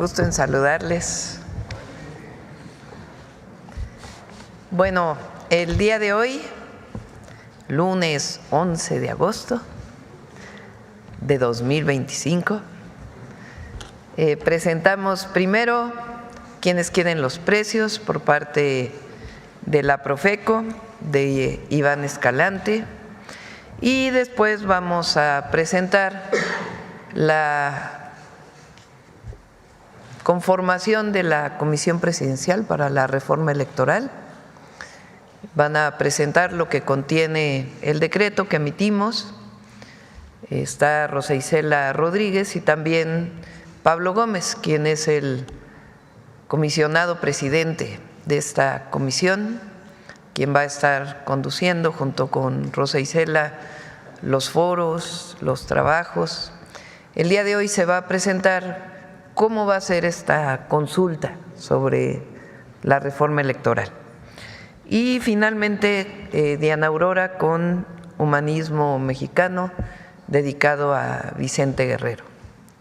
Gusto en saludarles. Bueno, el día de hoy, lunes 11 de agosto de 2025, presentamos primero quienes quieren los precios por parte de la Profeco, de Iván Escalante, y después vamos a presentar la conformación de la Comisión Presidencial para la Reforma Electoral. Van a presentar lo que contiene el decreto que emitimos. Está Rosa Isela Rodríguez y también Pablo Gómez, quien es el comisionado presidente de esta comisión, quien va a estar conduciendo junto con Rosa Isela los foros, los trabajos. El día de hoy se va a presentar cómo va a ser esta consulta sobre la reforma electoral. Y finalmente Diana Aurora con Humanismo Mexicano, dedicado a Vicente Guerrero.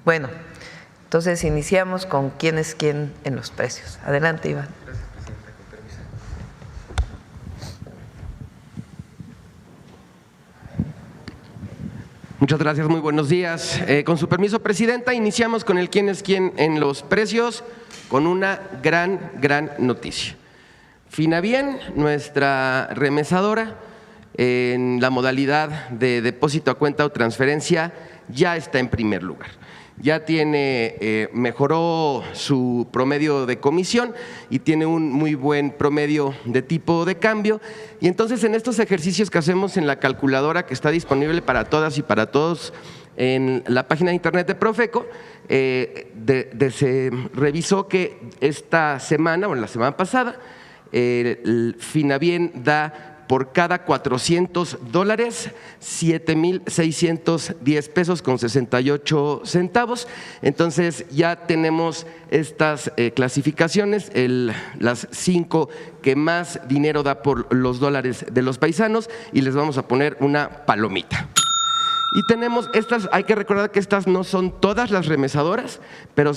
Bueno, entonces iniciamos con quién es quién en los precios. Adelante, Iván. Gracias, Presidenta. Con permiso. Muchas gracias, muy buenos días. Con su permiso, Presidenta, iniciamos con el quién es quién en los precios con una gran noticia. Finabien, nuestra remesadora, en la modalidad de depósito a cuenta o transferencia, ya está en primer lugar. Ya mejoró su promedio de comisión y tiene un muy buen promedio de tipo de cambio. Y entonces en estos ejercicios que hacemos en la calculadora, que está disponible para todas y para todos en la página de internet de Profeco, se revisó que esta semana o la semana pasada el Finabien da por cada $400 7,610 pesos con 68 centavos. Entonces ya tenemos estas clasificaciones, las 5 que más dinero da por los dólares de los paisanos, y les vamos a poner una palomita. Y tenemos estas, hay que recordar que estas no son todas las remesadoras, pero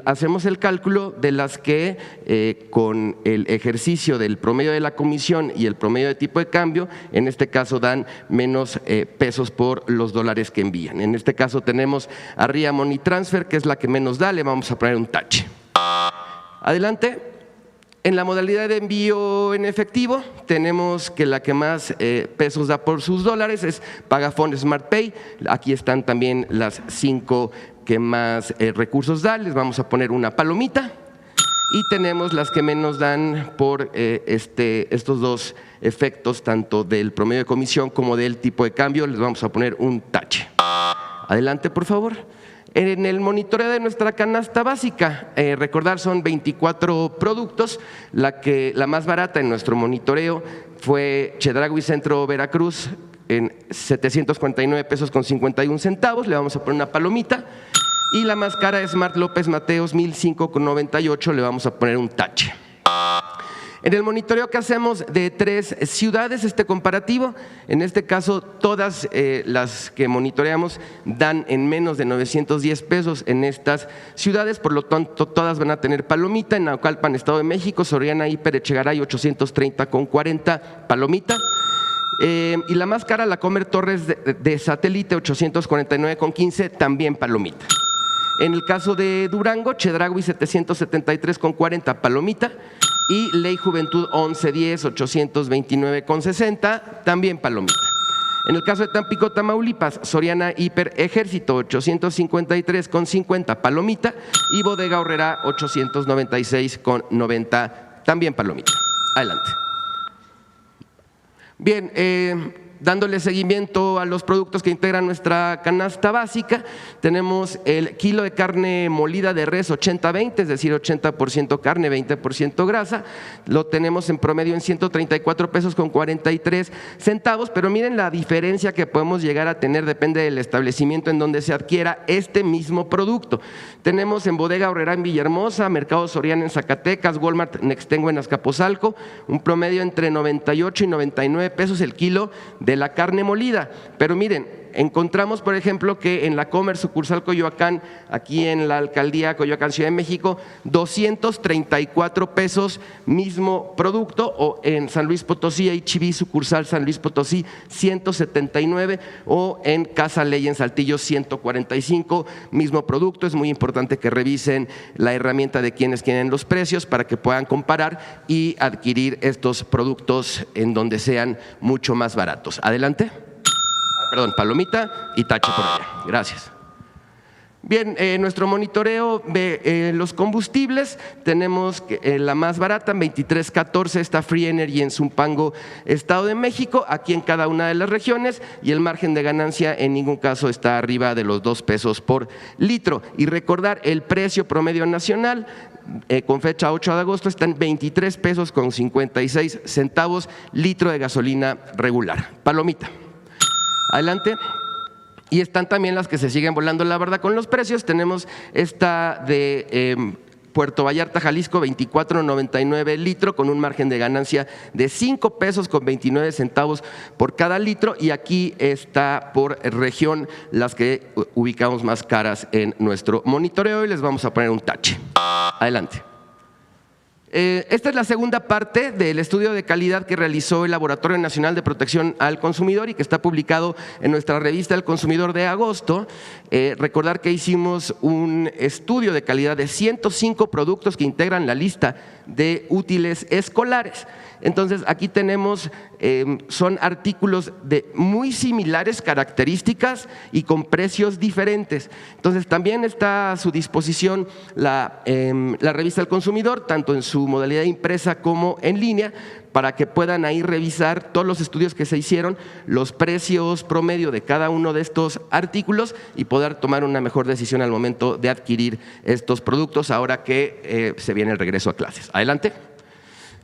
hacemos el cálculo de las que con el ejercicio del promedio de la comisión y el promedio de tipo de cambio, en este caso dan menos pesos por los dólares que envían. En este caso tenemos a RIA Money Transfer, que es la que menos da, le vamos a poner un tache. Adelante. En la modalidad de envío en efectivo tenemos que la que más pesos da por sus dólares es Pagafón Smart Pay. Aquí están también las 5 que más recursos da, les vamos a poner una palomita. Y tenemos las que menos dan por estos dos efectos, tanto del promedio de comisión como del tipo de cambio, les vamos a poner un tache. Adelante, por favor. En el monitoreo de nuestra canasta básica, recordar son 24 productos, la más barata en nuestro monitoreo fue Chedraui Centro Veracruz en 749 pesos con 51 centavos, le vamos a poner una palomita, y la más cara es Smart López Mateos 1005 con 98, le vamos a poner un tache. En el monitoreo que hacemos de 3 ciudades, comparativo, en este caso todas las que monitoreamos dan en menos de 910 pesos en estas ciudades, por lo tanto todas van a tener palomita. En Naucalpan, Estado de México, Soriana Hiper Echegaray 830 con 40, palomita. Y la más cara, la Comer Torres de Satélite 849 con 15, también palomita. En el caso de Durango, Chedraui 773 con 40, palomita. Y Ley Juventud 1110 829 con 60, también palomita. En el caso de Tampico, Tamaulipas, Soriana Hiper Ejército 853 con 50, palomita. Y Bodega Aurrera 896 con 90, también palomita. Adelante. Bien, dándole seguimiento a los productos que integran nuestra canasta básica, tenemos el kilo de carne molida de res 80-20, es decir, 80% carne, 20% grasa, lo tenemos en promedio en 134 pesos con 43 centavos, pero miren la diferencia que podemos llegar a tener, depende del establecimiento en donde se adquiera este mismo producto. Tenemos en Bodega Aurrera en Villahermosa, Mercado Soriana en Zacatecas, Walmart Nextengo en Azcapotzalco, un promedio entre 98 y 99 pesos el kilo de la carne molida, pero miren, encontramos, por ejemplo, que en la Comer sucursal Coyoacán, aquí en la alcaldía Coyoacán, Ciudad de México, 234 pesos mismo producto, o en San Luis Potosí, H-E-B sucursal San Luis Potosí, 179, o en Casa Ley en Saltillo, 145, mismo producto. Es muy importante que revisen la herramienta de quienes tienen los precios para que puedan comparar y adquirir estos productos en donde sean mucho más baratos. Adelante. Perdón, palomita y tache por allá. Gracias. Bien, nuestro monitoreo de los combustibles, tenemos la más barata, 23.14, está Free Energy en Zumpango, Estado de México, aquí en cada una de las regiones, y el margen de ganancia en ningún caso está arriba de los 2 pesos por litro. Y recordar, el precio promedio nacional con fecha 8 de agosto está en 23 pesos con 56 centavos litro de gasolina regular. Palomita. Adelante. Y están también las que se siguen volando la verdad con los precios. Tenemos esta de Puerto Vallarta, Jalisco, 24.99 litro, con un margen de ganancia de 5 pesos con 29 centavos por cada litro. Y aquí está por región las que ubicamos más caras en nuestro monitoreo y les vamos a poner un tache. Adelante. Esta es la segunda parte del estudio de calidad que realizó el Laboratorio Nacional de Protección al Consumidor y que está publicado en nuestra revista El Consumidor de agosto. Recordar que hicimos un estudio de calidad de 105 productos que integran la lista de útiles escolares. Entonces, aquí tenemos, son artículos de muy similares características y con precios diferentes. Entonces, también está a su disposición la revista El Consumidor, tanto en su modalidad impresa como en línea, para que puedan ahí revisar todos los estudios que se hicieron, los precios promedio de cada uno de estos artículos y poder tomar una mejor decisión al momento de adquirir estos productos ahora que se viene el regreso a clases. Adelante.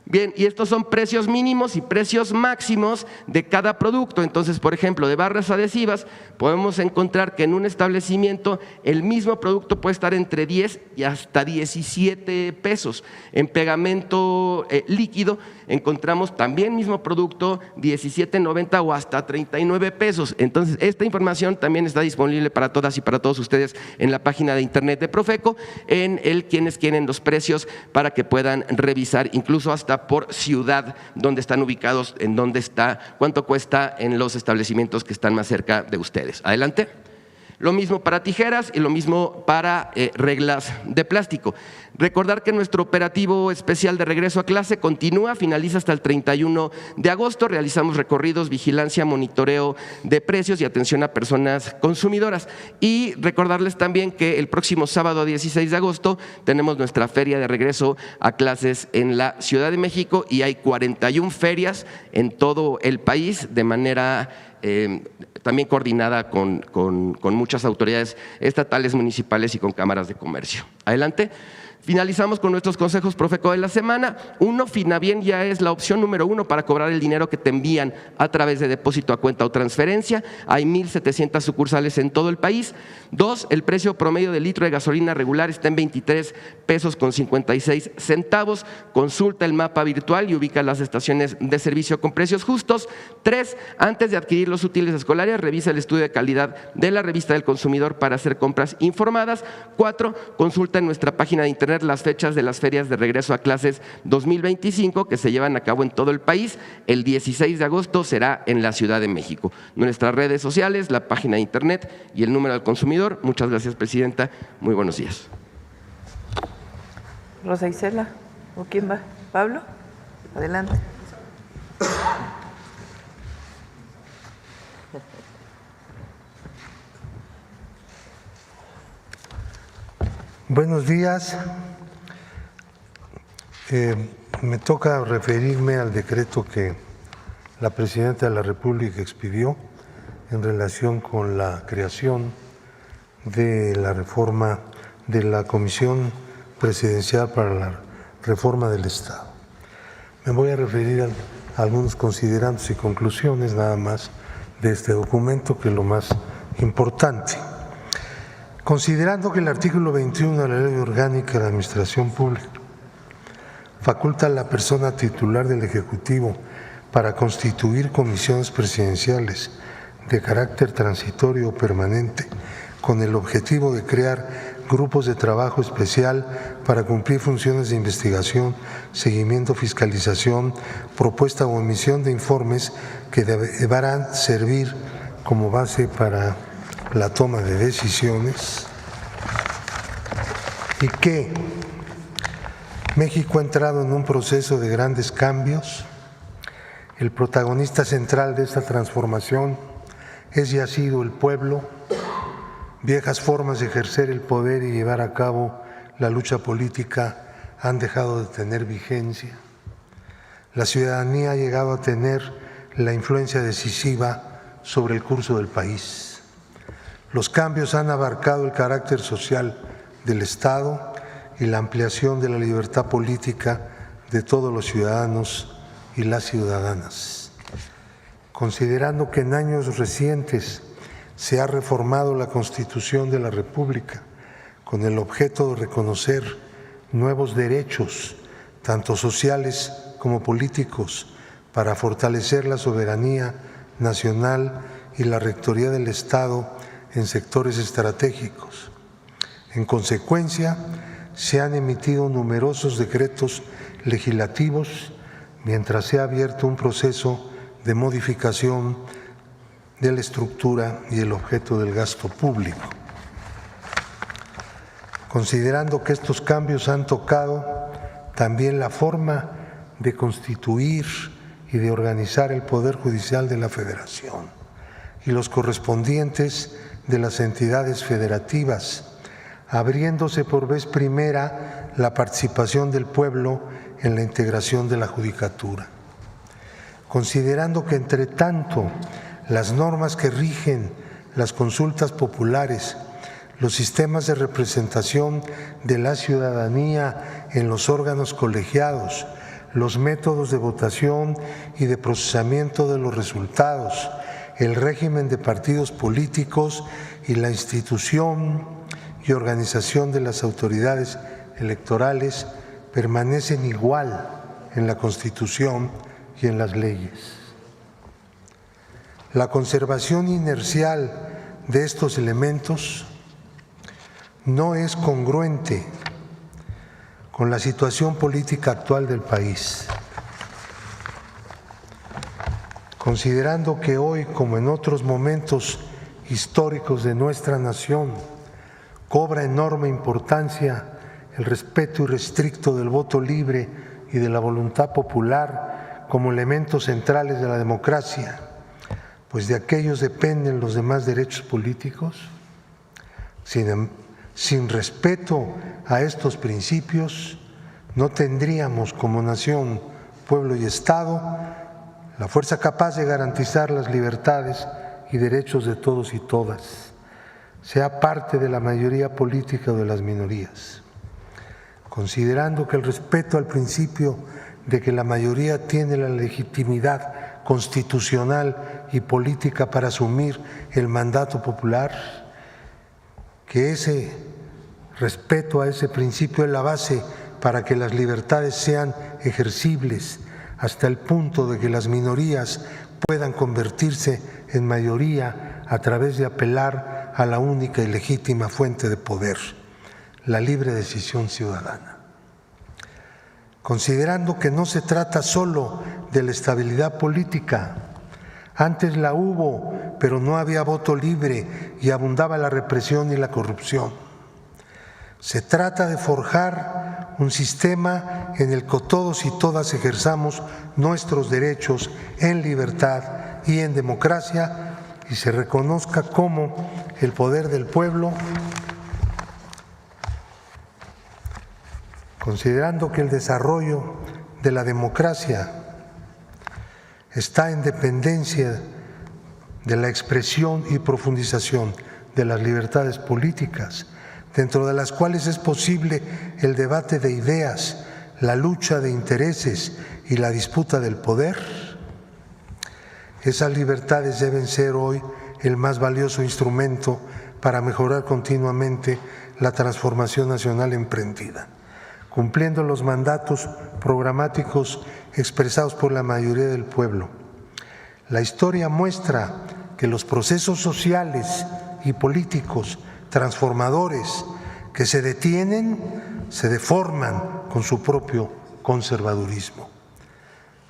Bien, y estos son precios mínimos y precios máximos de cada producto. Entonces, por ejemplo, de barras adhesivas, podemos encontrar que en un establecimiento el mismo producto puede estar entre 10 y hasta 17 pesos. En pegamento líquido encontramos también mismo producto, 17.90 o hasta 39 pesos. Entonces, esta información también está disponible para todas y para todos ustedes en la página de internet de Profeco, en el quienes quieren los precios para que puedan revisar incluso hasta por ciudad donde están ubicados, en dónde está, cuánto cuesta en los establecimientos que están más cerca de ustedes. Adelante. Lo mismo para tijeras y lo mismo para reglas de plástico. Recordar que nuestro operativo especial de regreso a clase continúa, finaliza hasta el 31 de agosto. Realizamos recorridos, vigilancia, monitoreo de precios y atención a personas consumidoras. Y recordarles también que el próximo sábado 16 de agosto tenemos nuestra feria de regreso a clases en la Ciudad de México y hay 41 ferias en todo el país de manera también coordinada con muchas autoridades estatales, municipales y con cámaras de comercio. Adelante. Finalizamos con nuestros consejos Profeco de la semana. 1, Finabien ya es la opción número 1 para cobrar el dinero que te envían a través de depósito a cuenta o transferencia. Hay 1,700 sucursales en todo el país. 2, el precio promedio del litro de gasolina regular está en 23 pesos con 56 centavos. Consulta el mapa virtual y ubica las estaciones de servicio con precios justos. 3, antes de adquirir los útiles escolares, revisa el estudio de calidad de la revista del consumidor para hacer compras informadas. 4, consulta en nuestra página de internet las fechas de las ferias de regreso a clases 2025 que se llevan a cabo en todo el país. El 16 de agosto será en la Ciudad de México. Nuestras redes sociales, la página de internet y el número del consumidor. Muchas gracias, presidenta. Muy buenos días. Rosa Isela, ¿o quién va? ¿Pablo? Adelante. Buenos días. Me toca referirme al decreto que la Presidenta de la República expidió en relación con la creación de la reforma de la Comisión Presidencial para la Reforma del Estado. Me voy a referir a algunos considerandos y conclusiones nada más de este documento, que es lo más importante. Considerando que el artículo 21 de la Ley Orgánica de la Administración Pública faculta a la persona titular del Ejecutivo para constituir comisiones presidenciales de carácter transitorio o permanente, con el objetivo de crear grupos de trabajo especial para cumplir funciones de investigación, seguimiento, fiscalización, propuesta o emisión de informes que deberán servir como base para la toma de decisiones, y que México ha entrado en un proceso de grandes cambios. El protagonista central de esta transformación es y ha sido el pueblo. Viejas formas de ejercer el poder y llevar a cabo la lucha política han dejado de tener vigencia. La ciudadanía ha llegado a tener la influencia decisiva sobre el curso del país. Los cambios han abarcado el carácter social del Estado y la ampliación de la libertad política de todos los ciudadanos y las ciudadanas. Considerando que en años recientes se ha reformado la Constitución de la República con el objeto de reconocer nuevos derechos, tanto sociales como políticos, para fortalecer la soberanía nacional y la rectoría del Estado en sectores estratégicos. En consecuencia, se han emitido numerosos decretos legislativos mientras se ha abierto un proceso de modificación de la estructura y el objeto del gasto público. Considerando que estos cambios han tocado también la forma de constituir y de organizar el Poder Judicial de la Federación y los correspondientes de las entidades federativas, abriéndose por vez primera la participación del pueblo en la integración de la judicatura. Considerando que, entre tanto, las normas que rigen las consultas populares, los sistemas de representación de la ciudadanía en los órganos colegiados, los métodos de votación y de procesamiento de los resultados, el régimen de partidos políticos y la institución y organización de las autoridades electorales permanecen igual en la Constitución y en las leyes. La conservación inercial de estos elementos no es congruente con la situación política actual del país. Considerando que hoy, como en otros momentos históricos de nuestra nación, cobra enorme importancia el respeto irrestricto del voto libre y de la voluntad popular como elementos centrales de la democracia, pues de aquellos dependen los demás derechos políticos. Sin respeto a estos principios, no tendríamos como nación, pueblo y Estado la fuerza capaz de garantizar las libertades y derechos de todos y todas, sea parte de la mayoría política o de las minorías. Considerando que el respeto al principio de que la mayoría tiene la legitimidad constitucional y política para asumir el mandato popular, que ese respeto a ese principio es la base para que las libertades sean ejercibles hasta el punto de que las minorías puedan convertirse en mayoría a través de apelar a la única y legítima fuente de poder, la libre decisión ciudadana. Considerando que no se trata solo de la estabilidad política, antes la hubo, pero no había voto libre y abundaba la represión y la corrupción. Se trata de forjar un sistema en el que todos y todas ejerzamos nuestros derechos en libertad y en democracia y se reconozca como el poder del pueblo, considerando que el desarrollo de la democracia está en dependencia de la expresión y profundización de las libertades políticas, dentro de las cuales es posible el debate de ideas, la lucha de intereses y la disputa del poder. Esas libertades deben ser hoy el más valioso instrumento para mejorar continuamente la transformación nacional emprendida, cumpliendo los mandatos programáticos expresados por la mayoría del pueblo. La historia muestra que los procesos sociales y políticos transformadores que se detienen se deforman con su propio conservadurismo.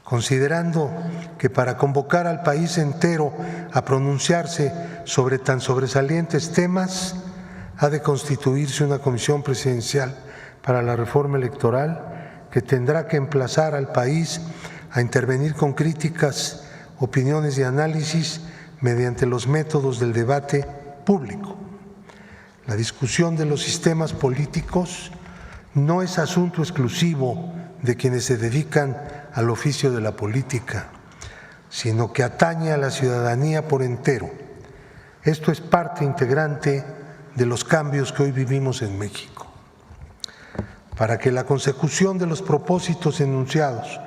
Considerando que para convocar al país entero a pronunciarse sobre tan sobresalientes temas, ha de constituirse una comisión presidencial para la reforma electoral que tendrá que emplazar al país a intervenir con críticas, opiniones y análisis mediante los métodos del debate público. La discusión de los sistemas políticos no es asunto exclusivo de quienes se dedican al oficio de la política, sino que atañe a la ciudadanía por entero. Esto es parte integrante de los cambios que hoy vivimos en México. Para que la consecución de los propósitos enunciados,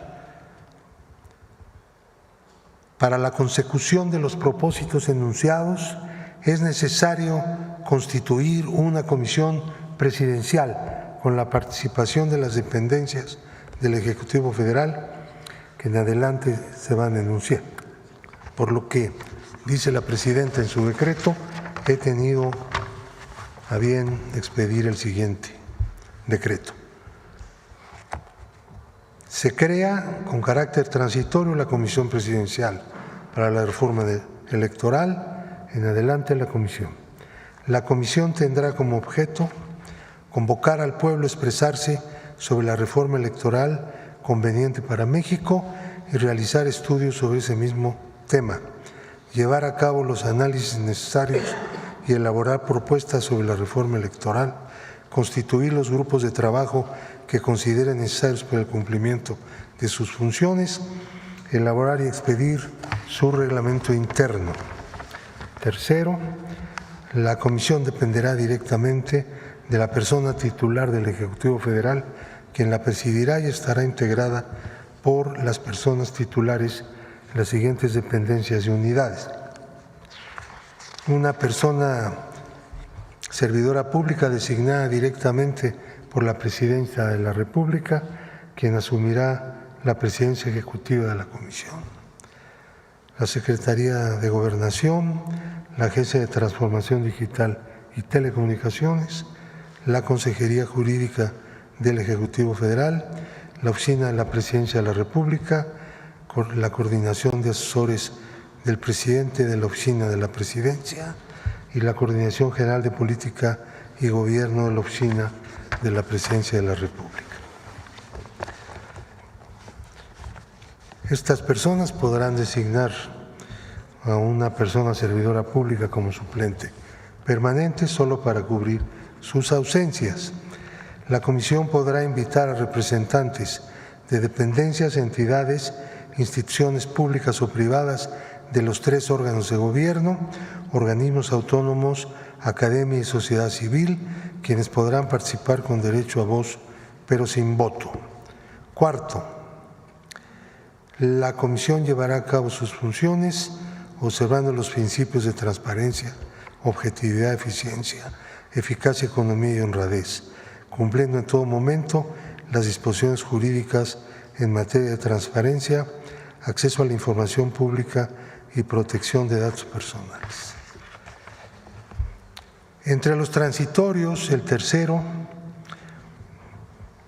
es necesario constituir una comisión presidencial con la participación de las dependencias del Ejecutivo Federal que en adelante se van a enunciar. Por lo que dice la presidenta en su decreto, he tenido a bien expedir el siguiente decreto. Se crea con carácter transitorio la Comisión Presidencial para la Reforma Electoral, en adelante la comisión. La comisión tendrá como objeto convocar al pueblo a expresarse sobre la reforma electoral conveniente para México y realizar estudios sobre ese mismo tema, llevar a cabo los análisis necesarios y elaborar propuestas sobre la reforma electoral, constituir los grupos de trabajo que consideren necesarios para el cumplimiento de sus funciones, elaborar y expedir su reglamento interno. Tercero, la comisión dependerá directamente de la persona titular del Ejecutivo Federal, quien la presidirá y estará integrada por las personas titulares de las siguientes dependencias y unidades. Una persona servidora pública designada directamente por la Presidencia de la República, quien asumirá la presidencia ejecutiva de la comisión. La Secretaría de Gobernación, la Agencia de Transformación Digital y Telecomunicaciones, la Consejería Jurídica del Ejecutivo Federal, la Oficina de la Presidencia de la República, la Coordinación de Asesores del Presidente de la Oficina de la Presidencia y la Coordinación General de Política y Gobierno de la Oficina de la Presidencia de la República. Estas personas podrán designar a una persona servidora pública como suplente permanente solo para cubrir sus ausencias. La comisión podrá invitar a representantes de dependencias, entidades, instituciones públicas o privadas de los 3 órganos de gobierno, organismos autónomos, academia y sociedad civil, quienes podrán participar con derecho a voz, pero sin voto. Cuarto, la comisión llevará a cabo sus funciones observando los principios de transparencia, objetividad, eficiencia, eficacia, economía y honradez, cumpliendo en todo momento las disposiciones jurídicas en materia de transparencia, acceso a la información pública y protección de datos personales. Entre los transitorios, el tercero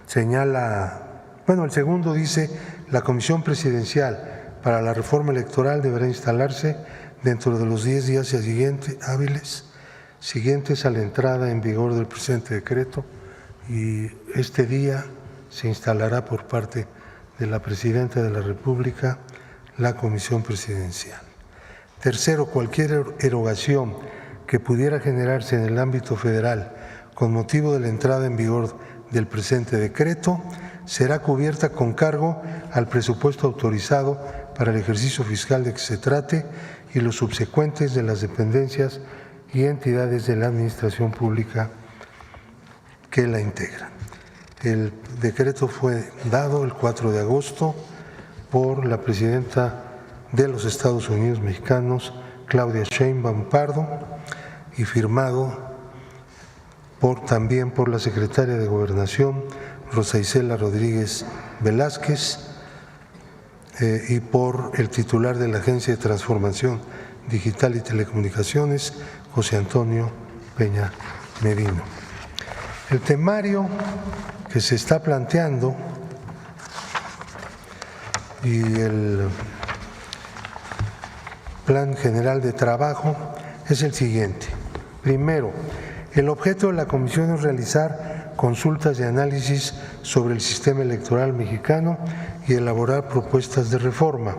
señala, el segundo dice, la Comisión Presidencial para la Reforma Electoral deberá instalarse dentro de los 10 días hábiles siguientes a la entrada en vigor del presente decreto, y este día se instalará por parte de la Presidenta de la República la Comisión Presidencial. Tercero, cualquier erogación que pudiera generarse en el ámbito federal con motivo de la entrada en vigor del presente decreto será cubierta con cargo al presupuesto autorizado para el ejercicio fiscal de que se trate y los subsecuentes de las dependencias y entidades de la administración pública que la integran. El decreto fue dado el 4 de agosto por la presidenta de los Estados Unidos mexicanos, Claudia Sheinbaum Pardo, y firmado también por la secretaria de Gobernación, Rosa Isela Rodríguez Velázquez, y por el titular de la Agencia de Transformación Digital y Telecomunicaciones, José Antonio Peña Merino. El temario que se está planteando y el Plan General de Trabajo es el siguiente. Primero, el objeto de la comisión es realizar consultas y análisis sobre el sistema electoral mexicano y elaborar propuestas de reforma.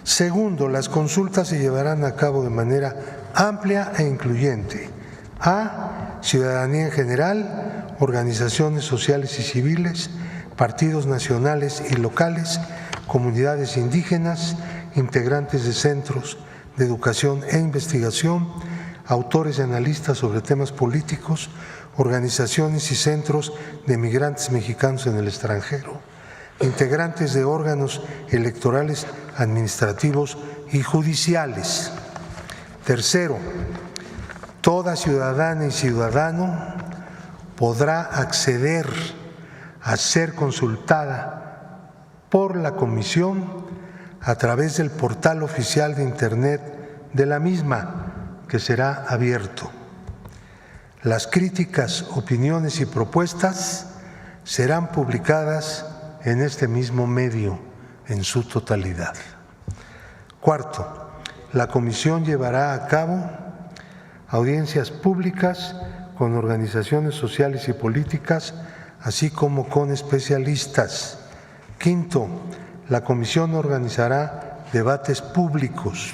Segundo, las consultas se llevarán a cabo de manera amplia e incluyente a ciudadanía en general, organizaciones sociales y civiles, partidos nacionales y locales, comunidades indígenas, integrantes de centros de educación e investigación, autores y analistas sobre temas políticos, organizaciones y centros de migrantes mexicanos en el extranjero, integrantes de órganos electorales, administrativos y judiciales. Tercero, toda ciudadana y ciudadano podrá acceder a ser consultada por la comisión a través del portal oficial de Internet de la misma, que será abierto. Las críticas, opiniones y propuestas serán publicadas en este mismo medio en su totalidad. Cuarto, la comisión llevará a cabo audiencias públicas con organizaciones sociales y políticas, así como con especialistas. Quinto, la comisión organizará debates públicos.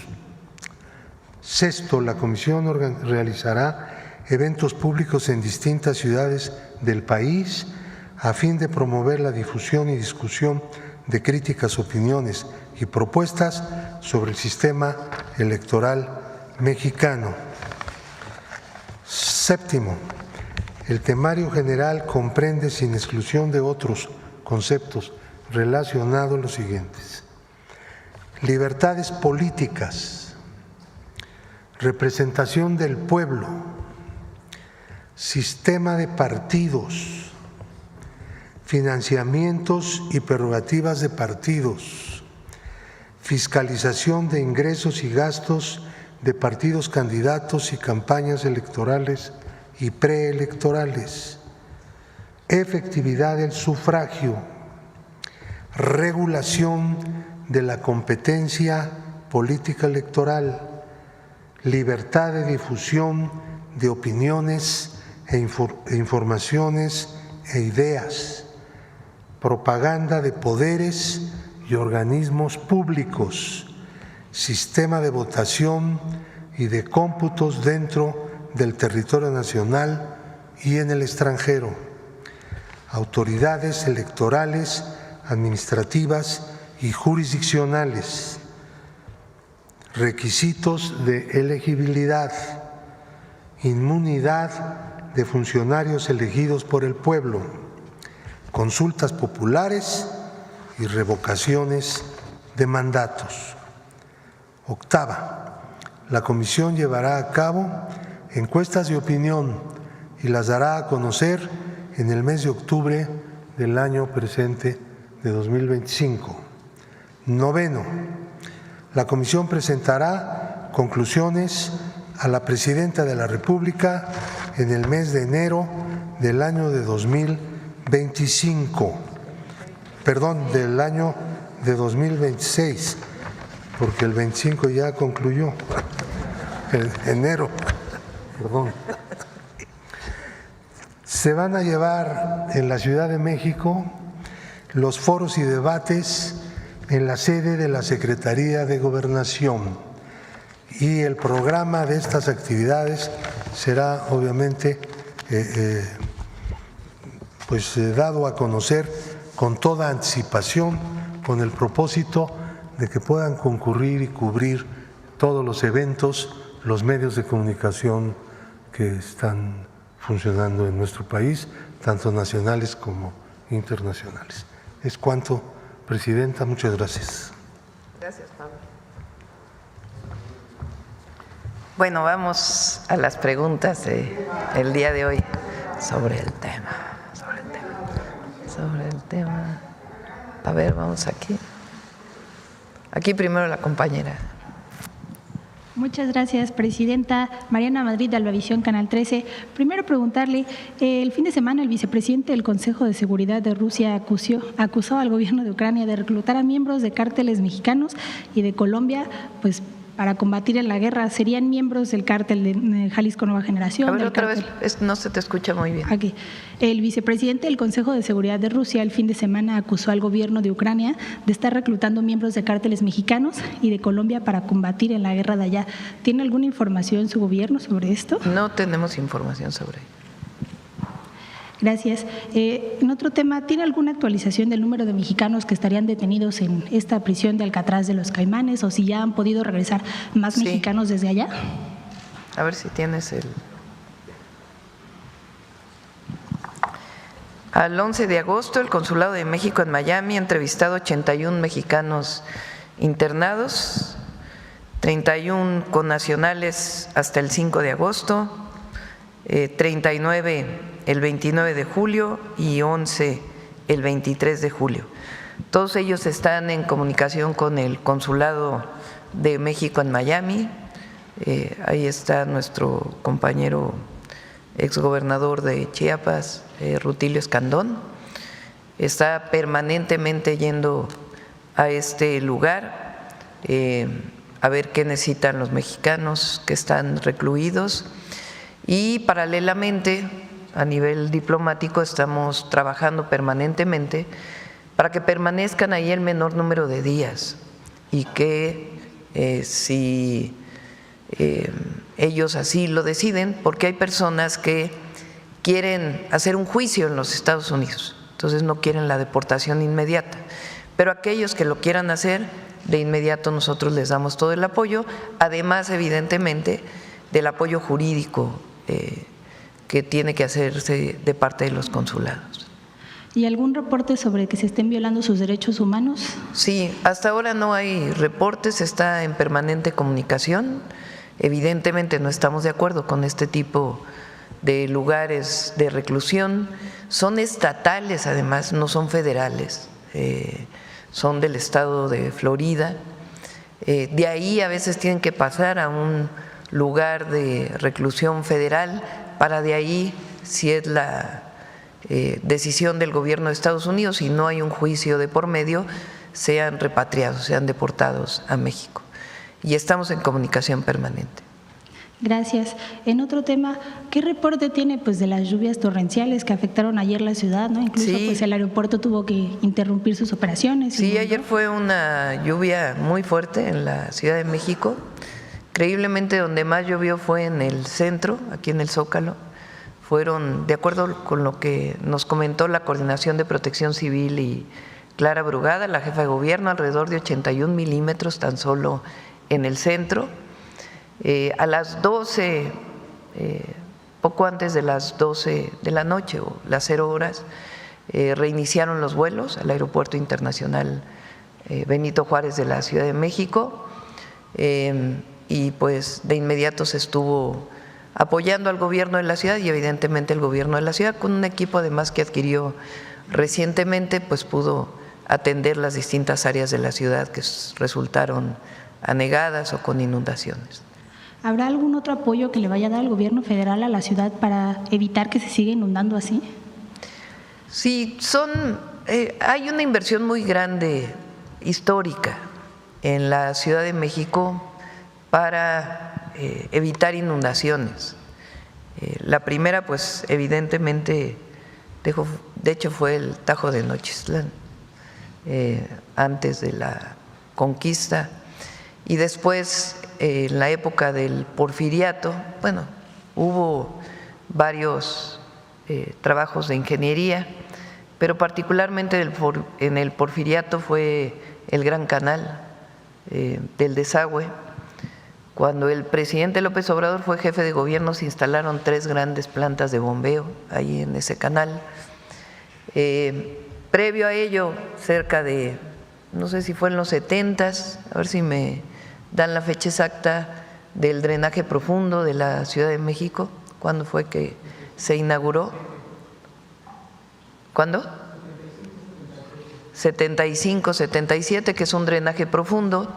Sexto, la comisión realizará eventos públicos en distintas ciudades del país a fin de promover la difusión y discusión de críticas, opiniones y propuestas sobre el sistema electoral mexicano. Séptimo, el temario general comprende, sin exclusión de otros conceptos relacionados, los siguientes: libertades políticas, representación del pueblo, sistema de partidos, financiamientos y prerrogativas de partidos, fiscalización de ingresos y gastos de partidos candidatos y campañas electorales y preelectorales, efectividad del sufragio, regulación de la competencia política electoral, libertad de difusión de opiniones e informaciones e ideas, propaganda de poderes y organismos públicos, sistema de votación y de cómputos dentro del territorio nacional y en el extranjero, autoridades electorales, administrativas y jurisdiccionales, requisitos de elegibilidad, inmunidad de funcionarios elegidos por el pueblo, consultas populares y revocaciones de mandatos. Octava, la comisión llevará a cabo encuestas de opinión y las dará a conocer en el mes de octubre del año presente de 2025. Noveno, la comisión presentará conclusiones a la Presidenta de la República en el mes de enero del año de 2025, del año de 2026, porque el 25 ya concluyó, el enero, Se van a llevar en la Ciudad de México los foros y debates en la sede de la Secretaría de Gobernación, y el programa de estas actividades será obviamente dado a conocer con toda anticipación, con el propósito de que puedan concurrir y cubrir todos los eventos los medios de comunicación que están funcionando en nuestro país, tanto nacionales como internacionales. Es cuanto, Presidenta. Muchas gracias. Gracias, Pablo. Bueno, vamos a las preguntas del día de hoy sobre el tema. A ver, vamos aquí. Aquí primero la compañera. Muchas gracias, presidenta. Mariana Madrid, de Albavisión, Canal 13. Primero preguntarle, el fin de semana el vicepresidente del Consejo de Seguridad de Rusia acusó al gobierno de Ucrania de reclutar a miembros de cárteles mexicanos y de Colombia, pues para combatir en la guerra. ¿Serían miembros del cártel de Jalisco Nueva Generación? A ver, otra vez, no se te escucha muy bien. Aquí. El vicepresidente del Consejo de Seguridad de Rusia el fin de semana acusó al gobierno de Ucrania de estar reclutando miembros de cárteles mexicanos y de Colombia para combatir en la guerra de allá. ¿Tiene alguna información su gobierno sobre esto? No tenemos información sobre ello. Gracias. En otro tema, ¿tiene alguna actualización del número de mexicanos que estarían detenidos en esta prisión de Alcatraz de los Caimanes o si ya han podido regresar más mexicanos desde allá? A ver si tienes el… Al 11 de agosto, el Consulado de México en Miami ha entrevistado 81 mexicanos internados, 31 connacionales hasta el 5 de agosto, 39 el 29 de julio y 11 el 23 de julio. Todos ellos están en comunicación con el Consulado de México en Miami. Ahí está nuestro compañero exgobernador de Chiapas, Rutilio Escandón. Está permanentemente yendo a este lugar a ver qué necesitan los mexicanos que están recluidos y paralelamente a nivel diplomático estamos trabajando permanentemente para que permanezcan ahí el menor número de días y que si ellos así lo deciden, porque hay personas que quieren hacer un juicio en los Estados Unidos, entonces no quieren la deportación inmediata, pero aquellos que lo quieran hacer, de inmediato nosotros les damos todo el apoyo, además evidentemente del apoyo jurídico que tiene que hacerse de parte de los consulados. ¿Y algún reporte sobre que se estén violando sus derechos humanos? Sí, hasta ahora no hay reportes, está en permanente comunicación. Evidentemente no estamos de acuerdo con este tipo de lugares de reclusión. Son estatales, además, no son federales, son del estado de Florida. De ahí a veces tienen que pasar a un lugar de reclusión federal para de ahí, si es la decisión del gobierno de Estados Unidos y no hay un juicio de por medio, sean repatriados, sean deportados a México. Y estamos en comunicación permanente. Gracias. En otro tema, ¿qué reporte tiene pues de las lluvias torrenciales que afectaron ayer la ciudad, ¿no? Incluso pues el aeropuerto tuvo que interrumpir sus operaciones. Sí, ayer fue una lluvia muy fuerte en la Ciudad de México. Increíblemente donde más llovió fue en el centro, aquí en el Zócalo. Fueron, de acuerdo con lo que nos comentó la Coordinación de Protección Civil y Clara Brugada, la jefa de gobierno, alrededor de 81 milímetros tan solo en el centro. A las 12, poco antes de las 12 de la noche o las 0 horas, reiniciaron los vuelos al Aeropuerto Internacional Benito Juárez de la Ciudad de México. Y pues de inmediato se estuvo apoyando al gobierno de la ciudad y evidentemente el gobierno de la ciudad con un equipo además que adquirió recientemente pues pudo atender las distintas áreas de la ciudad que resultaron anegadas o con inundaciones. ¿Habrá algún otro apoyo que le vaya a dar el gobierno federal a la ciudad para evitar que se siga inundando así? Sí, hay una inversión muy grande histórica en la Ciudad de México para evitar inundaciones. La primera, pues evidentemente, de hecho fue el Tajo de Nochistlán, antes de la conquista, y después en la época del Porfiriato, bueno, hubo varios trabajos de ingeniería, pero particularmente en el Porfiriato fue el Gran Canal del desagüe. Cuando el presidente López Obrador fue jefe de gobierno se instalaron 3 grandes plantas de bombeo ahí en ese canal. Previo a ello, cerca de, no sé si fue en los 70s, a ver si me dan la fecha exacta, del drenaje profundo de la Ciudad de México. ¿Cuándo fue que se inauguró? ¿Cuándo? 75, 77, que es un drenaje profundo.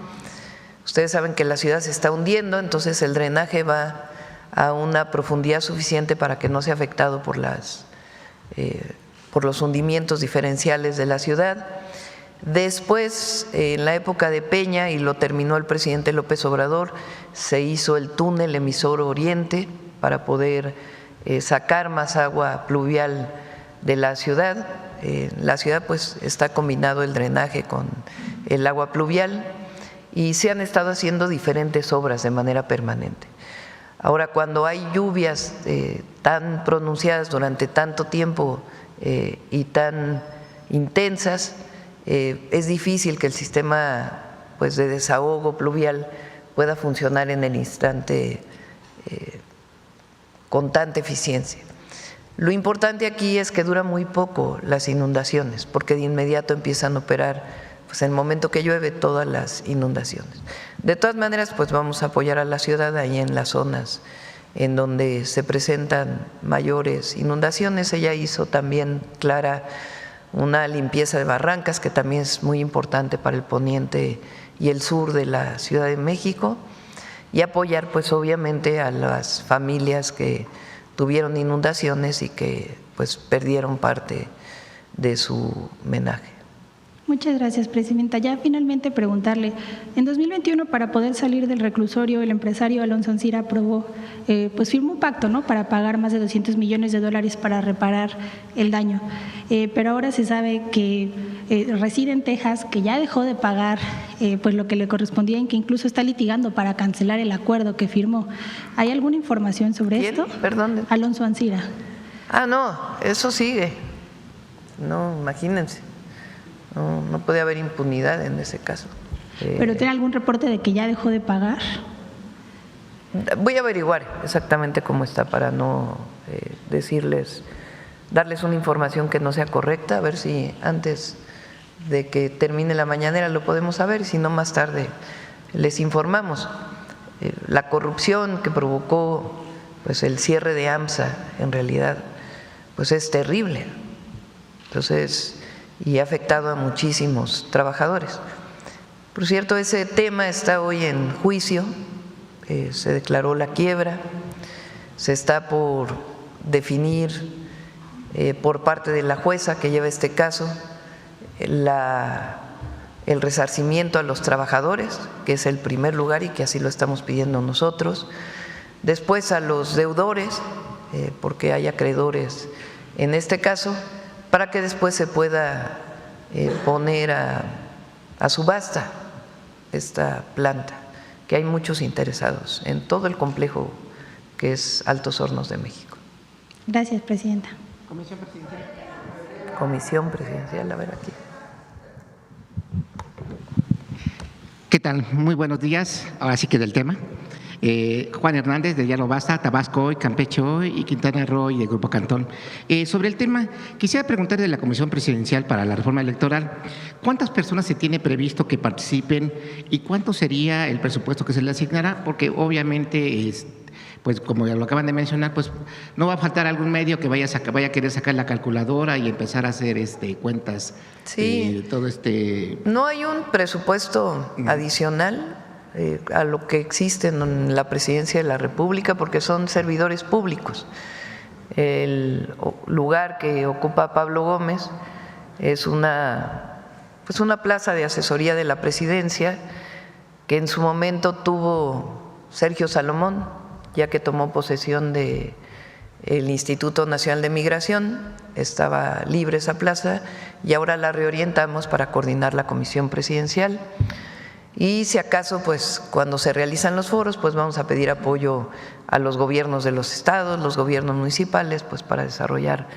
Ustedes saben que la ciudad se está hundiendo, entonces el drenaje va a una profundidad suficiente para que no sea afectado por los hundimientos diferenciales de la ciudad. Después, en la época de Peña, y lo terminó el presidente López Obrador, se hizo el túnel emisor oriente para poder sacar más agua pluvial de la ciudad. La ciudad pues está combinado el drenaje con el agua pluvial y se han estado haciendo diferentes obras de manera permanente. Ahora, cuando hay lluvias tan pronunciadas durante tanto tiempo y tan intensas, es difícil que el sistema pues de desahogo pluvial pueda funcionar en el instante con tanta eficiencia. Lo importante aquí es que dura muy poco las inundaciones, porque de inmediato empiezan a operar, pues en el momento que llueve, todas las inundaciones. De todas maneras, pues vamos a apoyar a la ciudad ahí en las zonas en donde se presentan mayores inundaciones. Ella hizo también, Clara, una limpieza de barrancas, que también es muy importante para el poniente y el sur de la Ciudad de México, y apoyar pues obviamente a las familias que tuvieron inundaciones y que pues perdieron parte de su menaje. Muchas gracias, Presidenta. Ya finalmente preguntarle, en 2021 para poder salir del reclusorio, el empresario Alonso Ancira pues firmó un pacto, ¿no?, para pagar más de $200 millones para reparar el daño. Pero ahora se sabe que reside en Texas, que ya dejó de pagar pues lo que le correspondía y que incluso está litigando para cancelar el acuerdo que firmó. ¿Hay alguna información sobre esto? Perdón. Alonso Ancira. No, eso sigue. No, imagínense. No puede haber impunidad en ese caso. ¿Pero tiene algún reporte de que ya dejó de pagar? Voy a averiguar exactamente cómo está para no darles una información que no sea correcta, a ver si antes de que termine la mañanera lo podemos saber, y si no más tarde les informamos. La corrupción que provocó pues el cierre de AMSA en realidad pues es terrible. Entonces, y ha afectado a muchísimos trabajadores. Por cierto, ese tema está hoy en juicio, se declaró la quiebra, se está por definir por parte de la jueza que lleva este caso el resarcimiento a los trabajadores, que es el primer lugar y que así lo estamos pidiendo nosotros, después a los deudores, porque hay acreedores en este caso, para que después se pueda poner a subasta esta planta, que hay muchos interesados en todo el complejo que es Altos Hornos de México. Gracias, Presidenta. Comisión Presidencial. Comisión Presidencial, a ver aquí. ¿Qué tal? Muy buenos días. Ahora sí que del tema. Juan Hernández de Diario Basta, Tabasco Hoy, Campeche Hoy y Quintana Roo y del Grupo Cantón. Sobre el tema, quisiera preguntar de la Comisión Presidencial para la Reforma Electoral, ¿cuántas personas se tiene previsto que participen y cuánto sería el presupuesto que se le asignará? Porque obviamente, pues como ya lo acaban de mencionar, pues no va a faltar algún medio que vaya a querer sacar la calculadora y empezar a hacer cuentas. Sí. No hay un presupuesto adicional a lo que existe en la Presidencia de la República, porque son servidores públicos. El lugar que ocupa Pablo Gómez es una plaza de asesoría de la Presidencia que en su momento tuvo Sergio Salomón, ya que tomó posesión del Instituto Nacional de Migración. Estaba libre esa plaza y ahora la reorientamos para coordinar la Comisión Presidencial. Y si acaso, pues cuando se realizan los foros, pues vamos a pedir apoyo a los gobiernos de los estados, los gobiernos municipales, pues para desarrollar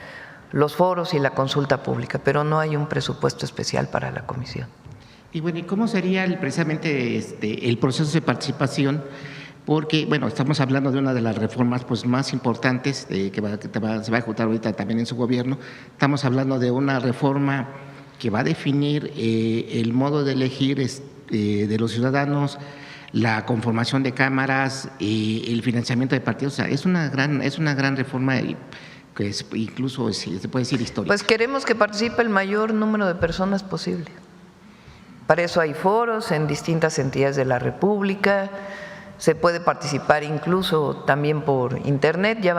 los foros y la consulta pública, pero no hay un presupuesto especial para la comisión. Y bueno, ¿y cómo sería precisamente el proceso de participación? Porque, bueno, estamos hablando de una de las reformas pues más importantes se va a ejecutar ahorita también en su gobierno. Estamos hablando de una reforma que va a definir el modo de elegir de los ciudadanos, la conformación de cámaras, el financiamiento de partidos. O sea, es una gran reforma que incluso se puede decir histórica. Pues queremos que participe el mayor número de personas posible Para eso hay foros en distintas entidades de la República. Se puede participar incluso también por internet. Ya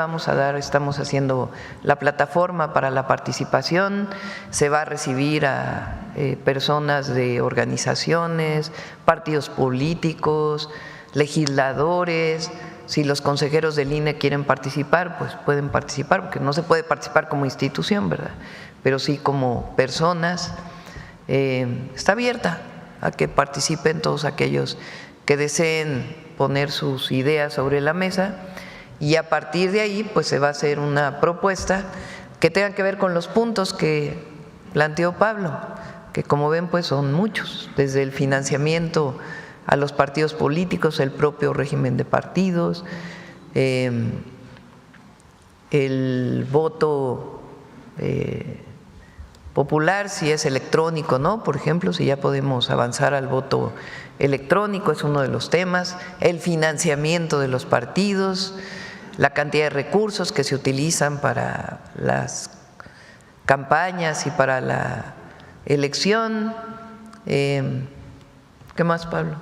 estamos haciendo la plataforma para la participación. Se va a recibir a personas de organizaciones, partidos políticos, legisladores. Si los consejeros del INE quieren participar, pues pueden participar, porque no se puede participar como institución, ¿verdad? Pero sí como personas. Está abierta a que participen todos aquellos que deseen poner sus ideas sobre la mesa, y a partir de ahí pues se va a hacer una propuesta que tenga que ver con los puntos que planteó Pablo, que como ven pues son muchos, desde el financiamiento a los partidos políticos, el propio régimen de partidos, el voto popular, si es electrónico, ¿no? Por ejemplo, si ya podemos avanzar al voto electrónico, es uno de los temas, el financiamiento de los partidos, la cantidad de recursos que se utilizan para las campañas y para la elección. ¿Qué más, Pablo?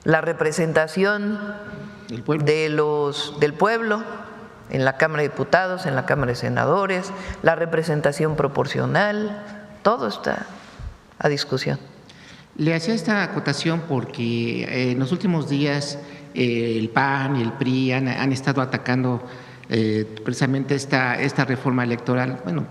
La representación del pueblo en la Cámara de Diputados, en la Cámara de Senadores, la representación proporcional, todo está a discusión. Le hacía esta acotación porque en los últimos días el PAN y el PRI han estado atacando precisamente esta reforma electoral. Bueno,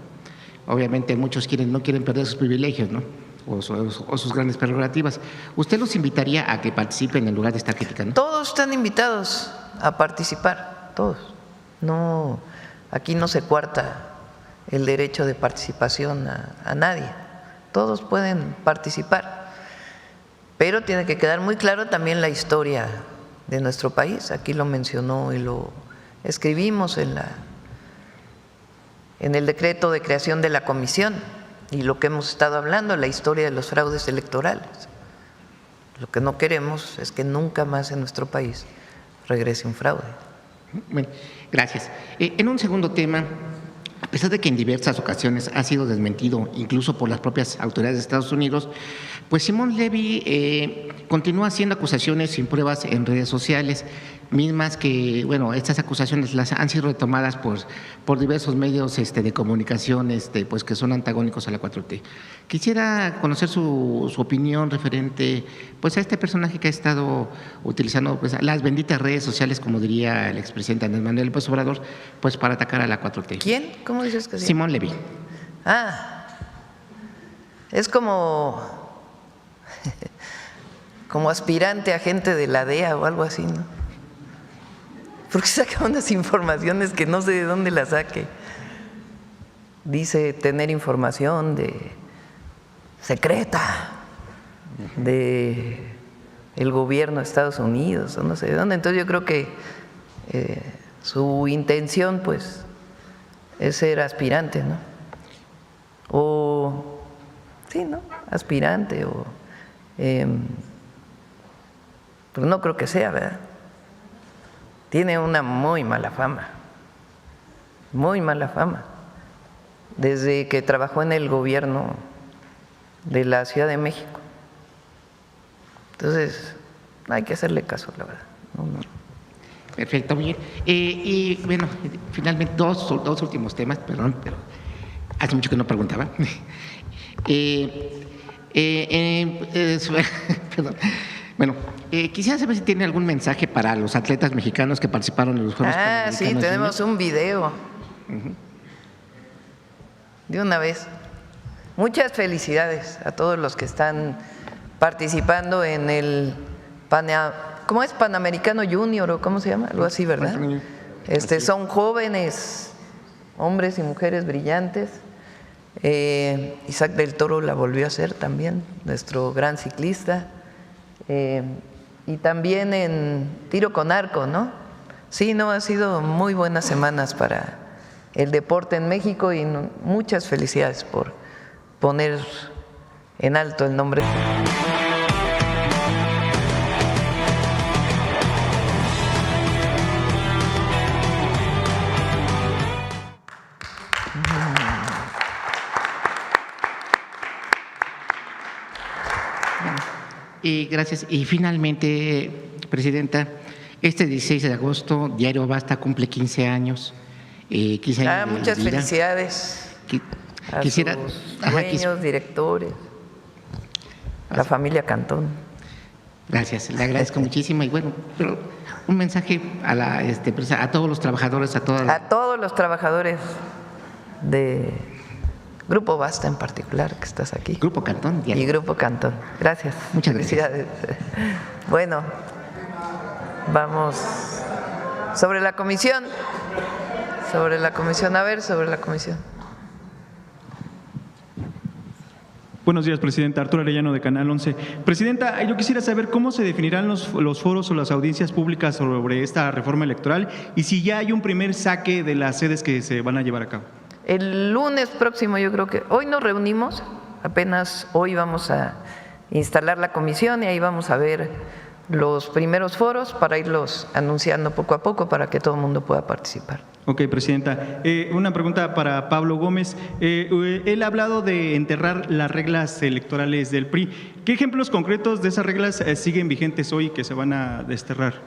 obviamente muchos no quieren perder sus privilegios, ¿no? O sus grandes prerrogativas. ¿Usted los invitaría a que participen en lugar de estar criticando? Todos están invitados a participar, todos. No, aquí no se coarta el derecho de participación a nadie. Todos pueden participar, pero tiene que quedar muy claro también la historia de nuestro país. Aquí lo mencionó y lo escribimos en el decreto de creación de la comisión, y lo que hemos estado hablando, la historia de los fraudes electorales. Lo que no queremos es que nunca más en nuestro país regrese un fraude. Bueno, gracias. En un segundo tema, a pesar de que en diversas ocasiones ha sido desmentido, incluso por las propias autoridades de Estados Unidos, pues Simón Levy continúa haciendo acusaciones sin pruebas en redes sociales, mismas que, bueno, estas acusaciones las han sido retomadas por diversos medios de comunicación, pues que son antagónicos a la 4T. Quisiera conocer su opinión referente, pues, a este personaje que ha estado utilizando, pues, las benditas redes sociales, como diría el expresidente Andrés Manuel López Obrador, pues, para atacar a la 4T. ¿Quién? ¿Cómo dices que sí? Simón Levy. Es como aspirante a agente de la DEA o algo así, ¿no? Porque saca unas informaciones que no sé de dónde las saque. Dice tener información secreta de el gobierno de Estados Unidos o no sé de dónde. Entonces yo creo que su intención pues es ser aspirante, ¿no? O sí, ¿no? Aspirante o pero no creo que sea, ¿verdad? Tiene una muy mala fama, desde que trabajó en el gobierno de la Ciudad de México. Entonces, hay que hacerle caso, la verdad. No. Perfecto, muy bien. Y bueno, finalmente dos últimos temas, perdón, pero hace mucho que no preguntaba. Perdón. Bueno, quisiera saber si tiene algún mensaje para los atletas mexicanos que participaron en los Juegos Panamericanos. Sí, tenemos un video. De una vez. Muchas felicidades a todos los que están participando en el ¿cómo es? Panamericano Junior o cómo se llama, algo así, ¿verdad? Son jóvenes, hombres y mujeres brillantes. Isaac del Toro la volvió a hacer también, nuestro gran ciclista. Y también en tiro con arco, ¿no? Sí, no, ha sido muy buenas semanas para el deporte en México y muchas felicidades por poner en alto el nombre. Y gracias. Y finalmente, Presidenta, este 16 de agosto, Diario Basta cumple 15 años. 15 años de Muchas vida. felicidades a Quisiera, sus dueños, directores, la familia Cantón. Gracias, le agradezco muchísimo. Y bueno, pero un mensaje a la empresa, a todos los trabajadores, a todos los trabajadores de Grupo Basta en particular, que estás aquí. Grupo Cantón. Y Grupo Cantón. Gracias. Muchas felicidades. Bueno, vamos sobre la comisión. Sobre la comisión. Buenos días, Presidenta. Arturo Arellano, de Canal 11. Presidenta, yo quisiera saber cómo se definirán los foros o las audiencias públicas sobre esta reforma electoral y si ya hay un primer saque de las sedes que se van a llevar a cabo. El lunes próximo, yo creo que hoy nos reunimos, apenas hoy vamos a instalar la comisión y ahí vamos a ver los primeros foros para irlos anunciando poco a poco para que todo el mundo pueda participar. Ok, Presidenta. Una pregunta para Pablo Gómez. Él ha hablado de enterrar las reglas electorales del PRI. ¿Qué ejemplos concretos de esas reglas siguen vigentes hoy que se van a desterrar?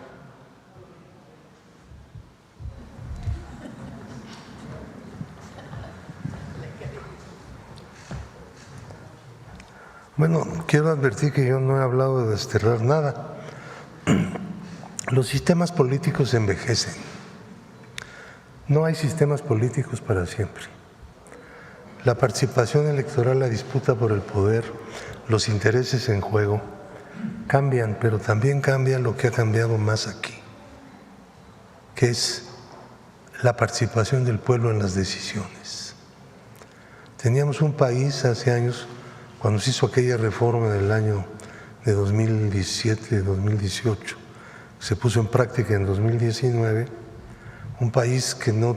Bueno, quiero advertir que yo no he hablado de desterrar nada. Los sistemas políticos envejecen. No hay sistemas políticos para siempre. La participación electoral, la disputa por el poder, los intereses en juego cambian, pero también cambia lo que ha cambiado más aquí, que es la participación del pueblo en las decisiones. Teníamos un país hace años, cuando se hizo aquella reforma del año de 2017, 2018, se puso en práctica en 2019, un país que no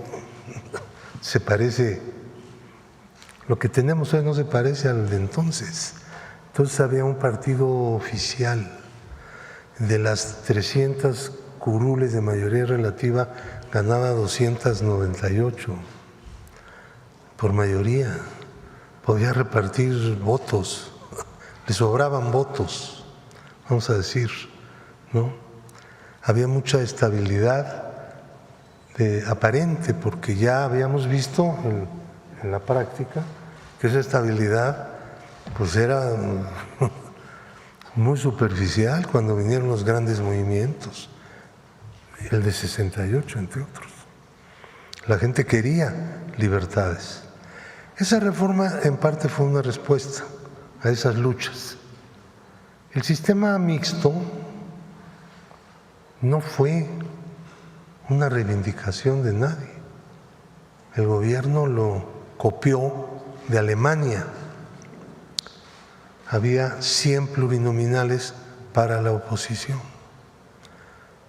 se parece, lo que tenemos hoy no se parece al de entonces. Entonces había un partido oficial, de las 300 curules de mayoría relativa, ganaba 298 por mayoría, podía repartir votos, le sobraban votos, vamos a decir, ¿no? Había mucha estabilidad aparente, porque ya habíamos visto en la práctica que esa estabilidad pues era muy superficial cuando vinieron los grandes movimientos, el de 68 entre otros. La gente quería libertades. Esa reforma en parte fue una respuesta a esas luchas. El sistema mixto no fue una reivindicación de nadie. El gobierno lo copió de Alemania. Había 100 plurinominales para la oposición,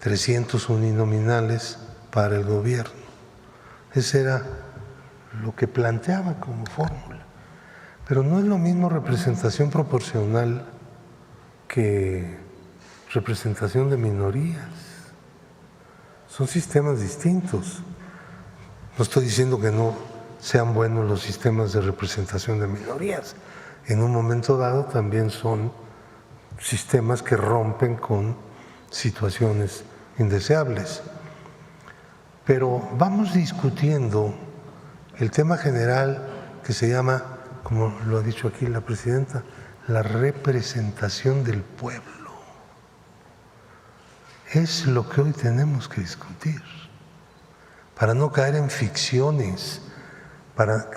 300 uninominales para el gobierno. Ese era lo que planteaba como fórmula. Pero no es lo mismo representación proporcional que representación de minorías. Son sistemas distintos. No estoy diciendo que no sean buenos los sistemas de representación de minorías. En un momento dado también son sistemas que rompen con situaciones indeseables. Pero vamos discutiendo el tema general que se llama, como lo ha dicho aquí la presidenta, la representación del pueblo. Es lo que hoy tenemos que discutir, para no caer en ficciones, para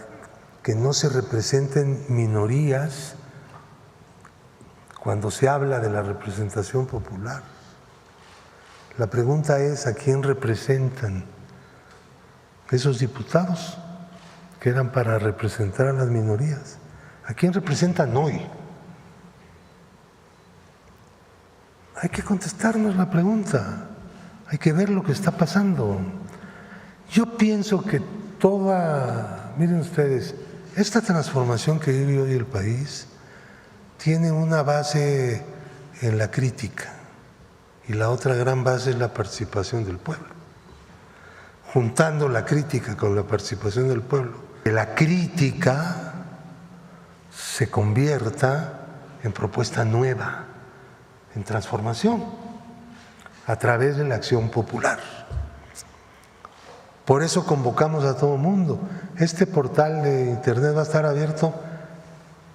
que no se representen minorías cuando se habla de la representación popular. La pregunta es, ¿a quién representan esos diputados que eran para representar a las minorías? ¿A quién representan hoy? Hay que contestarnos la pregunta, hay que ver lo que está pasando. Yo pienso que miren ustedes, esta transformación que vive hoy el país tiene una base en la crítica y la otra gran base es la participación del pueblo. Juntando la crítica con la participación del pueblo, que la crítica se convierta en propuesta nueva, en transformación, a través de la acción popular. Por eso convocamos a todo el mundo. Este portal de internet va a estar abierto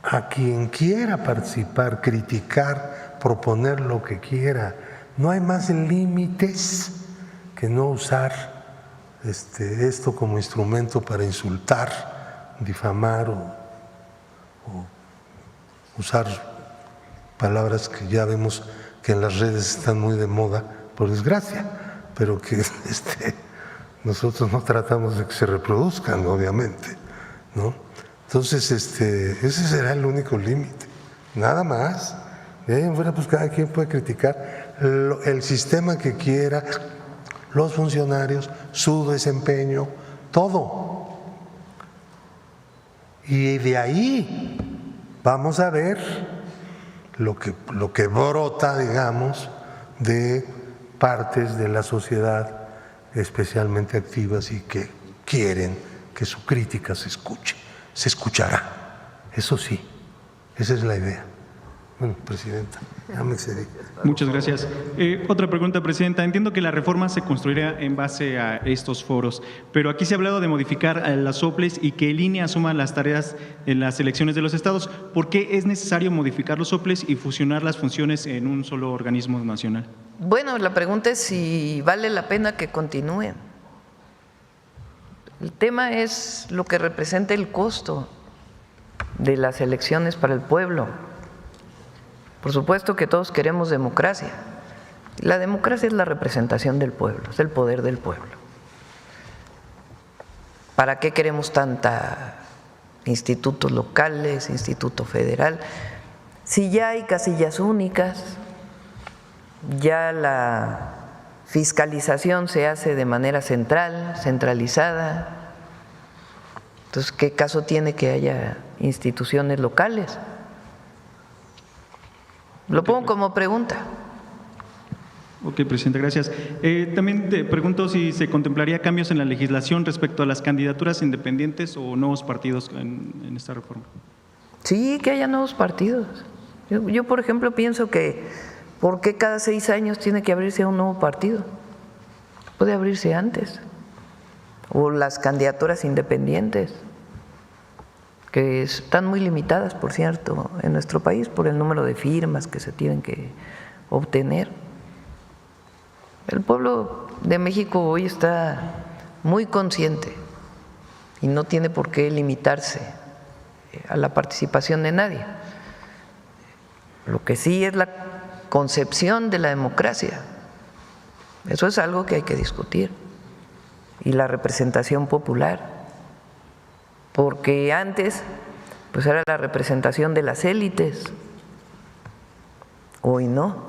a quien quiera participar, criticar, proponer lo que quiera. No hay más límites que no usar esto como instrumento para insultar, difamar o usar palabras que ya vemos que en las redes están muy de moda, por desgracia, pero que nosotros no tratamos de que se reproduzcan, obviamente, ¿no? Entonces, ese será el único límite, nada más. De ahí en fuera, pues cada quien puede criticar el sistema que quiera, los funcionarios, su desempeño, todo. Y de ahí vamos a ver lo que brota, digamos, de partes de la sociedad especialmente activas y que quieren que su crítica se escuche. Se escuchará, eso sí, esa es la idea. Bueno, Presidenta, ya me excedí. Muchas gracias. Otra pregunta, Presidenta. Entiendo que la reforma se construirá en base a estos foros, pero aquí se ha hablado de modificar las OPLES y que el INE asuma las tareas en las elecciones de los estados. ¿Por qué es necesario modificar los OPLES y fusionar las funciones en un solo organismo nacional? Bueno, la pregunta es si vale la pena que continúen. El tema es lo que representa el costo de las elecciones para el pueblo. Por supuesto que todos queremos democracia. La democracia es la representación del pueblo, es el poder del pueblo. ¿Para qué queremos tanta institutos locales, instituto federal? Si ya hay casillas únicas, ya la fiscalización se hace de manera centralizada, entonces, ¿qué caso tiene que haya instituciones locales? Lo pongo como pregunta. Ok, Presidenta, gracias. También te pregunto si se contemplaría cambios en la legislación respecto a las candidaturas independientes o nuevos partidos en esta reforma. Sí, que haya nuevos partidos. Yo, por ejemplo, pienso que ¿por qué cada 6 años tiene que abrirse un nuevo partido? Puede abrirse antes. O las candidaturas independientes, que están muy limitadas, por cierto, en nuestro país por el número de firmas que se tienen que obtener. El pueblo de México hoy está muy consciente y no tiene por qué limitarse a la participación de nadie. Lo que sí es la concepción de la democracia. Eso es algo que hay que discutir. Y la representación popular. Porque antes pues era la representación de las élites, hoy no,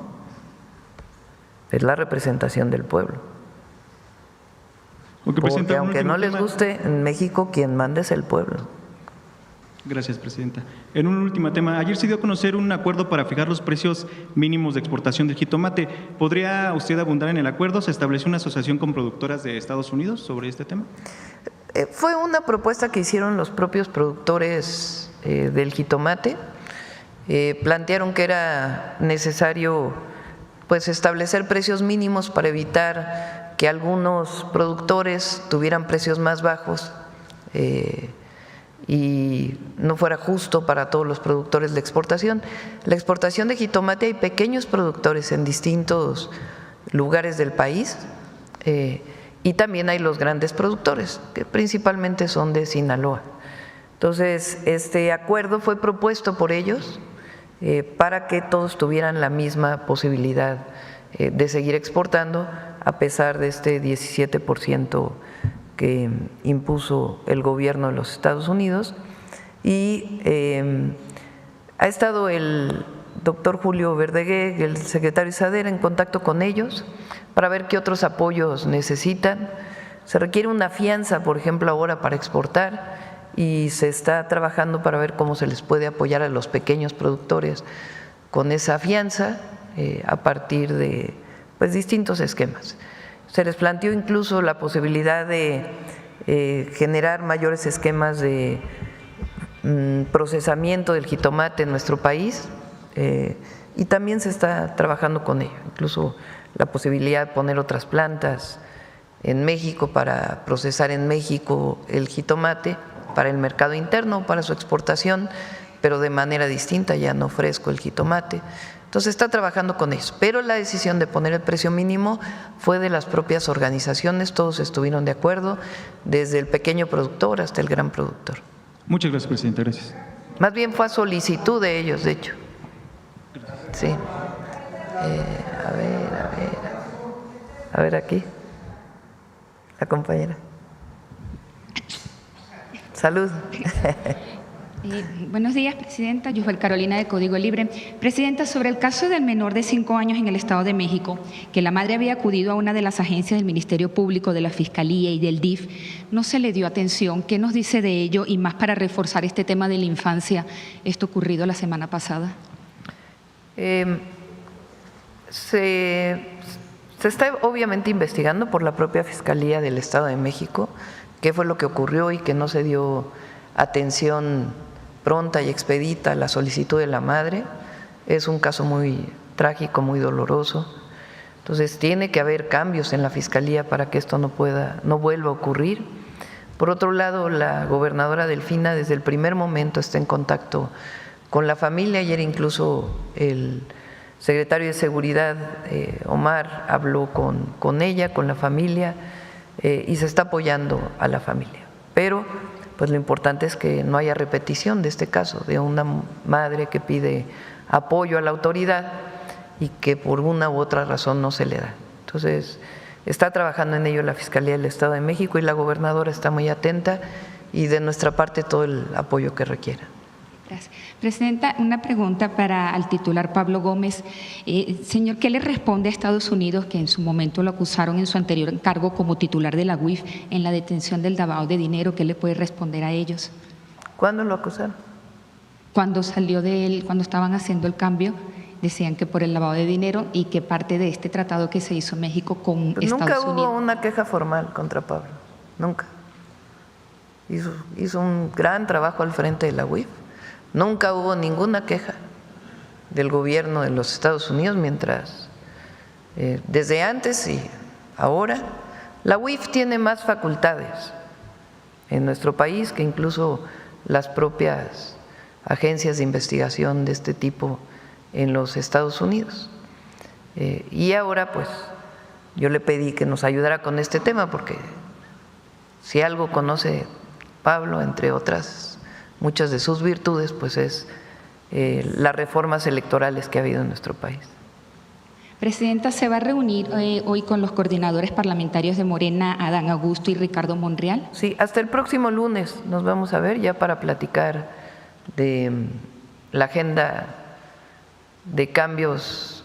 es la representación del pueblo. Porque aunque no les guste, en México quien manda es el pueblo. Gracias, Presidenta. En un último tema, ayer se dio a conocer un acuerdo para fijar los precios mínimos de exportación del jitomate. ¿Podría usted abundar en el acuerdo? ¿Se estableció una asociación con productoras de Estados Unidos sobre este tema? Fue una propuesta que hicieron los propios productores del jitomate. Plantearon que era necesario pues establecer precios mínimos para evitar que algunos productores tuvieran precios más bajos y no fuera justo para todos los productores de exportación. La exportación de jitomate, hay pequeños productores en distintos lugares del país y también hay los grandes productores, que principalmente son de Sinaloa. Entonces, este acuerdo fue propuesto por ellos para que todos tuvieran la misma posibilidad de seguir exportando a pesar de este 17% que impuso el gobierno de los Estados Unidos. Y ha estado el doctor Julio Verdeguer, el secretario Isadera, en contacto con ellos para ver qué otros apoyos necesitan. Se requiere una fianza, por ejemplo, ahora para exportar, y se está trabajando para ver cómo se les puede apoyar a los pequeños productores con esa fianza a partir de pues, distintos esquemas. Se les planteó incluso la posibilidad de generar mayores esquemas de procesamiento del jitomate en nuestro país, y también se está trabajando con ello, incluso la posibilidad de poner otras plantas en México para procesar en México el jitomate para el mercado interno, para su exportación, pero de manera distinta, ya no fresco el jitomate. Entonces está trabajando con eso, pero la decisión de poner el precio mínimo fue de las propias organizaciones, todos estuvieron de acuerdo, desde el pequeño productor hasta el gran productor. Muchas gracias, presidenta. Gracias. Más bien fue a solicitud de ellos, de hecho. Sí. A ver aquí, la compañera. Salud. Buenos días, presidenta. Yusbel Carolina, de Código Libre. Presidenta, sobre el caso del menor de 5 años en el Estado de México, que la madre había acudido a una de las agencias del Ministerio Público, de la Fiscalía y del DIF, no se le dio atención. ¿Qué nos dice de ello? Y más para reforzar este tema de la infancia, esto ocurrido la semana pasada. Se está obviamente investigando por la propia Fiscalía del Estado de México qué fue lo que ocurrió y que no se dio atención pronta y expedita a la solicitud de la madre. Es un caso muy trágico, muy doloroso. Entonces tiene que haber cambios en la Fiscalía para que esto no vuelva a ocurrir. Por otro lado, la gobernadora Delfina desde el primer momento está en contacto con la familia. Ayer incluso el secretario de Seguridad, Omar, habló con ella, con la familia, y se está apoyando a la familia. Pero pues lo importante es que no haya repetición de este caso, de una madre que pide apoyo a la autoridad y que por una u otra razón no se le da. Entonces, está trabajando en ello la Fiscalía del Estado de México y la gobernadora está muy atenta y de nuestra parte todo el apoyo que requiera. Gracias. Presidenta, una pregunta para el titular Pablo Gómez. Señor, ¿qué le responde a Estados Unidos, que en su momento lo acusaron en su anterior cargo como titular de la UIF en la detención del lavado de dinero? ¿Qué le puede responder a ellos? ¿Cuándo lo acusaron? Cuando salió de él, cuando estaban haciendo el cambio, decían que por el lavado de dinero y que parte de este tratado que se hizo México con Pues Estados Unidos. Nunca hubo una queja formal contra Pablo, nunca. Hizo un gran trabajo al frente de la UIF. Nunca hubo ninguna queja del gobierno de los Estados Unidos mientras, desde antes y ahora, la UIF tiene más facultades en nuestro país que incluso las propias agencias de investigación de este tipo en los Estados Unidos. Y ahora pues yo le pedí que nos ayudara con este tema porque si algo conoce Pablo, entre otras muchas de sus virtudes, pues es las reformas electorales que ha habido en nuestro país. Presidenta, ¿se va a reunir hoy con los coordinadores parlamentarios de Morena, Adán Augusto y Ricardo Monreal? Sí, hasta el próximo lunes nos vamos a ver ya para platicar de la agenda de cambios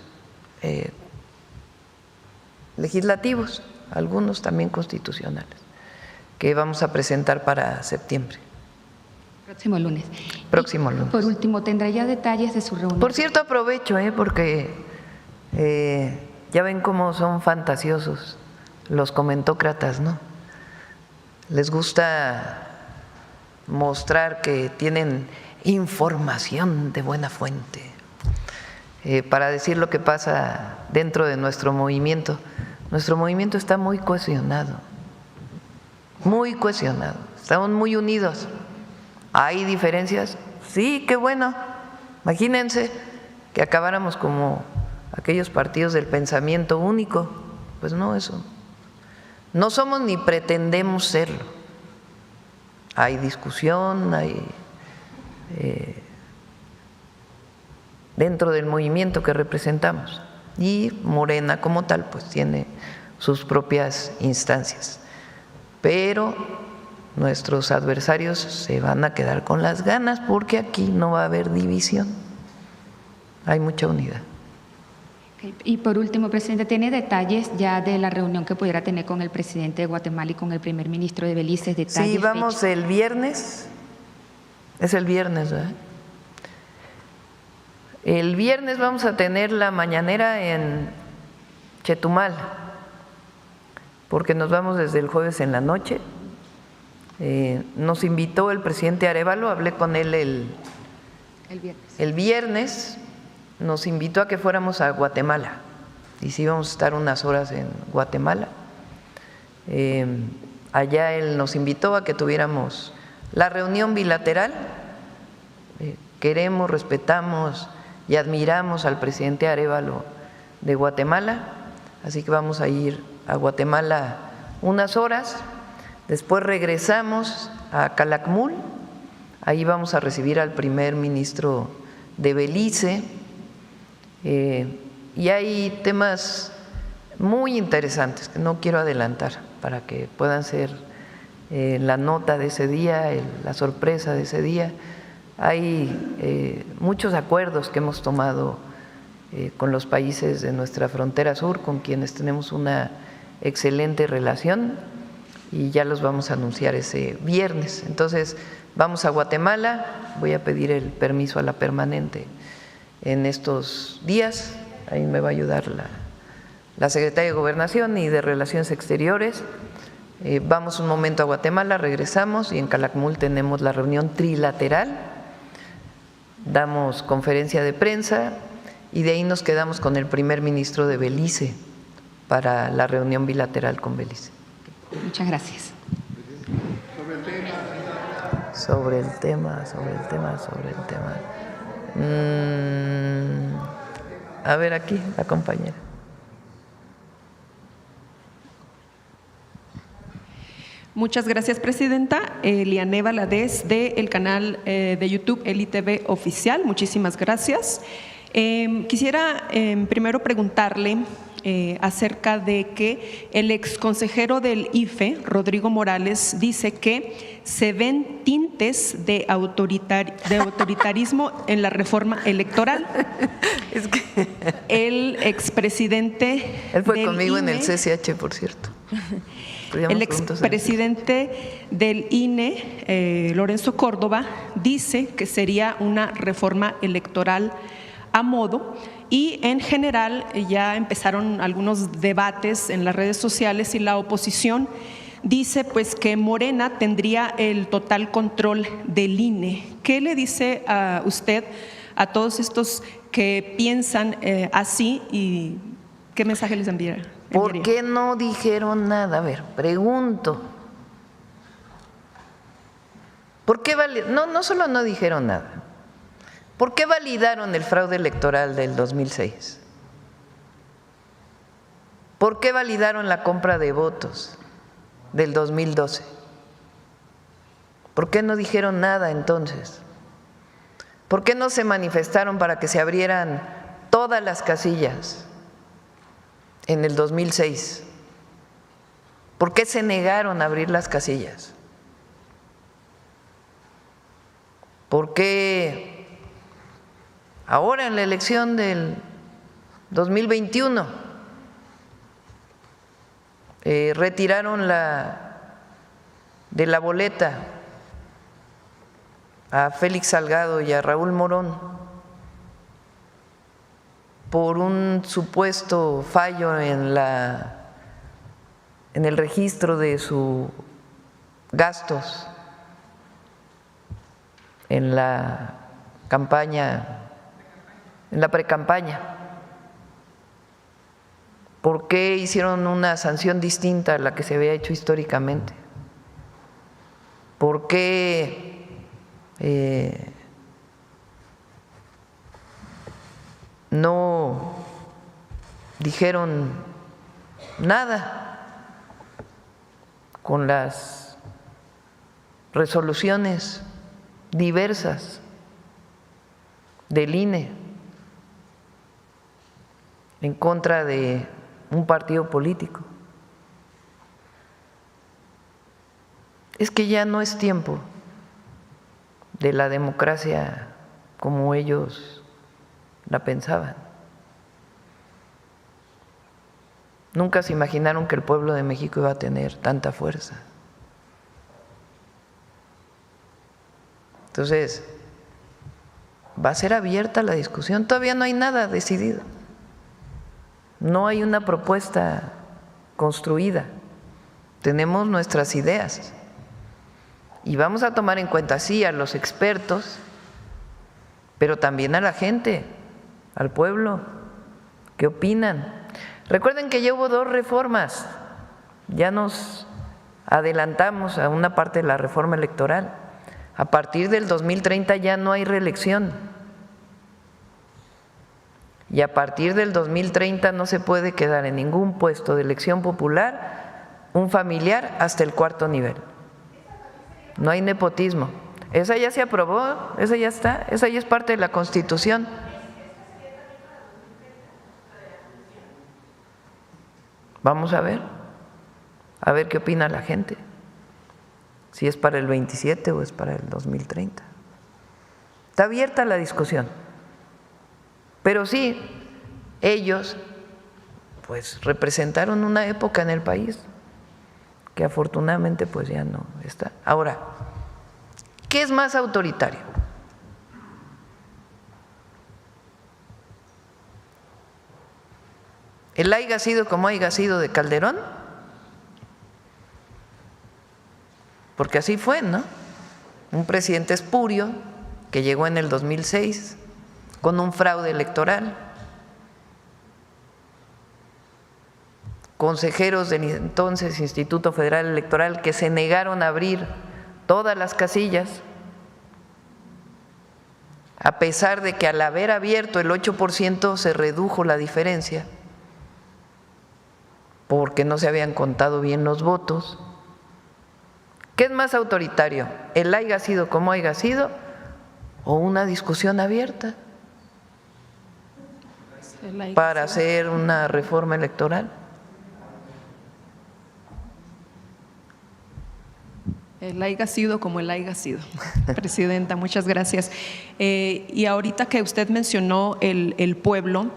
legislativos, algunos también constitucionales, que vamos a presentar para septiembre. Próximo lunes. Próximo lunes. Por último, ¿tendrá ya detalles de su reunión? Por cierto, aprovecho, porque ya ven cómo son fantasiosos los comentócratas, ¿no? Les gusta mostrar que tienen información de buena fuente para decir lo que pasa dentro de nuestro movimiento. Nuestro movimiento está muy cohesionado, estamos muy unidos. ¿Hay diferencias? Sí, qué bueno. Imagínense que acabáramos como aquellos partidos del pensamiento único. Pues no, eso. No somos ni pretendemos serlo. Hay discusión, hay dentro del movimiento que representamos. Y Morena como tal pues tiene sus propias instancias. Pero nuestros adversarios se van a quedar con las ganas porque aquí no va a haber división, hay mucha unidad. Y por último, presidente, ¿tiene detalles ya de la reunión que pudiera tener con el presidente de Guatemala y con el primer ministro de Belice? Detalles, sí, vamos fecha. El viernes, es el viernes, ¿verdad? El viernes vamos a tener la mañanera en Chetumal, porque nos vamos desde el jueves en la noche. Nos invitó el presidente Arévalo, hablé con él el viernes nos invitó a que fuéramos a Guatemala y sí íbamos a estar unas horas en Guatemala. Allá él nos invitó a que tuviéramos la reunión bilateral. Queremos, respetamos y admiramos al presidente Arévalo de Guatemala, así que vamos a ir a Guatemala unas horas, después regresamos a Calakmul, ahí vamos a recibir al primer ministro de Belice, y hay temas muy interesantes que no quiero adelantar para que puedan ser la nota de ese día, la sorpresa de ese día. Hay muchos acuerdos que hemos tomado con los países de nuestra frontera sur, con quienes tenemos una excelente relación y ya los vamos a anunciar ese viernes. Entonces vamos a Guatemala, voy a pedir el permiso a la permanente en estos días, ahí me va a ayudar la secretaria de Gobernación y de Relaciones Exteriores. Vamos un momento a Guatemala, regresamos y en Calakmul tenemos la reunión trilateral, damos conferencia de prensa y de ahí nos quedamos con el primer ministro de Belice para la reunión bilateral con Belice. Muchas gracias. Sobre el tema. A ver aquí, la compañera. Muchas gracias, presidenta. Liané Valadez, del canal de YouTube EliTV Oficial. Muchísimas gracias. Quisiera primero preguntarle acerca de que el exconsejero del IFE, Rodrigo Morales, dice que se ven tintes de autoritarismo en la reforma electoral. Es que el expresidente él fue del conmigo INE, en el CCH, por cierto. el expresidente del INE, Lorenzo Córdoba, dice que sería una reforma electoral a modo y en general ya empezaron algunos debates en las redes sociales y la oposición dice pues que Morena tendría el total control del INE. ¿Qué le dice a usted a todos estos que piensan así y qué mensaje les enviaría? ¿Por qué no dijeron nada? A ver, pregunto. ¿Por qué no solo no dijeron nada? ¿Por qué validaron el fraude electoral del 2006? ¿Por qué validaron la compra de votos del 2012? ¿Por qué no dijeron nada entonces? ¿Por qué no se manifestaron para que se abrieran todas las casillas en el 2006? ¿Por qué se negaron a abrir las casillas? ¿Por qué ahora en la elección del 2021 retiraron de la boleta a Félix Salgado y a Raúl Morón por un supuesto fallo en el registro de sus gastos en la campaña, en la precampaña? ¿Por qué hicieron una sanción distinta a la que se había hecho históricamente? ¿Por qué no dijeron nada con las resoluciones diversas del INE en contra de un partido político? Es que ya no es tiempo de la democracia como ellos la pensaban. Nunca se imaginaron que el pueblo de México iba a tener tanta fuerza. Entonces, va a ser abierta la discusión. Todavía no hay nada decidido. No hay una propuesta construida. Tenemos nuestras ideas. Y vamos a tomar en cuenta, sí, a los expertos, pero también a la gente. al pueblo. ¿Qué opinan? Recuerden que ya hubo 2 reformas, ya nos adelantamos a una parte de la reforma electoral. A partir del 2030 ya no hay reelección. Y a partir del 2030 no se puede quedar en ningún puesto de elección popular un familiar hasta el 4º nivel. No hay nepotismo. Esa ya se aprobó, esa ya está, esa ya es parte de la Constitución. Vamos a ver qué opina la gente, si es para el 27 o es para el 2030. Está abierta la discusión, pero sí, ellos pues representaron una época en el país que afortunadamente pues ya no está. Ahora, ¿qué es más autoritario? ¿El haya sido como haya sido de Calderón? Porque así fue, ¿no? Un presidente espurio que llegó en el 2006 con un fraude electoral, consejeros del entonces Instituto Federal Electoral que se negaron a abrir todas las casillas, a pesar de que al haber abierto el 8% se redujo la diferencia, porque no se habían contado bien los votos. ¿Qué es más autoritario? ¿El haya sido como haya sido o una discusión abierta para hacer una reforma electoral? El haya sido como el haya sido. Presidenta, muchas gracias. Y ahorita que usted mencionó el pueblo,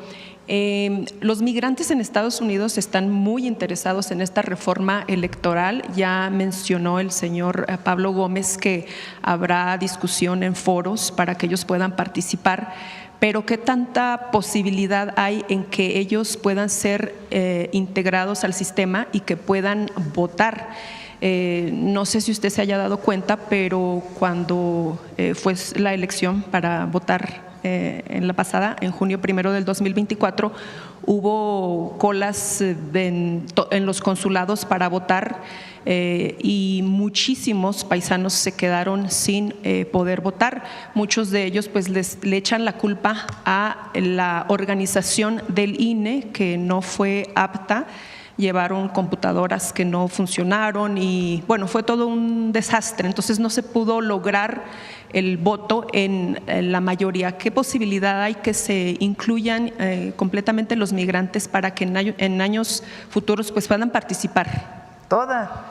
los migrantes en Estados Unidos están muy interesados en esta reforma electoral. Ya mencionó el señor Pablo Gómez que habrá discusión en foros para que ellos puedan participar, pero ¿qué tanta posibilidad hay en que ellos puedan ser integrados al sistema y que puedan votar? No sé si usted se haya dado cuenta, pero cuando fue la elección para votar en la pasada, en junio 1 del 2024, hubo colas en los consulados para votar y muchísimos paisanos se quedaron sin poder votar. Muchos de ellos pues le echan la culpa a la organización del INE, que no fue apta. Llevaron computadoras que no funcionaron y bueno, fue todo un desastre. Entonces no se pudo lograr el voto en la mayoría. ¿Qué posibilidad hay que se incluyan completamente los migrantes para que en años futuros pues puedan participar? Toda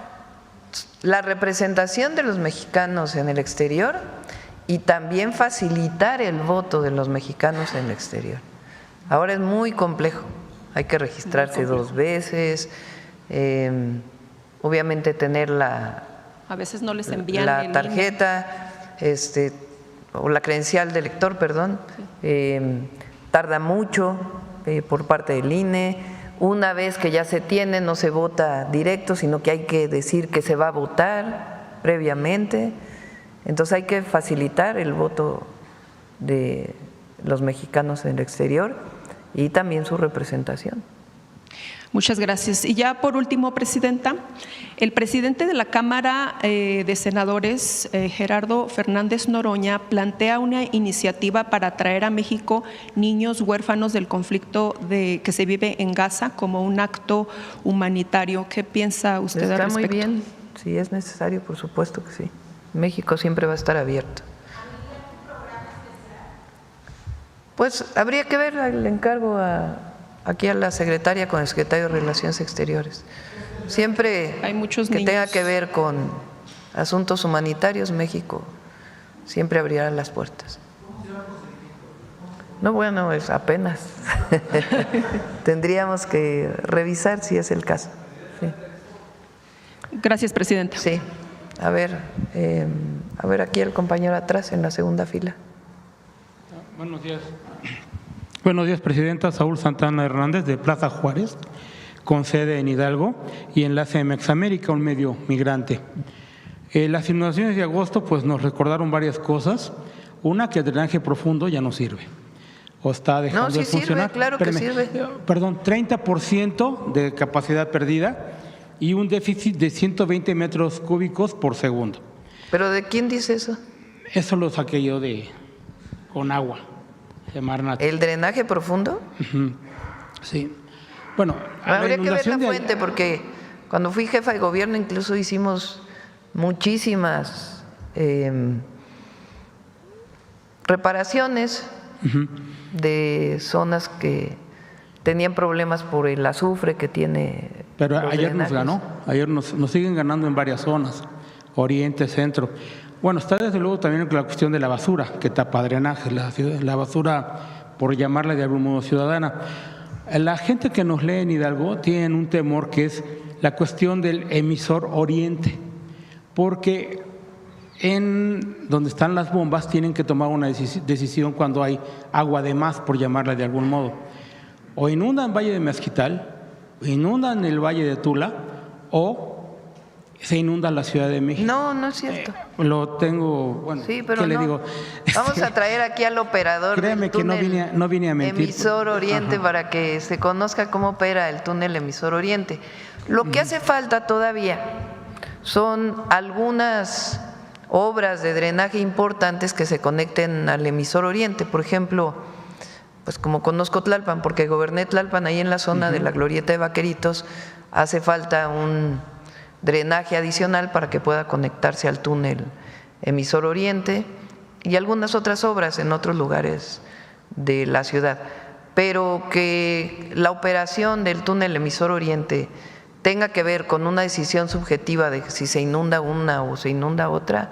la representación de los mexicanos en el exterior y también facilitar el voto de los mexicanos en el exterior. Ahora es muy complejo. Hay que registrarse 2 veces, obviamente tener a veces no les envían la tarjeta o la credencial de elector, perdón, sí. Tarda mucho por parte del INE. Una vez que ya se tiene, no se vota directo, sino que hay que decir que se va a votar previamente. Entonces hay que facilitar el voto de los mexicanos en el exterior y también su representación. Muchas gracias. Y ya por último, Presidenta, el presidente de la Cámara de Senadores, Gerardo Fernández Noroña, plantea una iniciativa para traer a México niños huérfanos del conflicto que se vive en Gaza como un acto humanitario. ¿Qué piensa usted al respecto? Está muy bien, si es necesario, por supuesto que sí. México siempre va a estar abierto. Pues habría que ver, le encargo aquí a la secretaria con el secretario de Relaciones Exteriores. Siempre hay muchos que niños. Tenga que ver con asuntos humanitarios, México siempre abrirá las puertas. No, bueno, es apenas. Tendríamos que revisar si es el caso. Sí. Gracias, Presidenta. Sí. A ver aquí el compañero atrás en la segunda fila. Buenos días. Buenos días, Presidenta. Saúl Santana Hernández, de Plaza Juárez, con sede en Hidalgo y enlace en Mexamérica, un medio migrante. Las inundaciones de agosto pues nos recordaron varias cosas. Una, que el drenaje profundo ya no sirve. o está dejando de funcionar. Sirve, claro que sirve. Perdón, 30% de capacidad perdida y un déficit de 120 metros cúbicos por segundo. ¿Pero de quién dice eso? Eso lo saqué yo con agua, de Marnat. ¿El drenaje profundo? Sí. Bueno, habría que ver la fuente, porque cuando fui jefa de gobierno incluso hicimos muchísimas reparaciones de zonas que tenían problemas por el azufre que tiene. Pero ayer nos ganó, ayer nos siguen ganando en varias zonas, oriente, centro. Bueno, está desde luego también la cuestión de la basura, que tapa drenaje, la basura, por llamarla de algún modo, ciudadana. La gente que nos lee en Hidalgo tiene un temor que es la cuestión del emisor oriente, porque en donde están las bombas tienen que tomar una decisión cuando hay agua de más, por llamarla de algún modo. O inundan Valle de Mezquital, inundan el Valle de Tula, o se inunda la Ciudad de México. No, no es cierto. Lo tengo, bueno, sí, pero ¿qué le digo? Vamos a traer aquí al operador. Créeme que no vine a mentir. Emisor Oriente, para que se conozca cómo opera el túnel emisor Oriente. Lo que hace falta todavía son algunas obras de drenaje importantes que se conecten al emisor Oriente. Por ejemplo, pues como conozco Tlalpan, porque goberné Tlalpan, ahí en la zona de la Glorieta de Vaqueritos, hace falta un drenaje adicional para que pueda conectarse al túnel emisor Oriente y algunas otras obras en otros lugares de la ciudad. Pero que la operación del túnel emisor Oriente tenga que ver con una decisión subjetiva de si se inunda una o se inunda otra,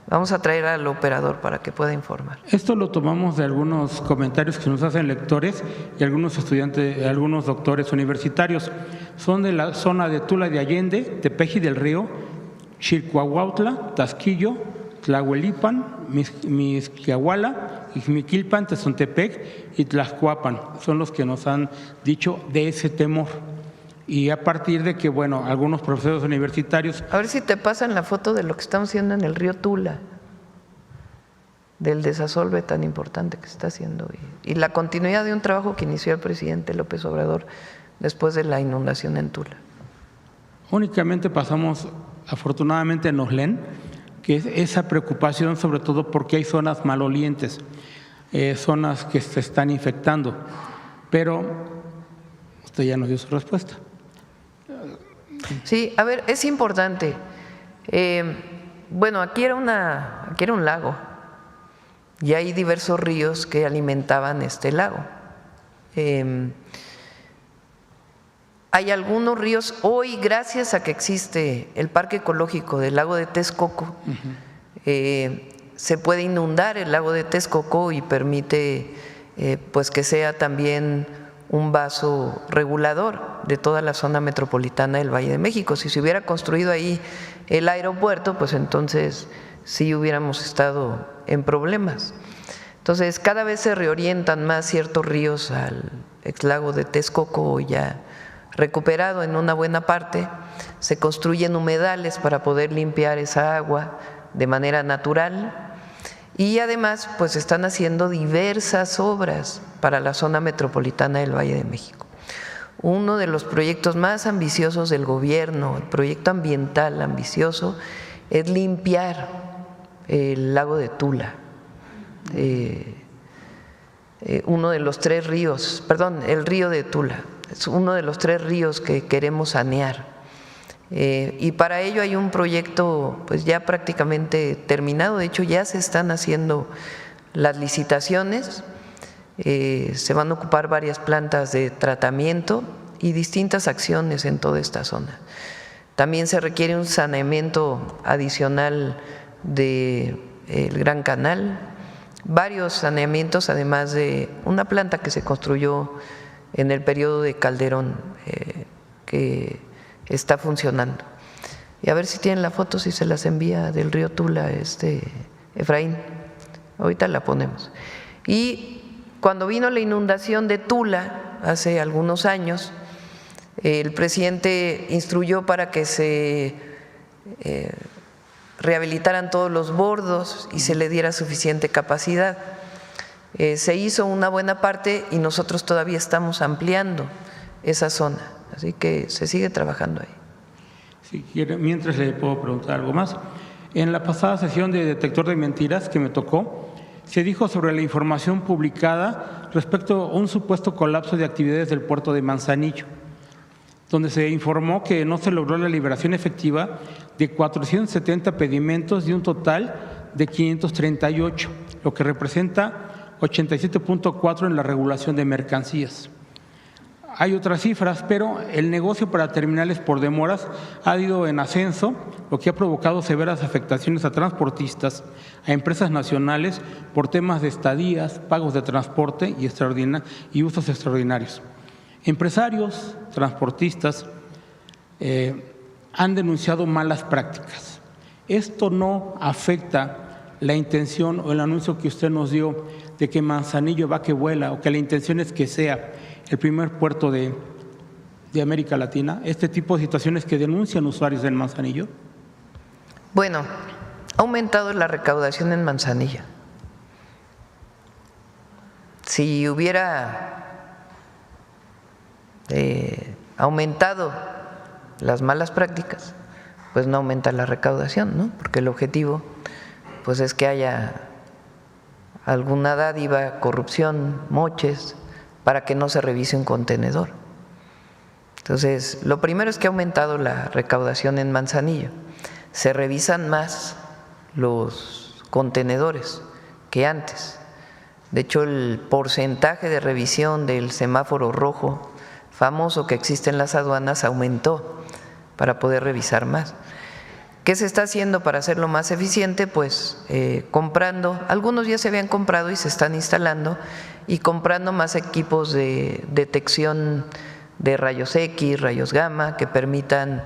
vamos a traer al operador para que pueda informar. Esto lo tomamos de algunos comentarios que nos hacen lectores y algunos estudiantes, algunos doctores universitarios. Son de la zona de Tula de Allende, Tepeji del Río, Chilcoahuautla, Tasquillo, Tlahuelipan, Mixquiahuala, Ixmiquilpan, Tezontepec y Tlaxcuapan. Son los que nos han dicho de ese temor. Y a partir de que, bueno, algunos profesores universitarios… A ver si te pasan la foto de lo que estamos haciendo en el río Tula, del desasolve tan importante que se está haciendo y la continuidad de un trabajo que inició el presidente López Obrador después de la inundación en Tula. Únicamente pasamos, afortunadamente, en Oslén, que es esa preocupación, sobre todo porque hay zonas malolientes, zonas que se están infectando, pero usted ya nos dio su respuesta. Sí, a ver, es importante. Bueno, aquí era un lago y hay diversos ríos que alimentaban este lago. Hay algunos ríos, hoy gracias a que existe el Parque Ecológico del Lago de Texcoco, se puede inundar el lago de Texcoco y permite pues que sea también un vaso regulador de toda la zona metropolitana del Valle de México. Si se hubiera construido ahí el aeropuerto, pues entonces sí hubiéramos estado en problemas. Entonces cada vez se reorientan más ciertos ríos al ex lago de Texcoco, ya recuperado en una buena parte, se construyen humedales para poder limpiar esa agua de manera natural y además pues están haciendo diversas obras para la zona metropolitana del Valle de México. Uno de los proyectos más ambiciosos del gobierno, el proyecto ambiental ambicioso, es limpiar el lago de Tula, uno de los 3 ríos, perdón, el río de Tula, es uno de los 3 ríos que queremos sanear. Y para ello hay un proyecto pues ya prácticamente terminado, de hecho ya se están haciendo las licitaciones, se van a ocupar varias plantas de tratamiento y distintas acciones en toda esta zona. También se requiere un saneamiento adicional del Gran Canal, varios saneamientos, además de una planta que se construyó en el periodo de Calderón, que está funcionando. Y a ver si tienen la foto, si se las envía del río Tula, Efraín, ahorita la ponemos. Y cuando vino la inundación de Tula, hace algunos años, el presidente instruyó para que se rehabilitaran todos los bordos y se le diera suficiente capacidad. Se hizo una buena parte y nosotros todavía estamos ampliando esa zona, así que se sigue trabajando ahí. Si quiere, mientras le puedo preguntar algo más. En la pasada sesión de detector de mentiras que me tocó, se dijo sobre la información publicada respecto a un supuesto colapso de actividades del puerto de Manzanillo, donde se informó que no se logró la liberación efectiva de 470 pedimentos de un total de 538, lo que representa 87.4 en la regulación de mercancías. Hay otras cifras, pero el negocio para terminales por demoras ha ido en ascenso, lo que ha provocado severas afectaciones a transportistas, a empresas nacionales por temas de estadías, pagos de transporte y usos extraordinarios. Empresarios, transportistas han denunciado malas prácticas. Esto no afecta la intención o el anuncio que usted nos dio de que Manzanillo va que vuela, o que la intención es que sea el primer puerto de América Latina, este tipo de situaciones que denuncian usuarios del Manzanillo. Bueno, ha aumentado la recaudación en Manzanillo. Si hubiera aumentado las malas prácticas, pues no aumenta la recaudación, ¿no? Porque el objetivo pues es que haya alguna dádiva, corrupción, moches, para que no se revise un contenedor. Entonces, lo primero es que ha aumentado la recaudación en Manzanillo. Se revisan más los contenedores que antes. De hecho, el porcentaje de revisión del semáforo rojo famoso que existe en las aduanas aumentó para poder revisar más. ¿Qué se está haciendo para hacerlo más eficiente? Pues comprando, algunos ya se habían comprado y se están instalando, y comprando más equipos de detección de rayos X, rayos gamma, que permitan,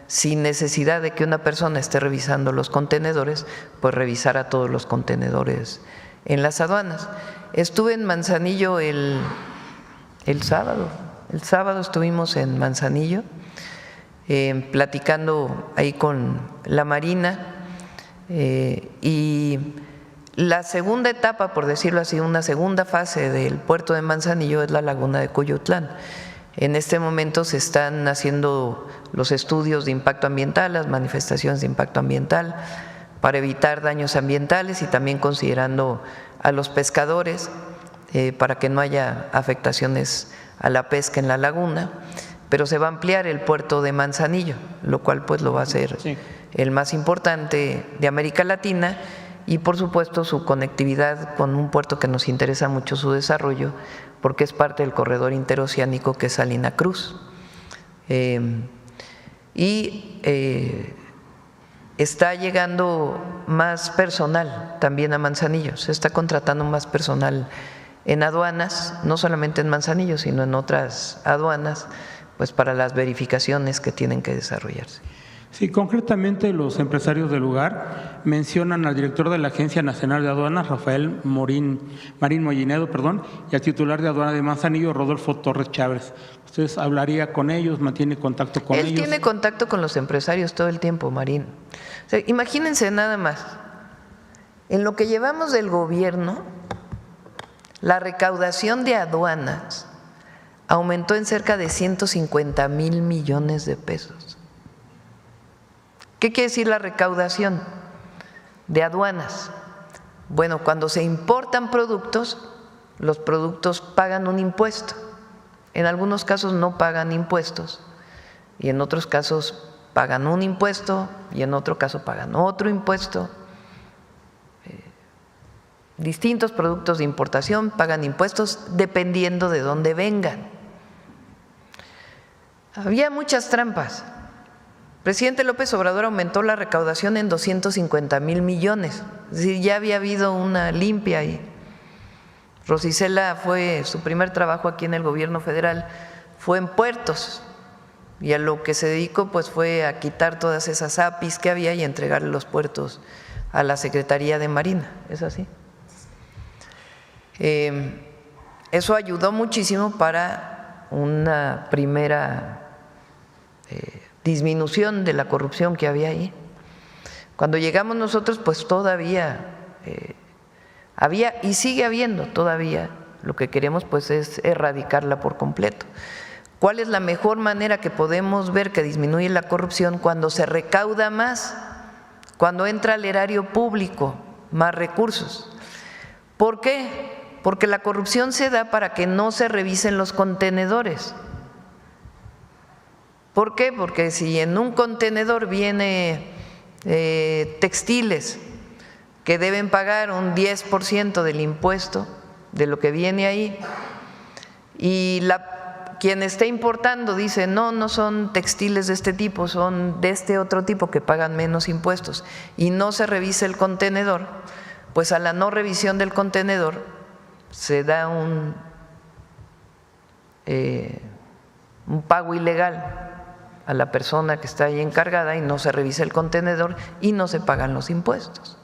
sin necesidad de que una persona esté revisando los contenedores, pues revisar a todos los contenedores en las aduanas. Estuve en Manzanillo el sábado estuvimos en Manzanillo, platicando ahí con la Marina, y la segunda etapa, por decirlo así, una segunda fase del puerto de Manzanillo es la laguna de Coyotlán. En este momento se están haciendo los estudios de impacto ambiental, las manifestaciones de impacto ambiental, para evitar daños ambientales y también considerando a los pescadores para que no haya afectaciones a la pesca en la laguna. Pero se va a ampliar el puerto de Manzanillo, lo cual pues lo va a hacer el más importante de América Latina, y por supuesto su conectividad con un puerto que nos interesa mucho su desarrollo, porque es parte del corredor interoceánico que es Salina Cruz. Está llegando más personal también a Manzanillo, se está contratando más personal en aduanas, no solamente en Manzanillo, sino en otras aduanas, pues para las verificaciones que tienen que desarrollarse. Sí, concretamente los empresarios del lugar mencionan al director de la Agencia Nacional de Aduanas, Rafael Marín Mollinedo, y al titular de aduana de Manzanillo, Rodolfo Torres Chávez. ¿Usted hablaría con ellos, mantiene contacto con ellos? Él tiene contacto con los empresarios todo el tiempo, Marín. O sea, imagínense nada más, en lo que llevamos del gobierno, la recaudación de aduanas aumentó en cerca de 150,000 millones de pesos. ¿Qué quiere decir la recaudación de aduanas? Bueno, cuando se importan productos, los productos pagan un impuesto. En algunos casos no pagan impuestos y en otros casos pagan un impuesto y en otro caso pagan otro impuesto. Distintos productos de importación pagan impuestos dependiendo de dónde vengan. Había muchas trampas. El presidente López Obrador aumentó la recaudación en 250,000 millones, es decir, ya había habido una limpia ahí. Rosicela su primer trabajo aquí en el gobierno federal fue en puertos, y a lo que se dedicó pues fue a quitar todas esas APIs que había y entregarle los puertos a la Secretaría de Marina, ¿es así? Eso ayudó muchísimo para una primera disminución de la corrupción que había ahí. Cuando llegamos nosotros, pues todavía Había y sigue habiendo todavía. Lo que queremos pues es erradicarla por completo. ¿Cuál es la mejor manera que podemos ver que disminuye la corrupción? Cuando se recauda más, cuando entra al erario público más recursos. ¿Por qué? Porque la corrupción se da para que no se revisen los contenedores. ¿Por qué? Porque si en un contenedor viene textiles que deben pagar un 10% del impuesto de lo que viene ahí, y quien está importando dice no son textiles de este tipo, son de este otro tipo que pagan menos impuestos, y no se revisa el contenedor, pues a la no revisión del contenedor se da un pago ilegal a la persona que está ahí encargada y no se revisa el contenedor y no se pagan los impuestos.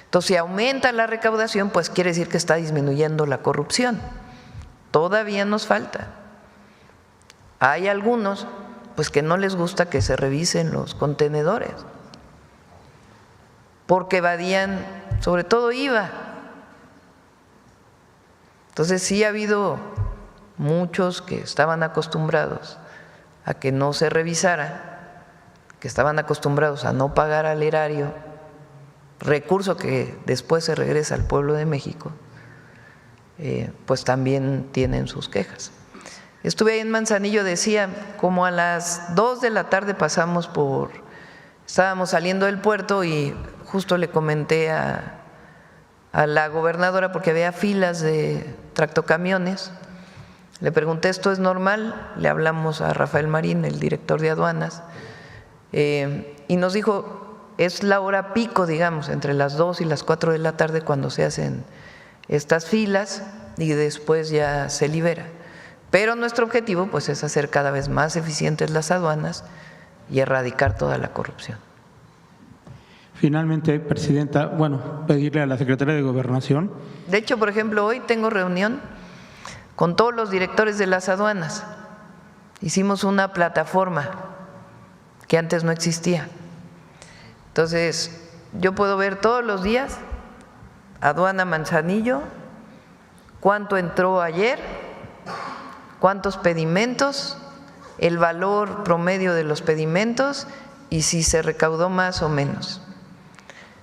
Entonces, si aumenta la recaudación, pues quiere decir que está disminuyendo la corrupción. Todavía nos falta. Hay algunos pues que no les gusta que se revisen los contenedores porque evadían sobre todo IVA. Entonces sí ha habido muchos que estaban acostumbrados a que no se revisara, que estaban acostumbrados a no pagar al erario, recurso que después se regresa al pueblo de México, pues también tienen sus quejas. Estuve ahí en Manzanillo, decía, como a las 2 de la tarde estábamos saliendo del puerto y justo le comenté a la gobernadora porque había filas de tractocamiones. Le pregunté, ¿esto es normal? Le hablamos a Rafael Marín, el director de aduanas, y nos dijo, es la hora pico, digamos, entre las 2 y las 4 de la tarde cuando se hacen estas filas y después ya se libera. Pero nuestro objetivo pues es hacer cada vez más eficientes las aduanas y erradicar toda la corrupción. Finalmente, Presidenta, bueno, pedirle a la Secretaría de Gobernación. De hecho, por ejemplo, hoy tengo reunión con todos los directores de las aduanas. Hicimos una plataforma que antes no existía. Entonces, yo puedo ver todos los días, aduana Manzanillo, cuánto entró ayer, cuántos pedimentos, el valor promedio de los pedimentos y si se recaudó más o menos.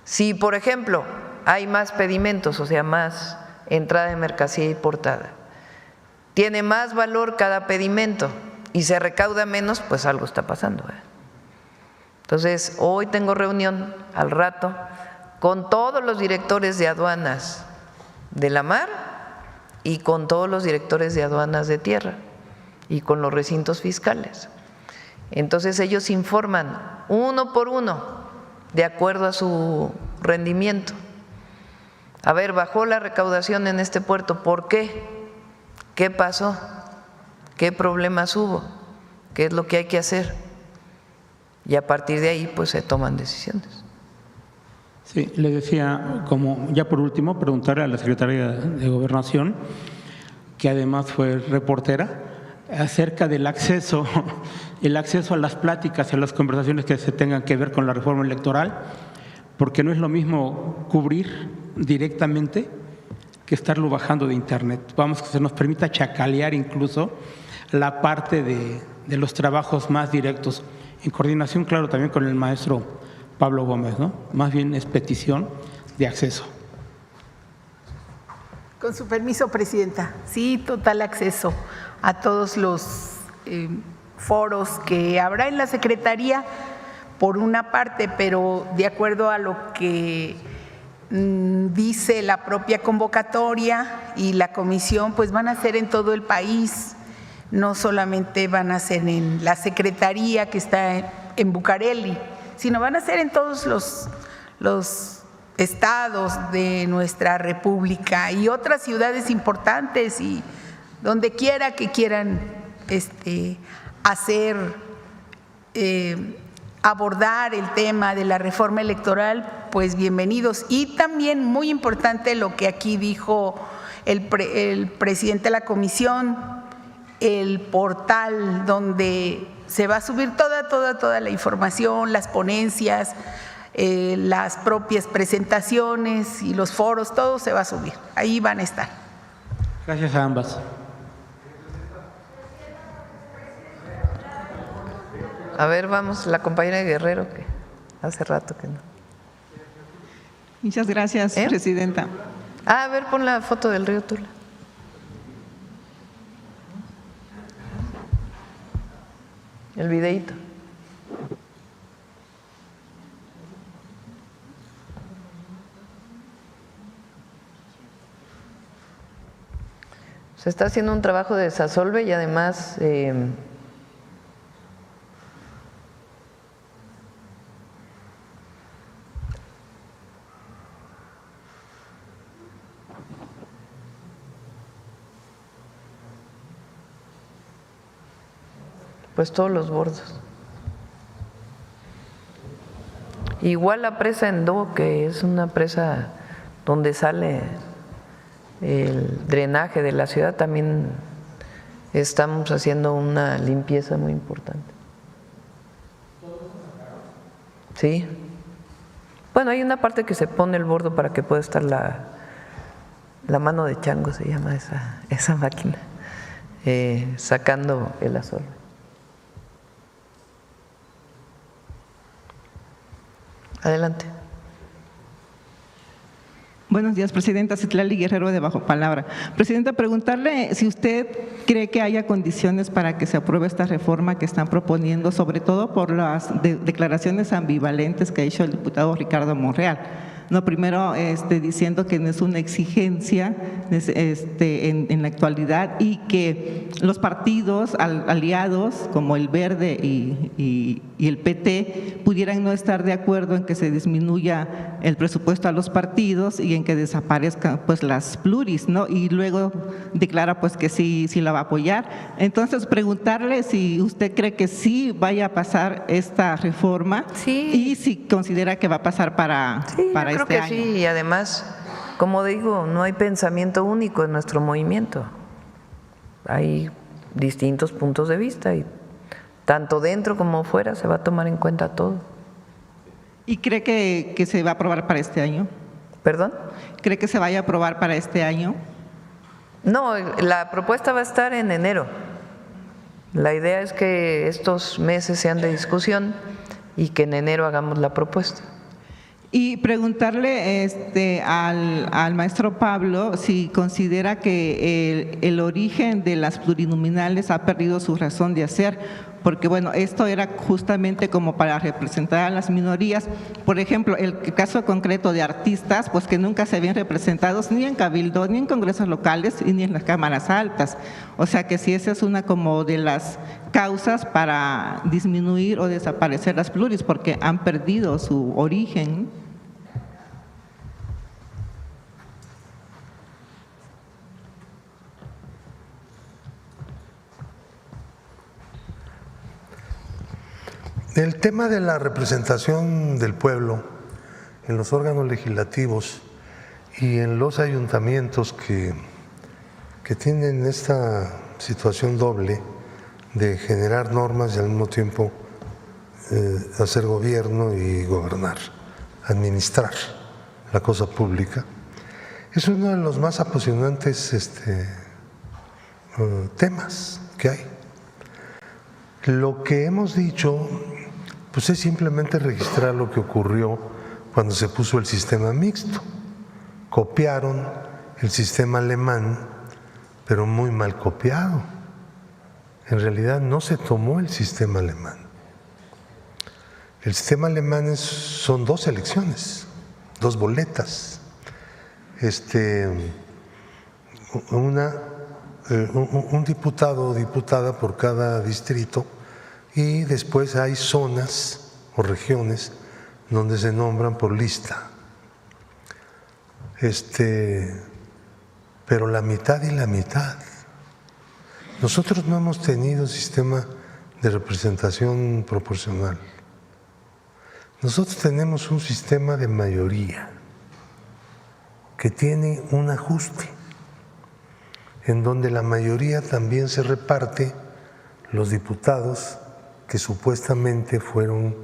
Si, por ejemplo, hay más pedimentos, o sea, más entrada de mercancía importada, tiene más valor cada pedimento y se recauda menos, pues algo está pasando. Entonces, hoy tengo reunión al rato con todos los directores de aduanas de la mar y con todos los directores de aduanas de tierra y con los recintos fiscales. Entonces ellos informan uno por uno de acuerdo a su rendimiento. A ver, bajó la recaudación en este puerto, ¿por qué? ¿Qué pasó? ¿Qué problemas hubo? ¿Qué es lo que hay que hacer? Y a partir de ahí pues se toman decisiones. Sí, le decía, como ya por último, preguntarle a la Secretaría de Gobernación, que además fue reportera, acerca del acceso a las pláticas, a las conversaciones que se tengan que ver con la reforma electoral, porque no es lo mismo cubrir directamente que estarlo bajando de internet. Vamos, que se nos permita chacalear incluso la parte de los trabajos más directos, en coordinación, claro, también con el maestro Pablo Gómez, ¿no? Más bien es petición de acceso. Con su permiso, Presidenta. Sí, total acceso a todos los foros que habrá en la Secretaría, por una parte, pero de acuerdo a lo que dice la propia convocatoria y la comisión, pues van a ser en todo el país, no solamente van a ser en la Secretaría que está en Bucareli, sino van a ser en todos los estados de nuestra República y otras ciudades importantes, y donde quiera que quieran abordar el tema de la reforma electoral, pues bienvenidos. Y también muy importante lo que aquí dijo el presidente de la comisión, el portal donde se va a subir toda la información, las ponencias, las propias presentaciones y los foros, todo se va a subir. Ahí van a estar. Gracias a ambas. A ver, vamos, la compañera Guerrero, que hace rato que no. Muchas gracias, presidenta. A ver, pon la foto del río Tula. El videíto. Se está haciendo un trabajo de desasolve y además pues todos los bordos. Igual la presa Endó, que es una presa donde sale el drenaje de la ciudad, también estamos haciendo una limpieza muy importante. Sí. Bueno, hay una parte que se pone el bordo para que pueda estar la mano de chango, se llama esa máquina, sacando el asolve. Adelante. Buenos días, presidenta. Citlali Guerrero, de Bajo Palabra. Presidenta, preguntarle si usted cree que haya condiciones para que se apruebe esta reforma que están proponiendo, sobre todo por las declaraciones ambivalentes que ha hecho el diputado Ricardo Monreal. No, primero diciendo que no es una exigencia en la actualidad y que los partidos aliados como el Verde y el PT pudieran no estar de acuerdo en que se disminuya el presupuesto a los partidos y en que desaparezcan pues las pluris, ¿no? Y luego declara pues que sí la va a apoyar. Entonces preguntarle si usted cree que sí vaya a pasar esta reforma, sí, y si considera que va a pasar para creo este que año. Sí, y además, como digo, no hay pensamiento único en nuestro movimiento. Hay distintos puntos de vista y tanto dentro como fuera se va a tomar en cuenta todo. ¿Y cree que se va a aprobar para este año? ¿Perdón? ¿Cree que se vaya a aprobar para este año? No, la propuesta va a estar en enero. La idea es que estos meses sean de discusión y que en enero hagamos la propuesta. Y preguntarle al maestro Pablo si considera que el origen de las plurinominales ha perdido su razón de hacer, porque bueno, esto era justamente como para representar a las minorías. Por ejemplo, el caso concreto de artistas, pues que nunca se habían representado ni en cabildo, ni en congresos locales, y ni en las cámaras altas. O sea que si esa es una como de las causas para disminuir o desaparecer las pluris, porque han perdido su origen. El tema de la representación del pueblo en los órganos legislativos y en los ayuntamientos que tienen esta situación doble de generar normas y al mismo tiempo hacer gobierno y gobernar, administrar la cosa pública, es uno de los más apasionantes temas que hay. Lo que hemos dicho pues es simplemente registrar lo que ocurrió cuando se puso el sistema mixto. Copiaron el sistema alemán, pero muy mal copiado. En realidad no se tomó el sistema alemán. El sistema alemán son 2 elecciones, 2 boletas. Un diputado o diputada por cada distrito, y después hay zonas o regiones donde se nombran por lista. Pero la mitad y la mitad. Nosotros no hemos tenido sistema de representación proporcional. Nosotros tenemos un sistema de mayoría que tiene un ajuste, en donde la mayoría también se reparte los diputados que supuestamente fueron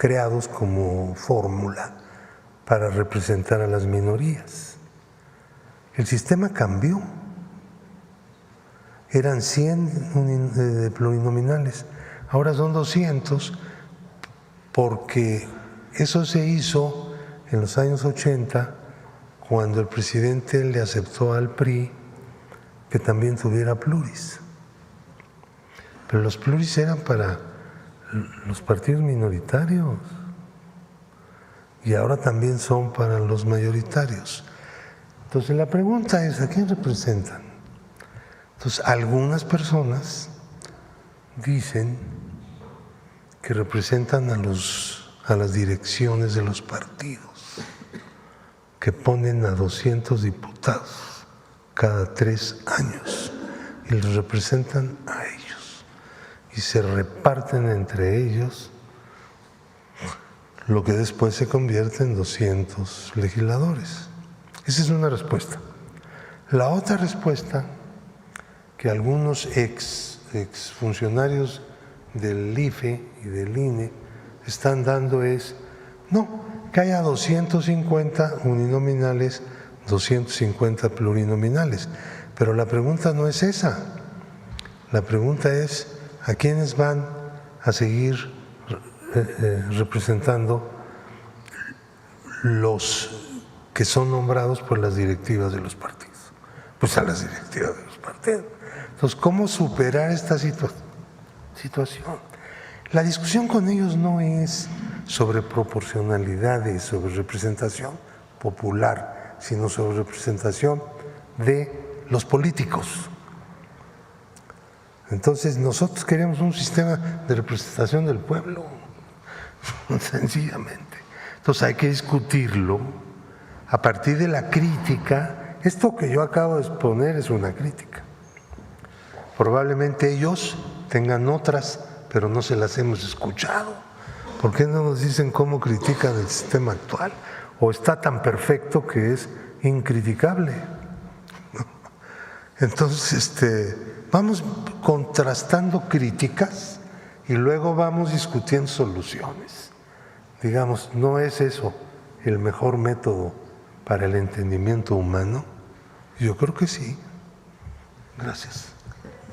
creados como fórmula para representar a las minorías. El sistema cambió. Eran 100 plurinominales, ahora son 200, porque eso se hizo en los años 80, cuando el presidente le aceptó al PRI que también tuviera pluris. Pero los pluris eran para los partidos minoritarios y ahora también son para los mayoritarios. Entonces la pregunta es, ¿a quién representan? Entonces algunas personas dicen que representan a las direcciones de los partidos, que ponen a 200 diputados cada 3 años y los representan a ellos y se reparten entre ellos lo que después se convierte en 200 legisladores. Esa es una respuesta. La otra respuesta que algunos exfuncionarios del IFE y del INE están dando es, no, que haya 250 uninominales, 250 plurinominales. Pero la pregunta no es esa. La pregunta es, ¿a quiénes van a seguir representando los que son nombrados por las directivas de los partidos? Pues a las directivas de los partidos. Entonces, ¿cómo superar esta situación? La discusión con ellos no es sobre proporcionalidades, sobre representación popular, sino sobre representación de los políticos. Entonces, nosotros queremos un sistema de representación del pueblo, sencillamente. Entonces, hay que discutirlo a partir de la crítica. Esto que yo acabo de exponer es una crítica. Probablemente ellos tengan otras, pero no se las hemos escuchado. ¿Por qué no nos dicen cómo critican el sistema actual? ¿O está tan perfecto que es incriticable? Entonces, vamos contrastando críticas y luego vamos discutiendo soluciones. Digamos, ¿no es eso el mejor método para el entendimiento humano? Yo creo que sí. Gracias.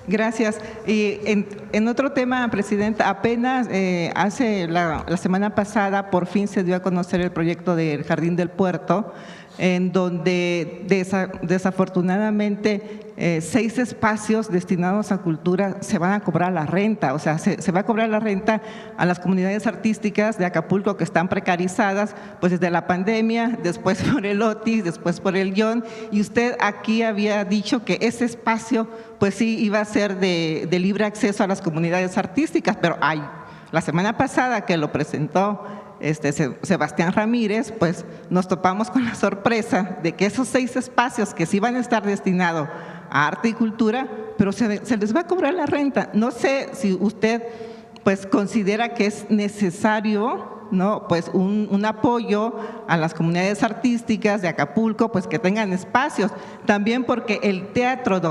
Gracias. Y en otro tema, Presidenta, apenas la semana pasada por fin se dio a conocer el proyecto del Jardín del Puerto, en donde desafortunadamente 6 espacios destinados a cultura se van a cobrar la renta, o sea, se va a cobrar la renta a las comunidades artísticas de Acapulco que están precarizadas, pues desde la pandemia, después por el Otis, después por el Guión, y usted aquí había dicho que ese espacio pues sí iba a ser de libre acceso a las comunidades artísticas, pero la semana pasada que lo presentó Sebastián Ramírez, pues nos topamos con la sorpresa de que esos 6 espacios que sí van a estar destinados a arte y cultura, pero se les va a cobrar la renta. No sé si usted pues considera que es necesario, ¿no?, pues un apoyo a las comunidades artísticas de Acapulco, pues que tengan espacios. También porque el Teatro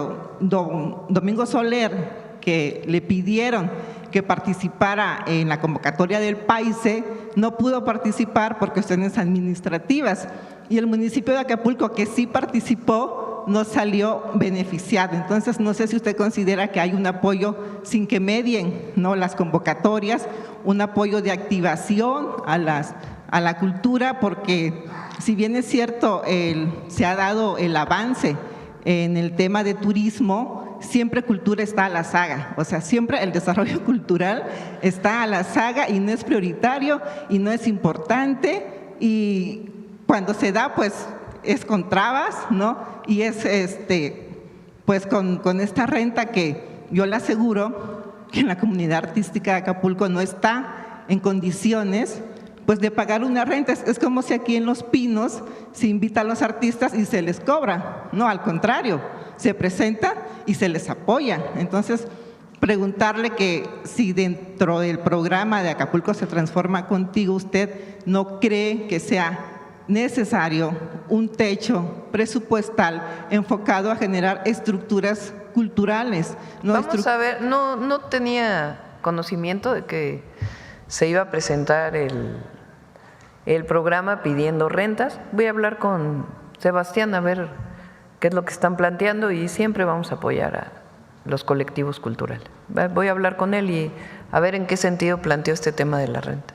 Domingo Soler, que le pidieron que participara en la convocatoria del PAICE, no pudo participar por cuestiones administrativas. Y el municipio de Acapulco, que sí participó, no salió beneficiado. Entonces, no sé si usted considera que hay un apoyo sin que medien, ¿no?, las convocatorias, un apoyo de activación a la cultura, porque si bien es cierto, se ha dado el avance en el tema de turismo, siempre cultura está a la saga, o sea, siempre el desarrollo cultural está a la saga y no es prioritario y no es importante, y cuando se da, pues es con trabas, ¿no? Y es pues con esta renta que yo le aseguro que la comunidad artística de Acapulco no está en condiciones pues de pagar una renta. Es como si aquí en Los Pinos se invita a los artistas y se les cobra. No, al contrario, se presentan y se les apoya. Entonces, preguntarle que si dentro del programa de Acapulco se transforma contigo, ¿usted no cree que sea necesario un techo presupuestal enfocado a generar estructuras culturales? Vamos a ver, no tenía conocimiento de que se iba a presentar el programa pidiendo rentas. Voy a hablar con Sebastián a ver qué es lo que están planteando y siempre vamos a apoyar a los colectivos culturales. Voy a hablar con él y a ver en qué sentido planteó este tema de la renta.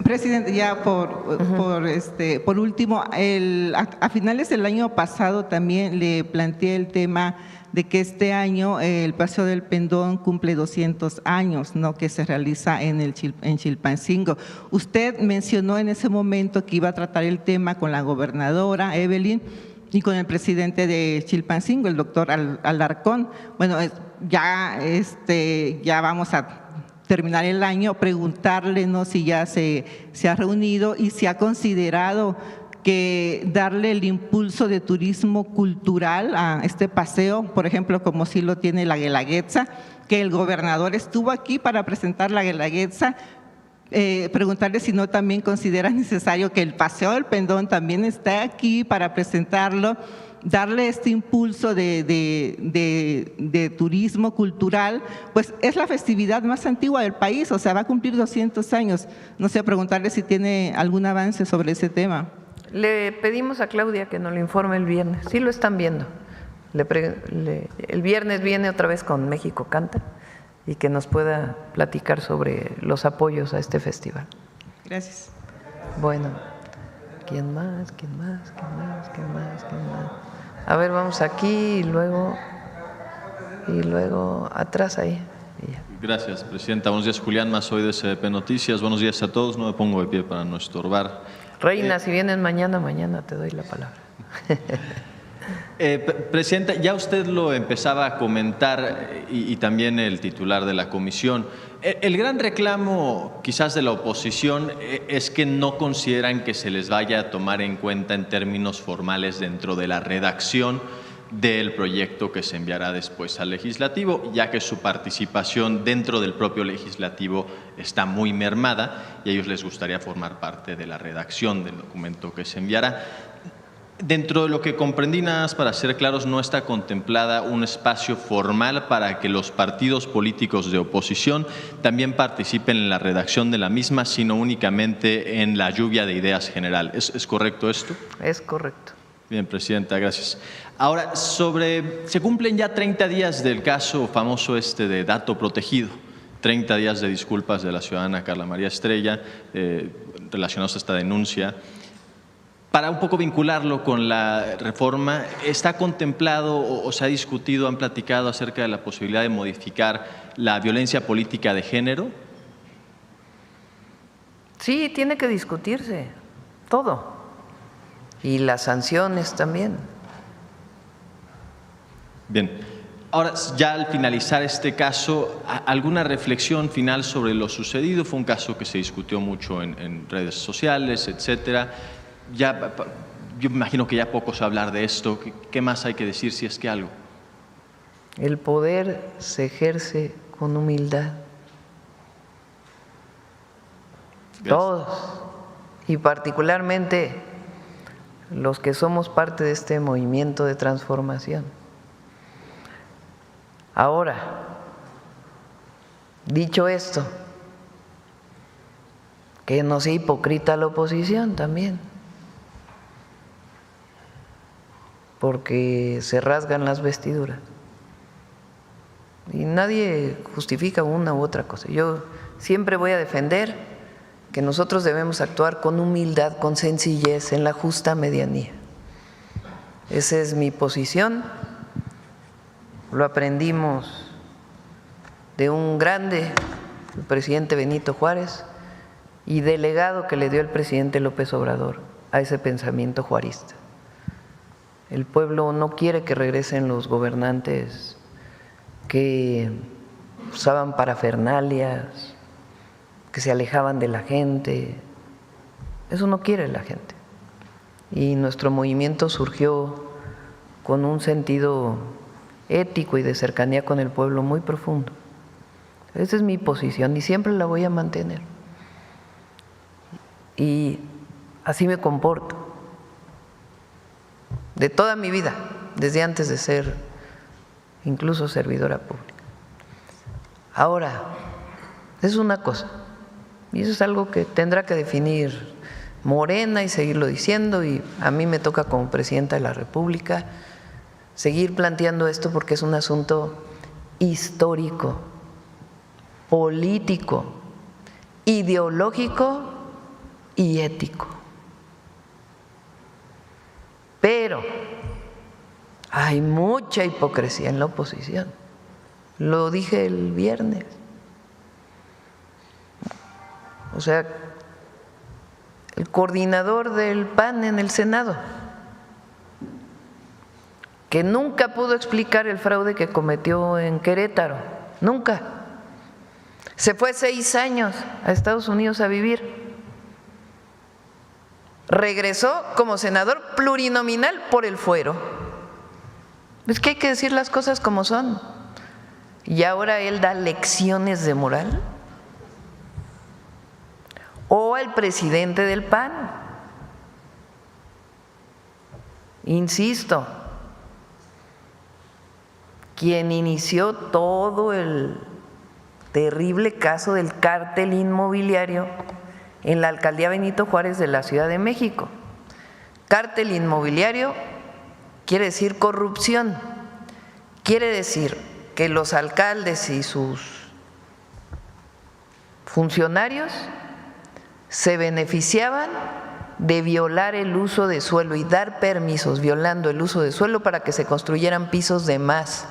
Presidente, ya por último, a finales del año pasado también le planteé el tema de que este año el Paseo del Pendón cumple 200 años, ¿no?, que se realiza en Chilpancingo. Usted mencionó en ese momento que iba a tratar el tema con la gobernadora Evelyn y con el presidente de Chilpancingo, el doctor Alarcón. Bueno, ya vamos a terminar el año, preguntarle, ¿no?, si ya se ha reunido y si ha considerado que darle el impulso de turismo cultural a este paseo, por ejemplo, como sí lo tiene la Guelaguetza, que el gobernador estuvo aquí para presentar la Guelaguetza, preguntarle si no también considera necesario que el Paseo del Pendón también esté aquí para presentarlo, darle este impulso de turismo cultural, pues es la festividad más antigua del país, o sea, va a cumplir 200 años. No sé, preguntarle si tiene algún avance sobre ese tema. Le pedimos a Claudia que nos lo informe el viernes. Sí lo están viendo. El viernes viene otra vez con México Canta y que nos pueda platicar sobre los apoyos a este festival. Gracias. Bueno, ¿quién más? A ver, vamos aquí y luego atrás ahí. Gracias, Presidenta. Buenos días, Julián Mazoy de CDP Noticias. Buenos días a todos. No me pongo de pie para no estorbar. Reina, si vienes mañana te doy la palabra. Presidenta, ya usted lo empezaba a comentar y también el titular de la comisión. El gran reclamo quizás de la oposición es que no consideran que se les vaya a tomar en cuenta en términos formales dentro de la redacción del proyecto que se enviará después al legislativo, ya que su participación dentro del propio legislativo está muy mermada y a ellos les gustaría formar parte de la redacción del documento que se enviará. Dentro de lo que comprendí, nada más para ser claros, no está contemplada un espacio formal para que los partidos políticos de oposición también participen en la redacción de la misma, sino únicamente en la lluvia de ideas general. ¿Es correcto esto? Es correcto. Bien, Presidenta, gracias. Ahora, se cumplen ya 30 días del caso famoso de dato protegido, 30 días de disculpas de la ciudadana Carla María Estrella relacionados a esta denuncia. Para un poco vincularlo con la reforma, ¿está contemplado o se ha discutido, han platicado acerca de la posibilidad de modificar la violencia política de género? Sí, tiene que discutirse todo. Y las sanciones también. Bien. Ahora, ya al finalizar este caso, ¿alguna reflexión final sobre lo sucedido? Fue un caso que se discutió mucho en redes sociales, etcétera. Yo me imagino que ya poco se va a hablar de esto. ¿Qué más hay que decir, si es que algo? El poder se ejerce con humildad. Gracias. Todos, y particularmente los que somos parte de este movimiento de transformación. Ahora, dicho esto, que no sea hipócrita la oposición también, porque se rasgan las vestiduras y nadie justifica una u otra cosa. Yo siempre voy a defender que nosotros debemos actuar con humildad, con sencillez, en la justa medianía. Esa es mi posición. Lo aprendimos de un grande, el presidente Benito Juárez, y del legado que le dio el presidente López Obrador a ese pensamiento juarista. El pueblo no quiere que regresen los gobernantes que usaban parafernalias, que se alejaban de la gente. Eso no quiere la gente. Y nuestro movimiento surgió con un sentido ético y de cercanía con el pueblo muy profundo. Esa es mi posición y siempre la voy a mantener. Y así me comporto. De toda mi vida, desde antes de ser incluso servidora pública. Ahora, es una cosa, Y eso es algo que tendrá que definir Morena y seguirlo diciendo, y a mí me toca como presidenta de la República seguir planteando esto porque es un asunto histórico, político, ideológico y ético. Pero hay mucha hipocresía en la oposición. Lo dije el viernes. O sea, el coordinador del PAN en el Senado, que nunca pudo explicar el fraude que cometió en Querétaro, nunca. Se fue 6 años a Estados Unidos a vivir. Regresó como senador plurinominal por el fuero. Es que hay que decir las cosas como son. Y ahora él da lecciones de moral. O al presidente del PAN. Insisto, quien inició todo el terrible caso del cártel inmobiliario en la alcaldía Benito Juárez de la Ciudad de México. Cártel inmobiliario quiere decir corrupción, quiere decir que los alcaldes y sus funcionarios se beneficiaban de violar el uso de suelo y dar permisos violando el uso de suelo para que se construyeran pisos de más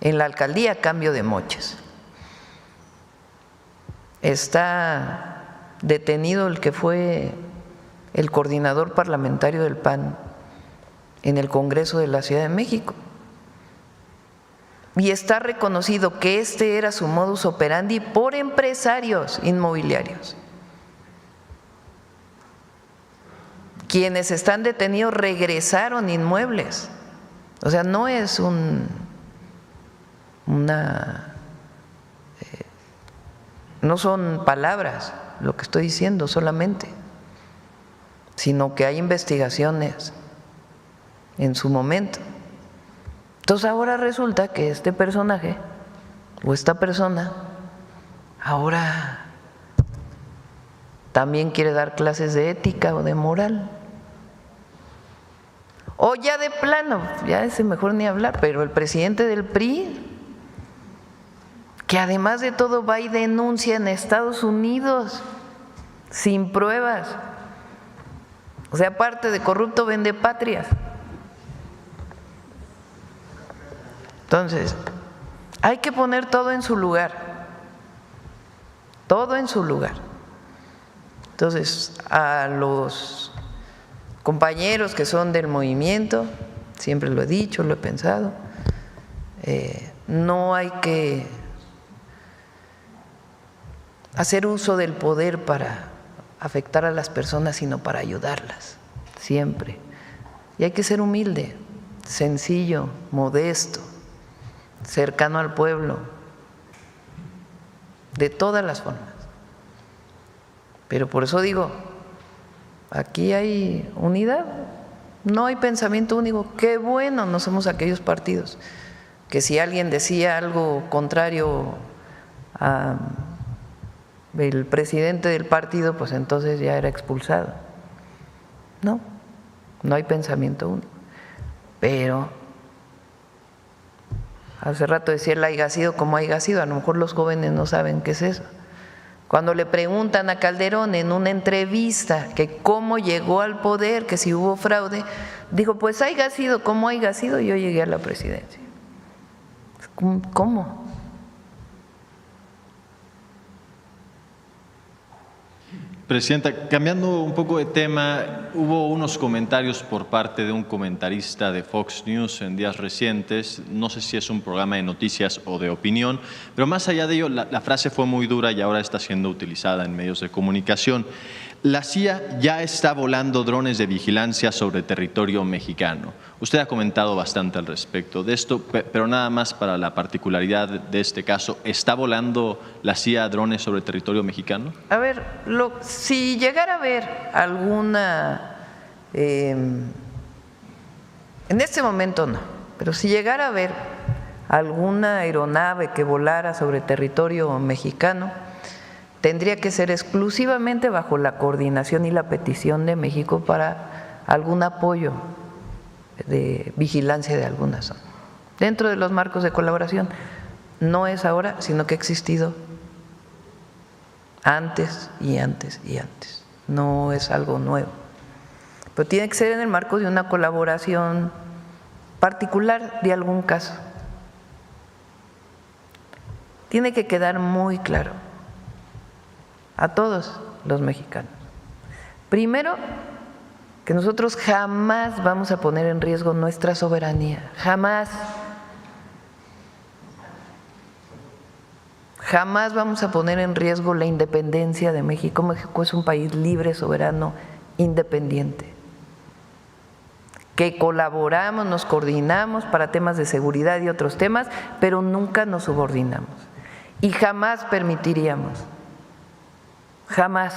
en la alcaldía a cambio de moches. Está detenido el que fue el coordinador parlamentario del PAN en el Congreso de la Ciudad de México. Y está reconocido que este era su modus operandi por empresarios inmobiliarios. Quienes están detenidos regresaron inmuebles. O sea, no es no son palabras lo que estoy diciendo solamente, sino que hay investigaciones en su momento. Entonces ahora resulta que este personaje o esta persona ahora también quiere dar clases de ética o de moral. O ya de plano, ya es mejor ni hablar, pero el presidente del PRI, que además de todo va y denuncia en Estados Unidos sin pruebas. O sea, aparte de corrupto, vende patrias. Entonces, hay que poner todo en su lugar. Todo en su lugar. Entonces, a los compañeros que son del movimiento, siempre lo he dicho, lo he pensado, no hay que hacer uso del poder para afectar a las personas, sino para ayudarlas, siempre. Y hay que ser humilde, sencillo, modesto, cercano al pueblo, de todas las formas. Pero por eso digo, aquí hay unidad, no hay pensamiento único. Qué bueno no somos aquellos partidos que si alguien decía algo contrario a el presidente del partido, pues entonces ya era expulsado. No, no hay pensamiento único. Pero hace rato decía el haya sido como haya sido, a lo mejor los jóvenes no saben qué es eso. Cuando le preguntan a Calderón en una entrevista que cómo llegó al poder, que si hubo fraude, dijo, pues haya sido como haya sido, yo llegué a la presidencia. ¿Cómo? Presidenta, cambiando un poco de tema, hubo unos comentarios por parte de un comentarista de Fox News en días recientes, no sé si es un programa de noticias o de opinión, pero más allá de ello, la frase fue muy dura y ahora está siendo utilizada en medios de comunicación. La CIA ya está volando drones de vigilancia sobre territorio mexicano. Usted ha comentado bastante al respecto de esto, pero nada más para la particularidad de este caso, ¿está volando la CIA drones sobre territorio mexicano? A ver, si llegara a haber alguna, en este momento no, pero si llegara a haber alguna aeronave que volara sobre territorio mexicano, tendría que ser exclusivamente bajo la coordinación y la petición de México para algún apoyo de vigilancia de alguna zona, dentro de los marcos de colaboración. No es ahora, sino que ha existido antes y antes y antes. No es algo nuevo. Pero tiene que ser en el marco de una colaboración particular de algún caso. Tiene que quedar muy claro a todos los mexicanos. Primero, que nosotros jamás vamos a poner en riesgo nuestra soberanía, jamás. Jamás vamos a poner en riesgo la independencia de México. México es un país libre, soberano, independiente, que colaboramos, nos coordinamos para temas de seguridad y otros temas, pero nunca nos subordinamos. Y jamás permitiríamos, jamás,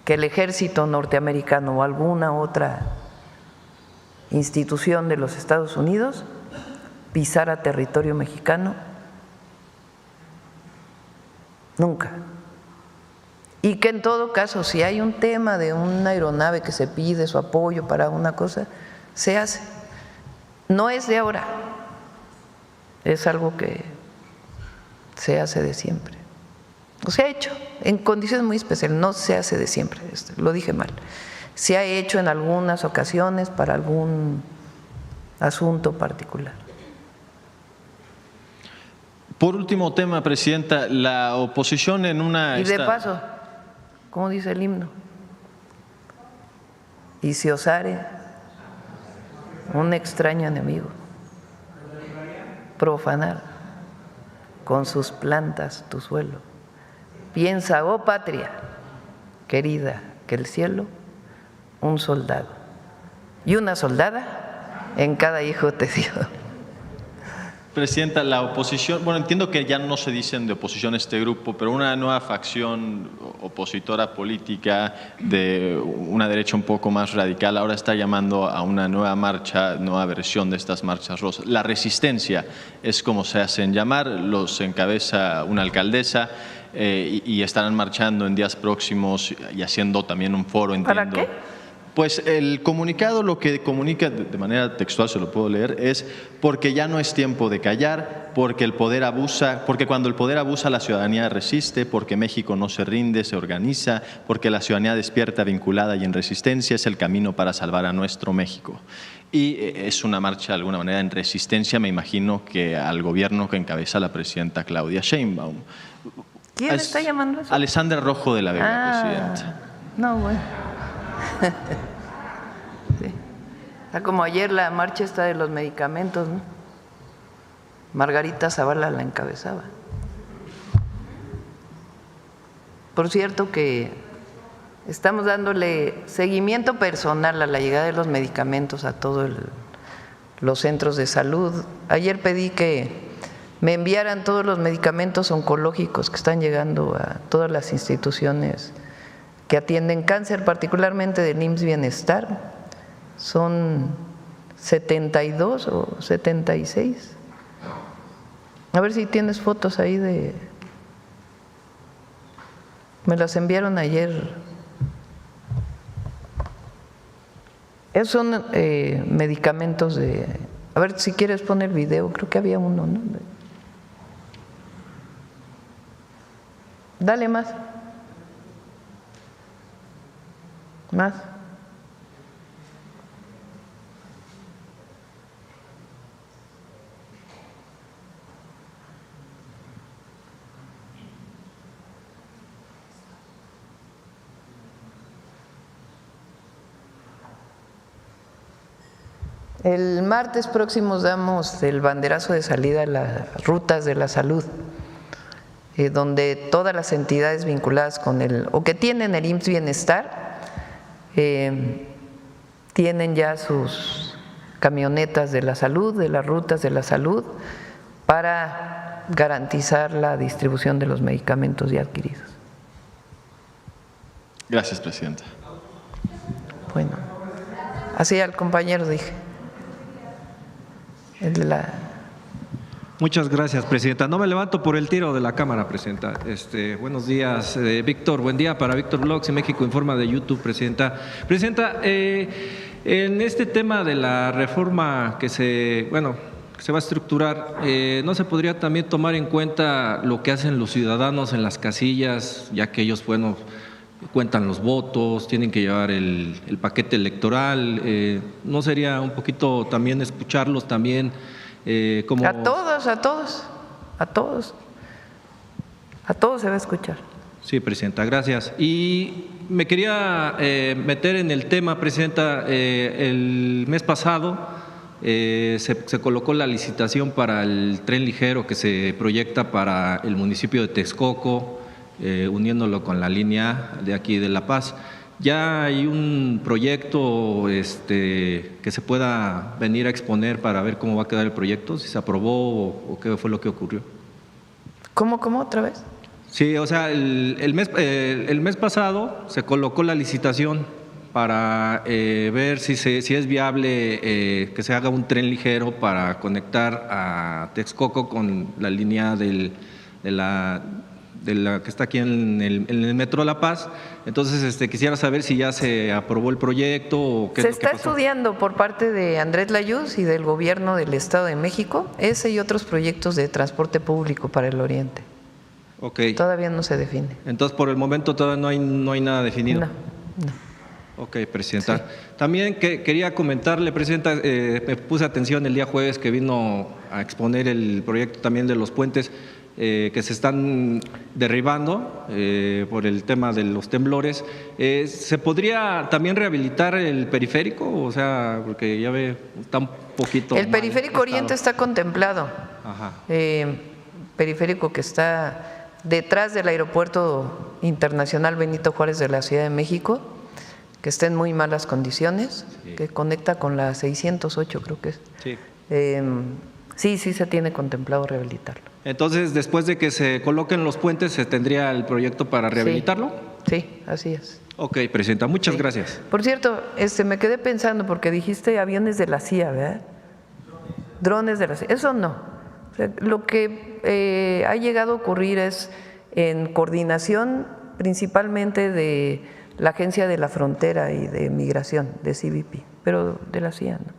que el ejército norteamericano o alguna otra institución de los Estados Unidos pisara territorio mexicano. Nunca. Y que en todo caso, si hay un tema de una aeronave que se pide su apoyo para una cosa, se hace. No es de ahora, es algo que se hace de siempre. O se ha hecho en condiciones muy especiales, no se hace de siempre, lo dije mal. Se ha hecho en algunas ocasiones para algún asunto particular. Por último tema, Presidenta, la oposición en una… Y de paso, ¿cómo dice el himno? Y si osare un extraño enemigo profanar con sus plantas tu suelo, piensa, oh patria querida, que el cielo un soldado y una soldada en cada hijo te dio. Presidenta, la oposición, bueno, entiendo que ya no se dicen de oposición este grupo, pero una nueva facción opositora política de una derecha un poco más radical ahora está llamando a una nueva marcha, nueva versión de estas marchas rosas. La Resistencia es como se hacen llamar, los encabeza una alcaldesa y estarán marchando en días próximos y haciendo también un foro, entiendo. ¿Para qué? Pues el comunicado lo que comunica de manera textual, se lo puedo leer, es porque ya no es tiempo de callar, porque el poder abusa, porque cuando el poder abusa la ciudadanía resiste, porque México no se rinde, se organiza, porque la ciudadanía despierta, vinculada y en resistencia es el camino para salvar a nuestro México. Y es una marcha de alguna manera en resistencia, me imagino que al gobierno que encabeza la presidenta Claudia Sheinbaum. ¿Quién está llamando eso? Alessandra Rojo de la Vega, Presidenta. No, bueno. Sí. Está como ayer la marcha está de los medicamentos, ¿no? Margarita Zavala la encabezaba. Por cierto que estamos dándole seguimiento personal a la llegada de los medicamentos a todos los centros de salud. Ayer pedí que me enviaran todos los medicamentos oncológicos que están llegando a todas las instituciones que atienden cáncer, particularmente del IMSS Bienestar. Son 72 o 76. A ver si tienes fotos ahí de… Me las enviaron ayer. Esos son medicamentos de… A ver si quieres poner video, creo que había uno, ¿no? Dale más. Más. El martes próximo damos el banderazo de salida a las rutas de la salud, donde todas las entidades vinculadas con o que tienen el IMSS Bienestar tienen ya sus camionetas de la salud, de las rutas de la salud, para garantizar la distribución de los medicamentos ya adquiridos. Gracias, Presidenta. Bueno, así al compañero dije. El de la… Muchas gracias, Presidenta. No me levanto por el tiro de la cámara, Presidenta. Buenos días, Víctor. Buen día para Víctor Blogs y México Informa de YouTube, Presidenta. Presidenta, en este tema de la reforma que se va a estructurar, ¿no se podría también tomar en cuenta lo que hacen los ciudadanos en las casillas, ya que ellos, cuentan los votos, tienen que llevar el paquete electoral? ¿No sería un poquito también escucharlos también? Como... A todos se va a escuchar. Sí, Presidenta, gracias. Y me quería meter en el tema, Presidenta. El mes pasado se colocó la licitación para el tren ligero que se proyecta para el municipio de Texcoco, uniéndolo con la línea de aquí de La Paz. ¿Ya hay un proyecto que se pueda venir a exponer para ver cómo va a quedar el proyecto? ¿Si se aprobó o qué fue lo que ocurrió? ¿Cómo otra vez? Sí, o sea, el mes pasado se colocó la licitación para ver si es viable que se haga un tren ligero para conectar a Texcoco con la línea de la que está aquí en el Metro La Paz. Entonces, quisiera saber si ya se aprobó el proyecto o qué. Se está estudiando por parte de Andrés Layuz y del Gobierno del Estado de México ese y otros proyectos de transporte público para el Oriente. Okay. Todavía no se define. Entonces, por el momento todavía no hay nada definido. No. Ok, Presidenta. Sí. También quería comentarle, Presidenta, me puse atención el día jueves que vino a exponer el proyecto también de los puentes que se están derribando por el tema de los temblores. ¿Se podría también rehabilitar el periférico? O sea, porque ya ve, está un poquito. El periférico Oriente está contemplado. Ajá. Periférico que está detrás del Aeropuerto Internacional Benito Juárez de la Ciudad de México, que está en muy malas condiciones, sí. Que conecta con la 608, creo que es. Sí. Sí se tiene contemplado rehabilitarlo. Entonces, después de que se coloquen los puentes, ¿se tendría el proyecto para rehabilitarlo? Sí, así es. Ok, Presidenta, muchas gracias. Por cierto, me quedé pensando porque dijiste aviones de la CIA, ¿verdad? Drones de la CIA. Eso no. O sea, lo que ha llegado a ocurrir es en coordinación principalmente de la Agencia de la Frontera y de Migración, de CBP, pero de la CIA no.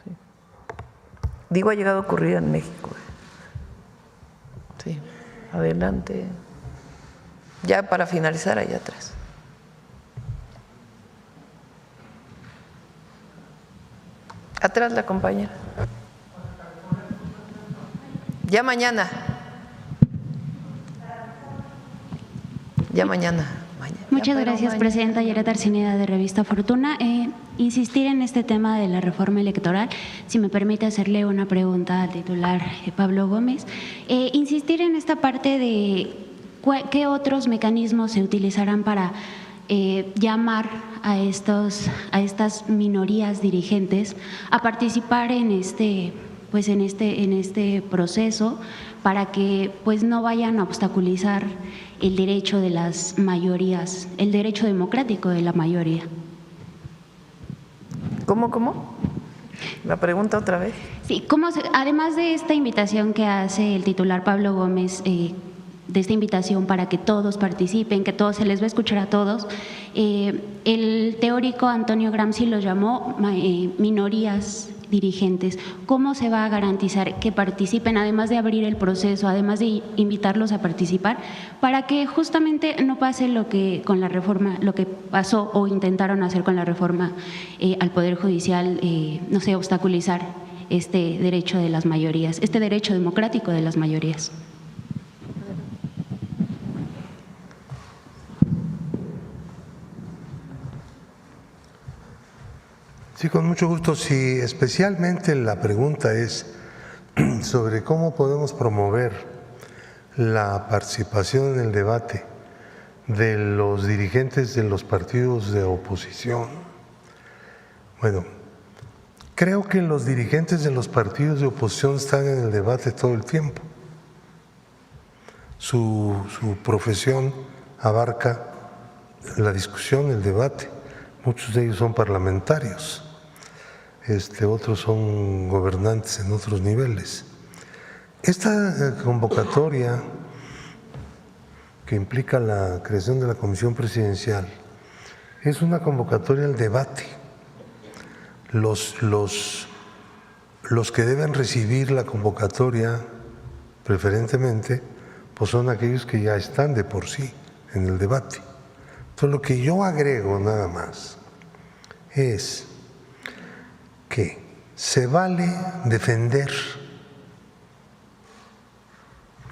Sí. Digo, ha llegado a ocurrir en México. Sí, adelante. Ya para finalizar, allá atrás. Atrás la compañera. Ya mañana. Muchas gracias, Presidenta. Yareta Arcineda, de Revista Fortuna. Insistir en este tema de la reforma electoral, si me permite hacerle una pregunta al titular Pablo Gómez. Insistir en esta parte de qué otros mecanismos se utilizarán para llamar a estas minorías dirigentes a participar en este proceso, para que no vayan a obstaculizar el derecho de las mayorías, el derecho democrático de la mayoría. ¿Cómo? ¿La pregunta otra vez? Sí, además de esta invitación que hace el titular Pablo Gómez, de esta invitación para que todos participen, que todos se les va a escuchar a todos, el teórico Antonio Gramsci los llamó minorías dirigentes. ¿Cómo se va a garantizar que participen, además de abrir el proceso, además de invitarlos a participar, para que justamente no pase lo que con la reforma, lo que pasó o intentaron hacer con la reforma al Poder Judicial, obstaculizar este derecho de las mayorías, este derecho democrático de las mayorías? Sí, con mucho gusto. Sí, especialmente la pregunta es sobre cómo podemos promover la participación en el debate de los dirigentes de los partidos de oposición. Bueno, creo que los dirigentes de los partidos de oposición están en el debate todo el tiempo. Su profesión abarca la discusión, el debate. Muchos de ellos son parlamentarios. Otros son gobernantes en otros niveles. Esta convocatoria que implica la creación de la Comisión Presidencial es una convocatoria al debate. Los que deben recibir la convocatoria preferentemente pues son aquellos que ya están de por sí en el debate. Entonces lo que yo agrego nada más es que se vale defender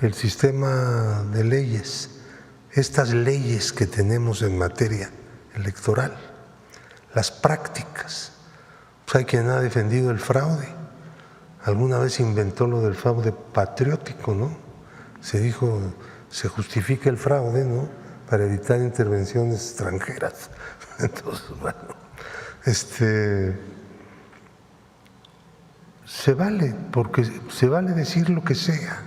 el sistema de leyes, estas leyes que tenemos en materia electoral, las prácticas. Pues hay quien ha defendido el fraude. Alguna vez inventó lo del fraude patriótico, ¿no? Se dijo, se justifica el fraude, ¿no?, para evitar intervenciones extranjeras. Entonces, bueno, se vale, porque se vale decir lo que sea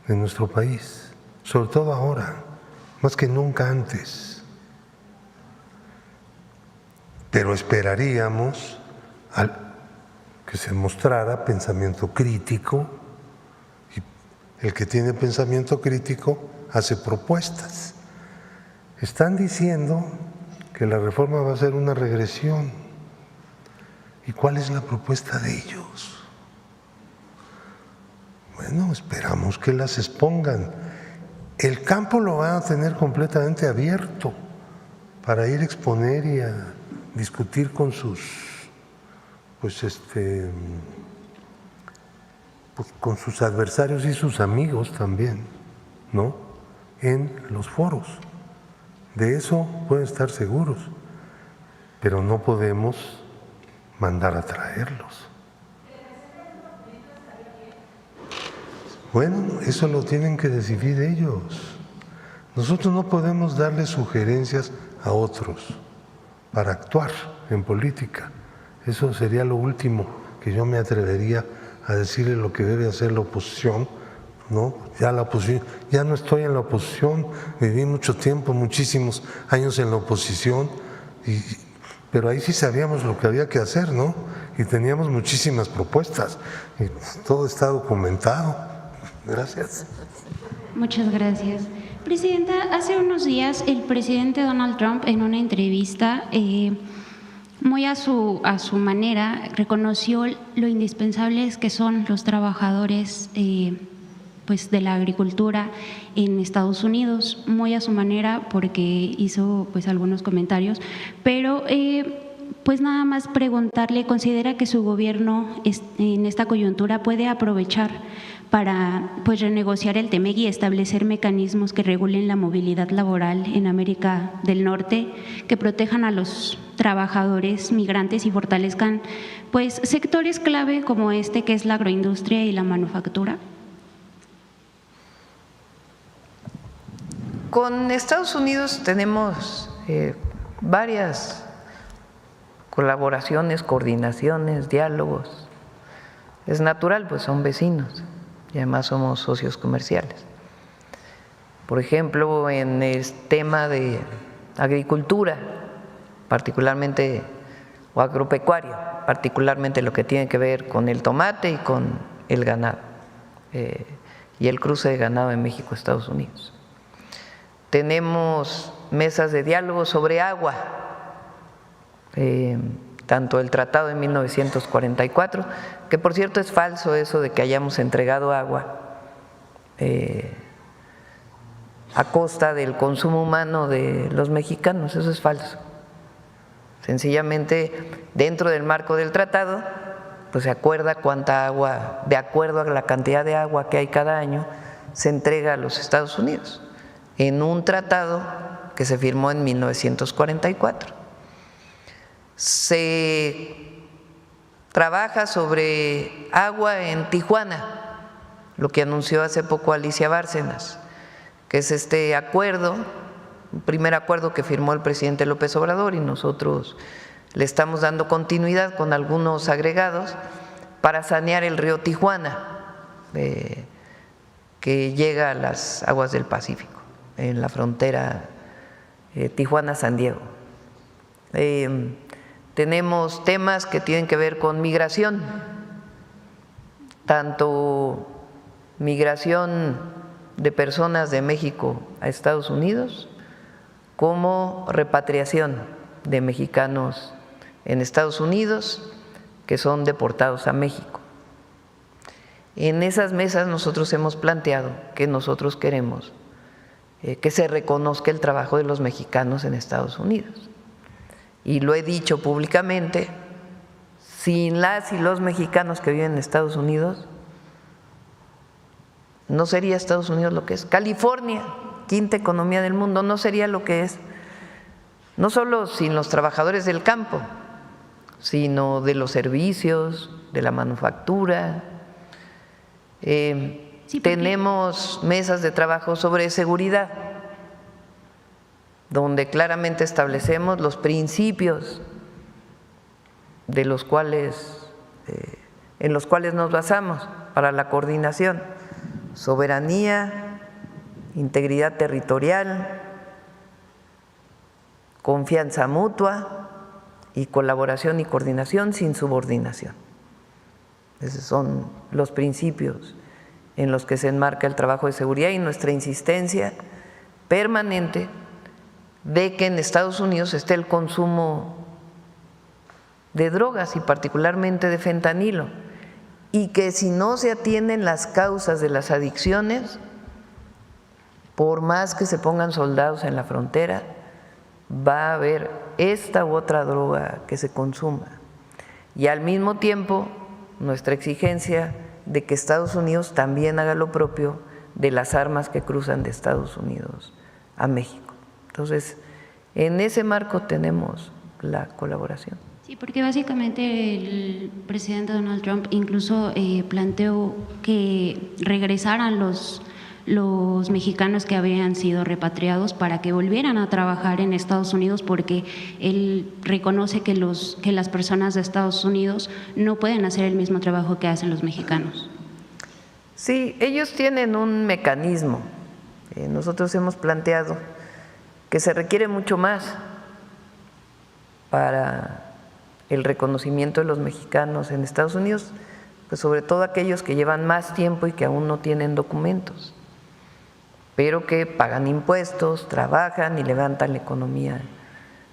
en nuestro país, sobre todo ahora, más que nunca antes. Pero esperaríamos que se mostrara pensamiento crítico, y el que tiene pensamiento crítico hace propuestas. Están diciendo que la reforma va a ser una regresión. ¿Y cuál es la propuesta de ellos? Bueno, esperamos que las expongan. El campo lo van a tener completamente abierto para ir a exponer y a discutir con sus, con sus adversarios y sus amigos también, ¿no?, en los foros. De eso pueden estar seguros, pero no podemos mandar a traerlos. Bueno, eso lo tienen que decidir ellos. Nosotros no podemos darle sugerencias a otros para actuar en política. Eso sería lo último que yo me atrevería a decirle lo que debe hacer la oposición, ¿no? Ya la oposición, ya no estoy en la oposición, viví mucho tiempo, muchísimos años en la oposición, pero ahí sí sabíamos lo que había que hacer, ¿no? Y teníamos muchísimas propuestas, y todo está documentado. Gracias. Muchas gracias. Presidenta, hace unos días el presidente Donald Trump en una entrevista muy a su manera reconoció lo indispensables que son los trabajadores pues de la agricultura en Estados Unidos, muy a su manera porque hizo pues algunos comentarios, pero pues nada más preguntarle, ¿considera que su gobierno en esta coyuntura puede aprovechar para pues renegociar el TEMEC y establecer mecanismos que regulen la movilidad laboral en América del Norte, que protejan a los trabajadores migrantes y fortalezcan pues sectores clave como este que es la agroindustria y la manufactura? Con Estados Unidos tenemos varias colaboraciones, coordinaciones, diálogos. Es natural, pues son vecinos y además somos socios comerciales. Por ejemplo, en el tema de agricultura, particularmente, o agropecuario, particularmente lo que tiene que ver con el tomate y con el ganado, y el cruce de ganado en México, Estados Unidos. Tenemos mesas de diálogo sobre agua, tanto el tratado de 1944, que por cierto es falso eso de que hayamos entregado agua a costa del consumo humano de los mexicanos, eso es falso. Sencillamente, dentro del marco del tratado, pues se acuerda cuánta agua, de acuerdo a la cantidad de agua que hay cada año, se entrega a los Estados Unidos, en un tratado que se firmó en 1944. Se trabaja sobre agua en Tijuana, lo que anunció hace poco Alicia Bárcenas, que es este acuerdo, un primer acuerdo que firmó el presidente López Obrador y nosotros le estamos dando continuidad con algunos agregados para sanear el río Tijuana, que llega a las aguas del Pacífico, en la frontera Tijuana-San Diego. Tenemos temas que tienen que ver con migración, tanto migración de personas de México a Estados Unidos como repatriación de mexicanos en Estados Unidos que son deportados a México. En esas mesas nosotros hemos planteado que nosotros queremos que se reconozca el trabajo de los mexicanos en Estados Unidos. Y lo he dicho públicamente, sin las y los mexicanos que viven en Estados Unidos, no sería Estados Unidos lo que es. California, quinta economía del mundo, no sería lo que es. No solo sin los trabajadores del campo, sino de los servicios, de la manufactura. Tenemos mesas de trabajo sobre seguridad, donde claramente establecemos los principios de los cuales, en los cuales nos basamos para la coordinación: soberanía, integridad territorial, confianza mutua y colaboración y coordinación sin subordinación. Esos son los principios en los que se enmarca el trabajo de seguridad y nuestra insistencia permanente de que en Estados Unidos esté el consumo de drogas y particularmente de fentanilo, y que si no se atienden las causas de las adicciones, por más que se pongan soldados en la frontera, va a haber esta u otra droga que se consuma. Y al mismo tiempo, nuestra exigencia de que Estados Unidos también haga lo propio de las armas que cruzan de Estados Unidos a México. Entonces, en ese marco tenemos la colaboración. Sí, porque básicamente el presidente Donald Trump incluso planteó que regresaran los mexicanos que habían sido repatriados para que volvieran a trabajar en Estados Unidos, porque él reconoce que las personas de Estados Unidos no pueden hacer el mismo trabajo que hacen los mexicanos. Sí, ellos tienen un mecanismo. Nosotros hemos planteado que se requiere mucho más para el reconocimiento de los mexicanos en Estados Unidos, pues sobre todo aquellos que llevan más tiempo y que aún no tienen documentos, pero que pagan impuestos, trabajan y levantan la economía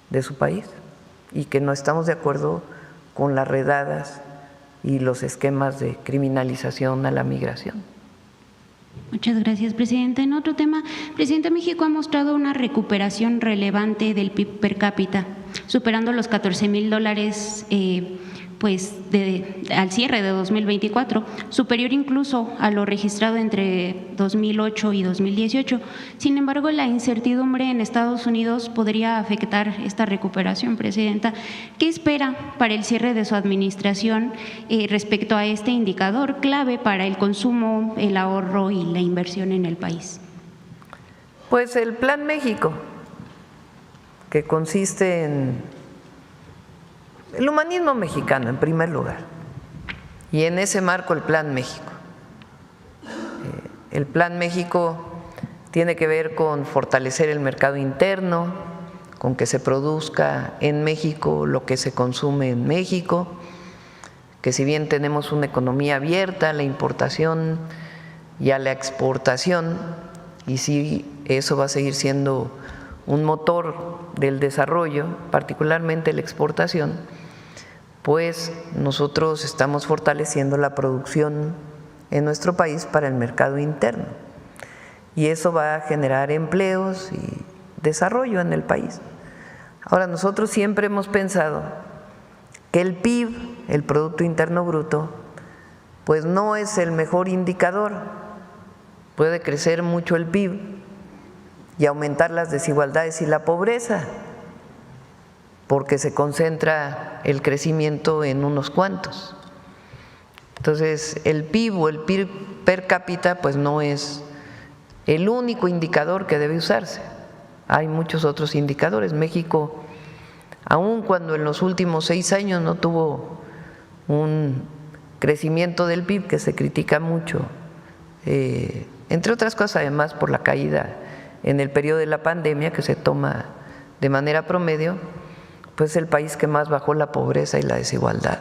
de su país, y que no estamos de acuerdo con las redadas y los esquemas de criminalización a la migración. Muchas gracias, presidente. En otro tema, presidente, México ha mostrado una recuperación relevante del PIB per cápita, superando los $14,000 pues al cierre de 2024, superior incluso a lo registrado entre 2008 y 2018. Sin embargo, la incertidumbre en Estados Unidos podría afectar esta recuperación, presidenta. ¿Qué espera para el cierre de su administración respecto a este indicador clave para el consumo, el ahorro y la inversión en el país? Pues el Plan México, que consiste en el humanismo mexicano en primer lugar, y en ese marco el Plan México. El Plan México tiene que ver con fortalecer el mercado interno, con que se produzca en México lo que se consume en México, que si bien tenemos una economía abierta a la importación y a la exportación, y sí, eso va a seguir siendo un motor del desarrollo, particularmente la exportación, pues nosotros estamos fortaleciendo la producción en nuestro país para el mercado interno, y eso va a generar empleos y desarrollo en el país. Ahora, nosotros siempre hemos pensado que el PIB, el Producto Interno Bruto, pues no es el mejor indicador. Puede crecer mucho el PIB y aumentar las desigualdades y la pobreza, porque se concentra el crecimiento en unos cuantos. Entonces, el PIB o el PIB per cápita pues no es el único indicador que debe usarse. Hay muchos otros indicadores. México, aun cuando en los últimos 6 años no tuvo un crecimiento del PIB, que se critica mucho, entre otras cosas además por la caída en el periodo de la pandemia que se toma de manera promedio, pues el país que más bajó la pobreza y la desigualdad,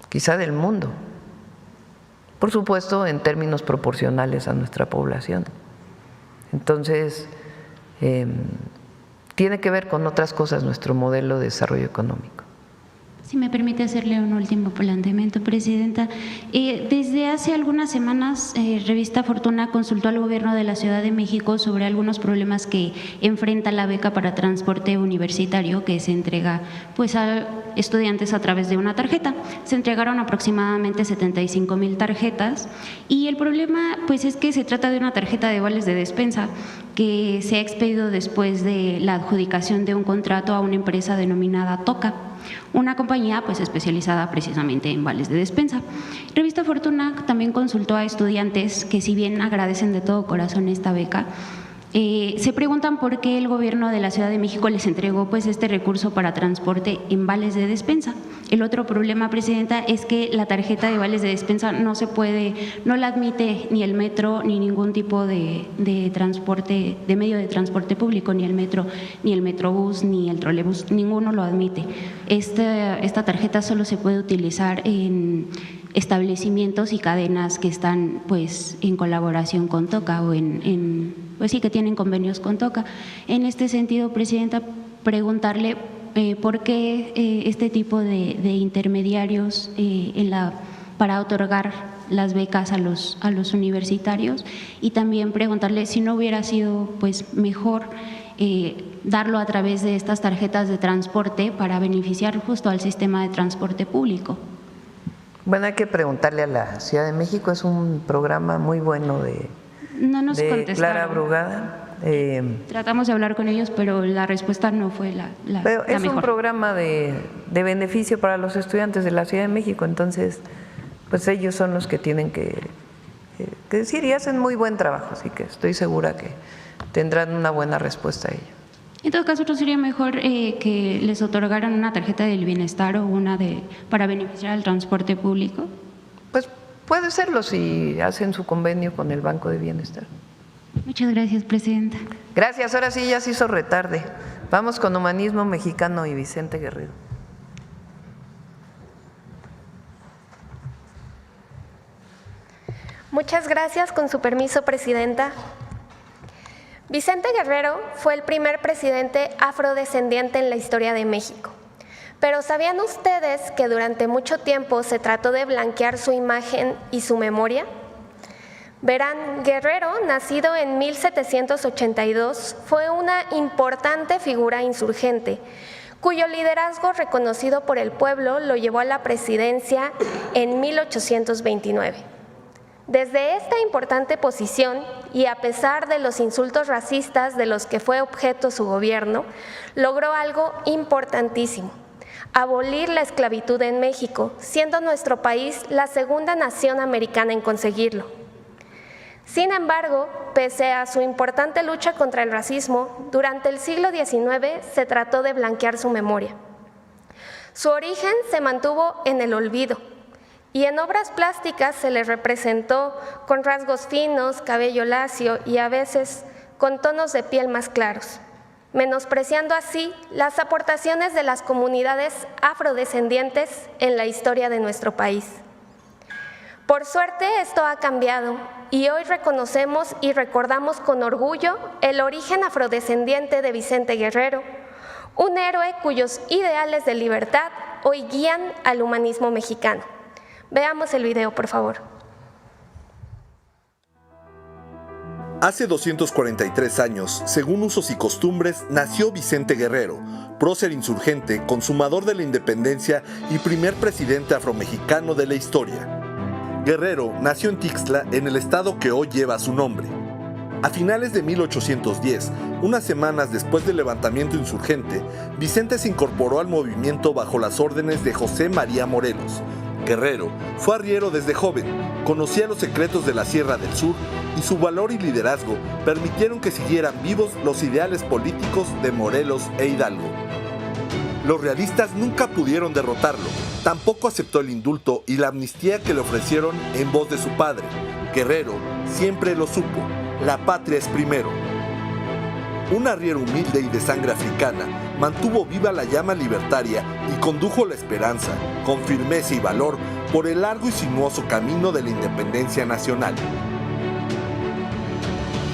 quizá del mundo. por supuesto, en términos proporcionales a nuestra población. Entonces, tiene que ver con otras cosas nuestro modelo de desarrollo económico. Si me permite hacerle un último planteamiento, Presidenta. Desde hace algunas semanas, Revista Fortuna consultó al Gobierno de la Ciudad de México sobre algunos problemas que enfrenta la beca para transporte universitario que se entrega pues, a estudiantes a través de una tarjeta. Se entregaron aproximadamente 75,000 tarjetas y el problema pues, es que se trata de una tarjeta de vales de despensa que se ha expedido después de la adjudicación de un contrato a una empresa denominada Toca, una compañía pues especializada precisamente en vales de despensa. Revista Fortuna también consultó a estudiantes que, si bien agradecen de todo corazón esta beca, se preguntan por qué el Gobierno de la Ciudad de México les entregó pues este recurso para transporte en vales de despensa. El otro problema, Presidenta, es que la tarjeta de vales de despensa no la admite ni el metro ni ningún tipo de transporte, de medio de transporte público, ni el metro, ni el metrobús, ni el trolebús, ninguno lo admite. Esta tarjeta solo se puede utilizar en establecimientos y cadenas que están pues en colaboración con Toca o pues sí, que tienen convenios con Toca. En este sentido, Presidenta, preguntarle por qué este tipo de intermediarios para otorgar las becas a los universitarios, y también preguntarle si no hubiera sido pues mejor darlo a través de estas tarjetas de transporte para beneficiar justo al sistema de transporte público. Bueno, hay que preguntarle a la Ciudad de México, es un programa muy bueno de Clara Brugada. Tratamos de hablar con ellos, pero la respuesta no fue la es mejor. Un programa de beneficio para los estudiantes de la Ciudad de México, entonces pues ellos son los que tienen que decir, y hacen muy buen trabajo, así que estoy segura que tendrán una buena respuesta a ello. En todo caso, ¿no sería mejor que les otorgaran una tarjeta del bienestar o una para beneficiar al transporte público? Pues puede serlo si hacen su convenio con el Banco de Bienestar. Muchas gracias, Presidenta. Gracias, ahora sí ya se hizo retarde. Vamos con Humanismo Mexicano y Vicente Guerrero. Muchas gracias, con su permiso, Presidenta. Vicente Guerrero fue el primer presidente afrodescendiente en la historia de México. Pero ¿sabían ustedes que durante mucho tiempo se trató de blanquear su imagen y su memoria? Verán, Guerrero, nacido en 1782, fue una importante figura insurgente, cuyo liderazgo reconocido por el pueblo lo llevó a la presidencia en 1829. Desde esta importante posición, y a pesar de los insultos racistas de los que fue objeto su gobierno, logró algo importantísimo: abolir la esclavitud en México, siendo nuestro país la segunda nación americana en conseguirlo. Sin embargo, pese a su importante lucha contra el racismo, durante el siglo XIX se trató de blanquear su memoria. Su origen se mantuvo en el olvido, y en obras plásticas se le representó con rasgos finos, cabello lacio y a veces con tonos de piel más claros, menospreciando así las aportaciones de las comunidades afrodescendientes en la historia de nuestro país. Por suerte, esto ha cambiado y hoy reconocemos y recordamos con orgullo el origen afrodescendiente de Vicente Guerrero, un héroe cuyos ideales de libertad hoy guían al humanismo mexicano. Veamos el video, por favor. Hace 243 años, según usos y costumbres, nació Vicente Guerrero, prócer insurgente, consumador de la independencia y primer presidente afromexicano de la historia. Guerrero nació en Tixtla, en el estado que hoy lleva su nombre. A finales de 1810, unas semanas después del levantamiento insurgente, Vicente se incorporó al movimiento bajo las órdenes de José María Morelos. Guerrero fue arriero desde joven, conocía los secretos de la Sierra del Sur y su valor y liderazgo permitieron que siguieran vivos los ideales políticos de Morelos e Hidalgo. Los realistas nunca pudieron derrotarlo, tampoco aceptó el indulto y la amnistía que le ofrecieron en voz de su padre. Guerrero siempre lo supo, la patria es primero. Un arriero humilde y de sangre africana mantuvo viva la llama libertaria y condujo la esperanza, con firmeza y valor, por el largo y sinuoso camino de la independencia nacional.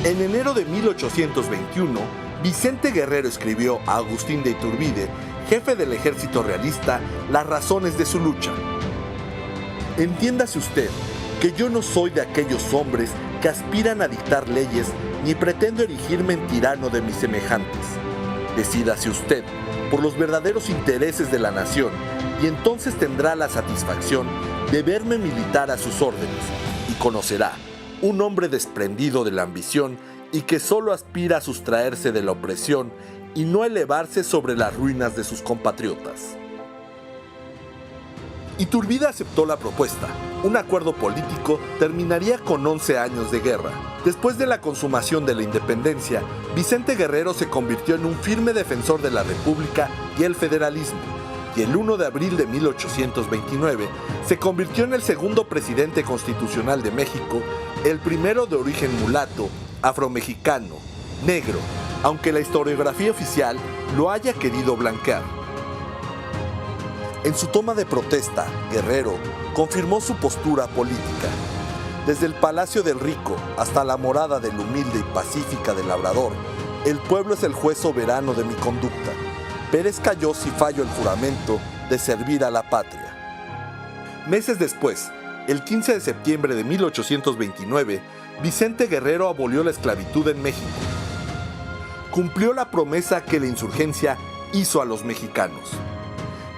En enero de 1821, Vicente Guerrero escribió a Agustín de Iturbide, jefe del ejército realista, las razones de su lucha. Entiéndase usted que yo no soy de aquellos hombres que aspiran a dictar leyes ni pretendo erigirme en tirano de mis semejantes. Decídase usted por los verdaderos intereses de la nación y entonces tendrá la satisfacción de verme militar a sus órdenes y conocerá un hombre desprendido de la ambición y que solo aspira a sustraerse de la opresión y no elevarse sobre las ruinas de sus compatriotas. Iturbide aceptó la propuesta. Un acuerdo político terminaría con 11 años de guerra. Después de la consumación de la independencia, Vicente Guerrero se convirtió en un firme defensor de la República y el federalismo, y el 1 de abril de 1829 se convirtió en el segundo presidente constitucional de México, el primero de origen mulato, afromexicano, negro, aunque la historiografía oficial lo haya querido blanquear. En su toma de protesta, Guerrero confirmó su postura política. Desde el Palacio del Rico hasta la morada del humilde y pacífica del labrador, el pueblo es el juez soberano de mi conducta. Perezca si fallo el juramento de servir a la patria. Meses después, el 15 de septiembre de 1829, Vicente Guerrero abolió la esclavitud en México. Cumplió la promesa que la insurgencia hizo a los mexicanos.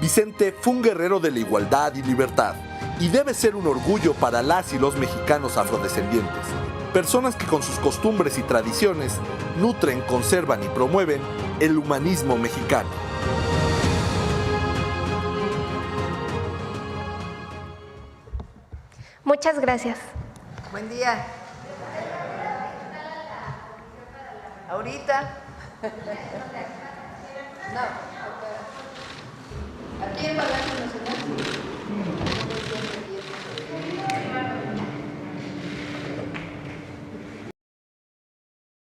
Vicente fue un guerrero de la igualdad y libertad, y debe ser un orgullo para las y los mexicanos afrodescendientes, personas que con sus costumbres y tradiciones nutren, conservan y promueven el humanismo mexicano. Muchas gracias. Buen día. Ahorita. No. Aquí en Palacio.